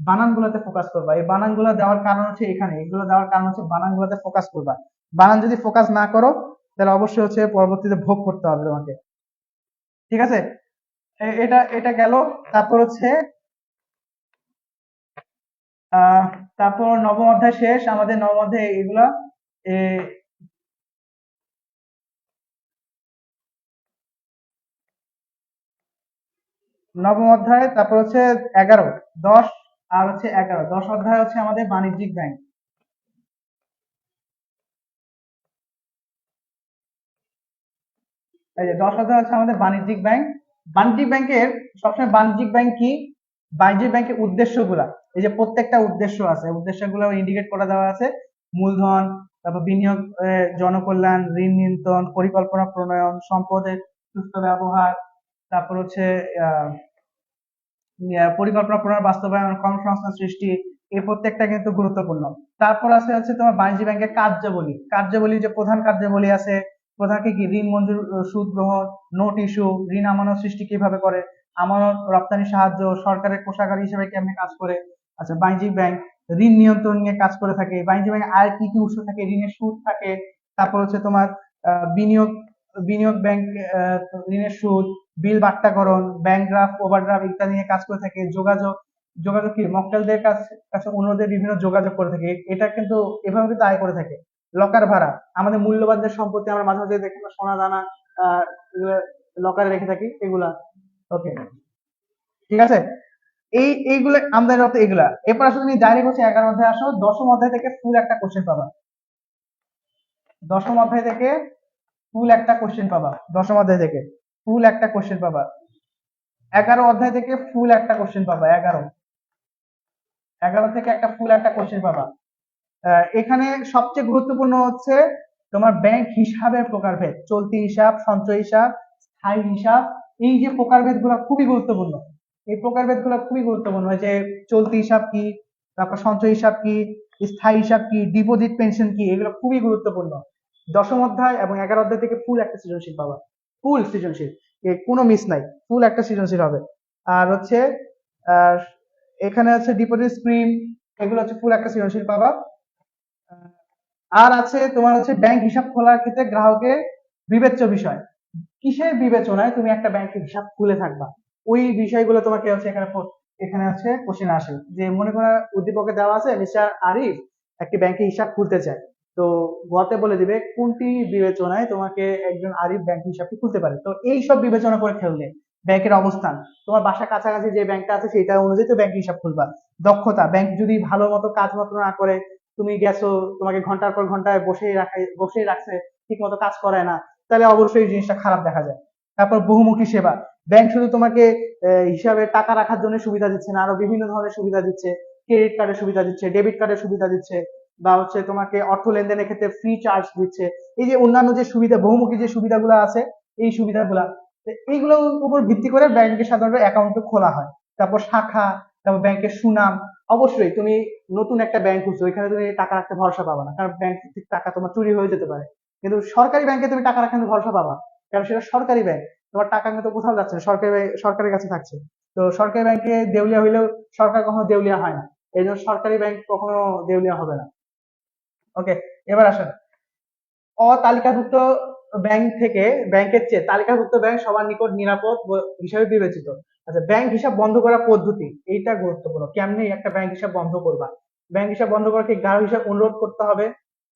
বানানগুলাতে ফোকাস করবা। এই বানানগুলা দেওয়ার কারণ হচ্ছে এখানে, এগুলো দেওয়ার কারণ হচ্ছে বানানগুলাতে ফোকাস করবা। বানান যদি ফোকাস না করো তাহলে অবশ্যই হচ্ছে পরবর্তীতে ভোগ করতে হবে তোমাকে। ঠিক আছে, এটা এটা গেল। তারপর হচ্ছে আহ তারপর নবম অধ্যায় শেষ আমাদের, নবম অধ্যায় এগুলা। এ, নবম অধ্যায়, তারপর হচ্ছে 11, 10 আর হচ্ছে 11, 10 অধ্যায় হচ্ছে আমাদের বাণিজ্যিক ব্যাংক। এই যে 10 অধ্যায় হচ্ছে আমাদের বাণিজ্যিক ব্যাংক। বাণিজ্যিক ব্যাংকের সবসময় বাণিজ্যিক ব্যাংক কি, বাণিজ্যিক ব্যাংকের উদ্দেশ্যগুলা, এই যে প্রত্যেকটা উদ্দেশ্য আছে, উদ্দেশ্যগুলো ইন্ডিকেট করে দেওয়া আছে। মূলধন, তারপর বিনিয়োগ, জনকল্যাণ, ঋণ নিয়ন্ত্রণ, পরিকল্পনা প্রণয়ন, সম্পদের সুস্থ ব্যবহার, তারপর হচ্ছে আহ পরিকল্পনা প্রণয়ন বাস্তবায়ন, কর্মসংস্থান সৃষ্টি, এই প্রত্যেকটা কিন্তু গুরুত্বপূর্ণ। তারপর আছে হচ্ছে তোমার বাণিজ্য ব্যাংকের কার্যাবলী, কার্যাবলী যে প্রধান কার্যাবলী আছে, প্রধান কি কি, ঋণ মঞ্জুর, সুদ গ্রহণ, নোট ইস্যু, ঋণ আমানত সৃষ্টি কিভাবে করে, আমানত রপ্তানি সাহায্য, সরকারের কোষাগার হিসেবে কেমনে কাজ করে। আচ্ছা, বাণিজ্যিক ব্যাংক ঋণ নিয়ন্ত্রণ নিয়ে কাজ করে থাকে। বাণিজ্য ব্যাংক আয় কি কি উৎস থাকে, ঋণের সুদ থাকে। তারপর হচ্ছে তোমার বিনিয়োগ, বিনিয়োগ ব্যাংক ঋণের সুদ, বিল বাট্টাকরণ, ব্যাংক ড্রাফট, ওভারড্রাফট ইত্যাদি নিয়ে কাজ করে থাকে। যোগাযোগ, যোগাযোগ কি, মক্কেলদের কাছে অন্যদের বিভিন্ন যোগাযোগ করে থাকে, এটা কিন্তু এভাবে কিন্তু আয় করে থাকে। লকার ভাড়া, আমাদের মূল্যবান যে সম্পত্তি আমরা মাঝে মাঝে দেখি না, সোনা দানা লকারে রেখে থাকি, এগুলা। ওকে, ঠিক আছে, এইগুলো আমদানি রপ্তানি এগুলা। এরপর আসলে তুমি ডাইরেক্ট হচ্ছে 11 অধ্যায় আসো, দশম অধ্যায় থেকে ফুল একটা কোশ্চেন পাবা। দশম অধ্যায় থেকে ফুল একটা কোশ্চেন পাবা, দশম অধ্যায় থেকে ফুল একটা কোশ্চেন পাবা। 11 অধ্যায় থেকে ফুল একটা কোশ্চেন পাবা, 11 থেকে একটা ফুল একটা কোশ্চেন পাবা। এখানে সবচেয়ে গুরুত্বপূর্ণ হচ্ছে তোমার ব্যাংক হিসাবের প্রকারভেদ, চলতি হিসাব, সঞ্চয় হিসাব, স্থায়ী হিসাব। এই যে প্রকারভেদ গুলো খুবই গুরুত্বপূর্ণ, এই প্রকারভেদ গুলো খুবই গুরুত্বপূর্ণ, যে চলতি হিসাব কি, তারপর সঞ্চয় হিসাব কি, স্থায়ী হিসাব কি, ডিপোজিট পেনশন কি, এগুলো খুবই গুরুত্বপূর্ণ। দশম অধ্যায় এবং 11 অধ্যায় থেকে ফুল একটা সৃজনশীল পাবা, ফুল সৃজনশীল, কোনো মিস নাই, ফুল একটা সৃজনশীল হবে। আর হচ্ছে আহ এখানে হচ্ছে ডিপোজিট স্কিম, এগুলো হচ্ছে ফুল একটা সৃজনশীল পাবা। আর আছে তোমার হচ্ছে ব্যাংক হিসাব খোলার ক্ষেত্রে গ্রাহকের বিবেচ্য বিষয়, কিসের বিবেচনায় তুমি একটা ব্যাংকের হিসাব খুলে থাকবা, ওই বিষয়গুলো তোমাকে হচ্ছে এখানে এখানে হচ্ছে কোশ্চেন আসে। যে মনে করো উদ্দীপকে দেওয়া আছে মিস্টার আরিফ একটি ব্যাংকে হিসাব খুলতে চায়, তো গতে বলে দিবে কোনটি বিবেচনায় তোমাকে একজন আরিফ ব্যাংক হিসাবটি খুলতে পারে। তো এই সব বিবেচনা করে খেললে ব্যাংকের অবস্থান, তোমার বাসা কাছাকাছি যে ব্যাংকটা আছে সেটা অনুযায়ী তো ব্যাংক হিসাব খুলবা। দক্ষতা, ব্যাংক যদি ভালো মতো কাজ মতো না করে, তুমি গেছো, তোমাকে ঘন্টার পর ঘন্টায় বসেই রাখছে, ঠিক মতো কাজ করায় না, তাহলে অবশ্যই এই জিনিসটা খারাপ দেখা যায়। তারপর বহুমুখী সেবা, ব্যাংক শুধু তোমাকে হিসাবে টাকা রাখার জন্য সুবিধা দিচ্ছে না, আরো বিভিন্ন ধরনের সুবিধা দিচ্ছে, ক্রেডিট কার্ডের সুবিধা দিচ্ছে, ডেবিট কার্ডের সুবিধা দিচ্ছে, বা হচ্ছে তোমাকে অর্থ লেনদেনের ক্ষেত্রে ফ্রি চার্জ দিচ্ছে। এই যে অন্যান্য যে সুবিধা, বহুমুখী যে সুবিধাগুলো আছে, এই সুবিধাগুলা, এইগুলোর উপর ভিত্তি করে ব্যাংকে সাধারণত অ্যাকাউন্ট খোলা হয়। তারপর শাখা, তারপর ব্যাংকের সুনাম। অবশ্যই তুমি নতুন একটা ব্যাংক খুলছো, ওইখানে তুমি টাকা রাখতে ভরসা পাবা না, কারণ ব্যাংক থেকে টাকা তোমার চুরি হয়ে যেতে পারে। কিন্তু সরকারি ব্যাংকে তুমি টাকা রাখতে ভরসা পাবা, কারণ সেটা সরকারি ব্যাংক, তোমার টাকা কিন্তু কোথাও যাচ্ছে না, সরকারের কাছে থাকছে। তো সরকারি ব্যাংকে দেউলিয়া হইলেও সরকার কখনো দেউলিয়া হয় না, এই জন্য সরকারি ব্যাংক কখনো দেউলিয়া হবে না। ওকে, এবার আসেন, অতালিকাভুক্ত ব্যাংক থেকে ব্যাংকের চেয়ে তালিকাভুক্ত ব্যাংক সবার নিকট নিরাপদ হিসাবে বিবেচিত। আচ্ছা, ব্যাংক হিসাব বন্ধ করার পদ্ধতি, এইটা গুরুত্বপূর্ণ। কেমনি একটা ব্যাংক হিসাব বন্ধ করবা? ব্যাংক হিসাব বন্ধ করার গ্রাহক হিসাব অনুরোধ করতে হবে,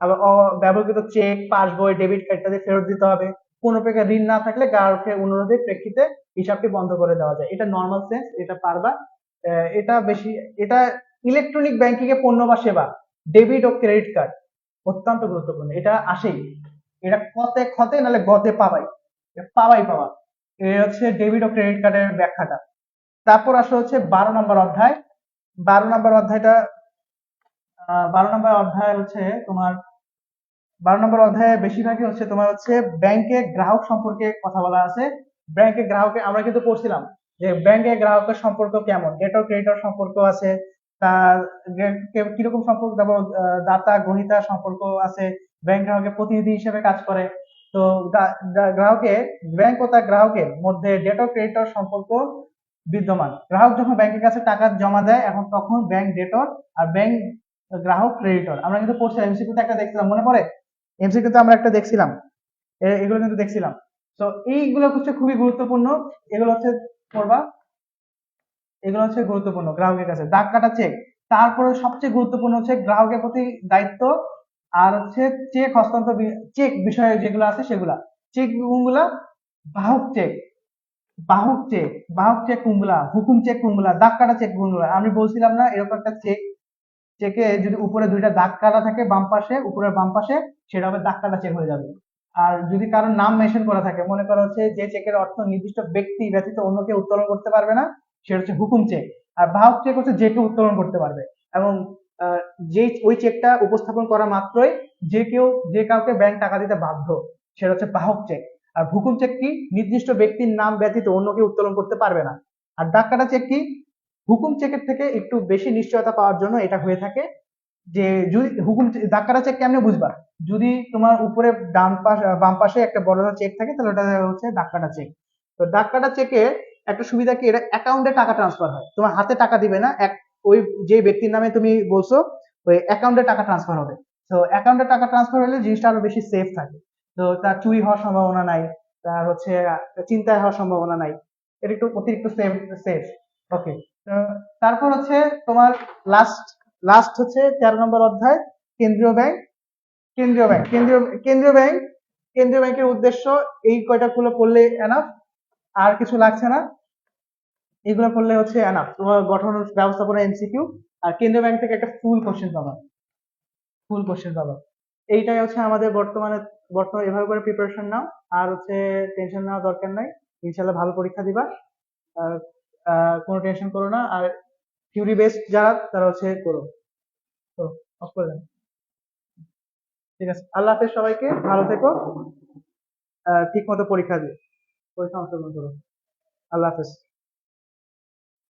আবার ব্যবহৃত চেক, পাসবই, ডেবিট কার্ড ইত্যাদি ফেরত দিতে হবে। কোনো প্রকার ঋণ না থাকলে গ্রাহকের অনুরোধের প্রেক্ষিতে হিসাবটি বন্ধ করে দেওয়া যায়। এটা নর্মাল সেন্স, এটা পারবা। এটা বেশি, এটা ইলেকট্রনিক ব্যাংকিং এ পণ্য বা সেবা, ডেবিট ও ক্রেডিট কার্ড অত্যন্ত গুরুত্বপূর্ণ। এটা আসেই, এটা কতে ক্ষতে নাহলে গতে পাবাই, পাওয়াই পাওয়া। এই হচ্ছে ডেবিট ও ক্রেডিট কার্ডের ব্যাখ্যাটা। তারপর আসলে হচ্ছে 12 নম্বর অধ্যায়। 12 নম্বর অধ্যায়টা 12 নম্বর অধ্যায় হচ্ছে তোমার, 12 নম্বর অধ্যায়ে বেশিরভাগই হচ্ছে তোমার হচ্ছে ব্যাংকে গ্রাহক সম্পর্কে কথা বলা আছে। ব্যাংকে গ্রাহকে আমরা কিন্তু পড়ছিলাম যে ব্যাংকে গ্রাহকের সম্পর্ক কেমন, ডেটর ক্রেডিটর সম্পর্ক আছে, তার কিরকম সম্পর্ক, তারপর দাতা গ্রহীতা সম্পর্ক আছে, ব্যাংক গ্রাহকের প্রতিনিধি হিসেবে কাজ করে। তো গ্রাহকের, ব্যাংক ও তার গ্রাহকের মধ্যে ডেটর ক্রেডিটর সম্পর্ক বিদ্যমান। গ্রাহক যখন ব্যাংকের কাছে টাকা জমা দেয়, এখন তখন ব্যাংক ডেটর আর ব্যাংক গ্রাহক ক্রেডিটর। আমরা কিন্তু পড়ছিলাম, এমসিকিউতে একটা দেখছিলাম, মনে পড়ে? এমসিকিউতে আমরা একটা দেখছিলাম, এগুলো কিন্তু দেখছিলাম। তো এইগুলো হচ্ছে খুবই গুরুত্বপূর্ণ, এগুলো হচ্ছে পড়বা, এগুলো হচ্ছে গুরুত্বপূর্ণ গ্রাহকের কাছে। দাগ কাটা চেক, তারপরে সবচেয়ে গুরুত্বপূর্ণ হচ্ছে গ্রাহকের প্রতি দায়িত্ব, আর হচ্ছে চেক হস্তান্তর, চেক বিষয়ে যেগুলো আছে সেগুলা। চেক গুলা, বাহক চেক, বাহক চেক, বাহক চেক কোনগুলা, হুকুম চেক কোনগুলা, দাগ কাটা চেক কোনগুলা। আমি বলছিলাম না এরকম একটা চেক, চেকে যদি উপরে দুইটা দাগ কাটা থাকে বাম পাশে, উপরের বাম পাশে, সেটা হবে দাগ কাটা চেক হয়ে যাবে। আর যদি কারোর নাম মেনশন করা থাকে, মনে করা হচ্ছে যে চেকের অর্থ নির্দিষ্ট ব্যক্তি ব্যতীত অন্য কেউ উত্তোলন করতে পারবে না, সেটা হচ্ছে হুকুম চেক। আর বাহক চেক হচ্ছে যে কেউ উত্তোলন করতে পারবে, এবং যে ওই চেকটা উপস্থাপন করা মাত্রই যে কেউ, যে কাউকে ব্যাংক টাকা দিতে বাধ্য, সেটা হচ্ছে বাহক চেক। আর হুকুম চেক কি? নির্দিষ্ট ব্যক্তির নাম ব্যতীত অন্য কেউ উত্তোলন করতে পারবে না। আর দাগ কাটা চেক কি? হুকুম চেকের থেকে একটু বেশি নিশ্চয়তা পাওয়ার জন্য এটা হয়ে থাকে। যে যদি হুকুম দাগ কাটা চেক কেমনে বুঝবা? যদি তোমার উপরে ডান পাশ বাম পাশে একটা বড় চেক থাকে, তাহলে ওটা হচ্ছে দাগ কাটা চেক। তো দাগ কাটা চেকে একটা সুবিধা কি, এটা অ্যাকাউন্টে টাকা ট্রান্সফার হয়, তোমার হাতে টাকা দিবে না, এক ওই যে ব্যক্তির নামে তুমি বলছো ওই অ্যাকাউন্টে টাকা ট্রান্সফার হবে। তো অ্যাকাউন্টে টাকা ট্রান্সফার হলে জিনিসটা আরো বেশি সেফ থাকে। তো তার চুরি হওয়ার সম্ভাবনা নাই, তার হচ্ছে চিন্তায় হওয়ার সম্ভাবনা নাই, এটা একটু অতিরিক্ত সেফ, সেফ। ওকে, তারপর হচ্ছে তোমার লাস্ট, লাস্ট হচ্ছে 13 নম্বর অধ্যায়, কেন্দ্রীয় ব্যাংক। কেন্দ্রীয় ব্যাংক, কেন্দ্রীয় ব্যাংক, কেন্দ্রীয় ব্যাংকের উদ্দেশ্য, এই কয়টা গুলো পড়লে এনাফ, আর কিছু লাগছে না। এগুলো পড়লে হচ্ছে এনাফ, তোমার গঠন ব্যবস্থাপনা এমসিকিউ। আর কেন্দ্রীয় ব্যাংক থেকে একটা ফুল কোশ্চেন পাবা, ফুল কোশ্চেন পাবা। এইটাই হচ্ছে আমাদের বর্তমানে, এভাবে করে প্রিপারেশন নাও, আর হচ্ছে টেনশন নেওয়ার দরকার নাই। ইনশাল্লাহ ভালো পরীক্ষা দিবা, আর কোনো টেনশন করো না। আর থিওরি বেসড যারা, তারা হচ্ছে করো। তো অফ করে দেন। ঠিক আছে, আল্লাহ হাফেজ, সবাইকে ভালো থেকো, ঠিক মতো পরীক্ষা দিয়ে, পরীক্ষা অংশগ্রহণ করো। আল্লাহ হাফেজ।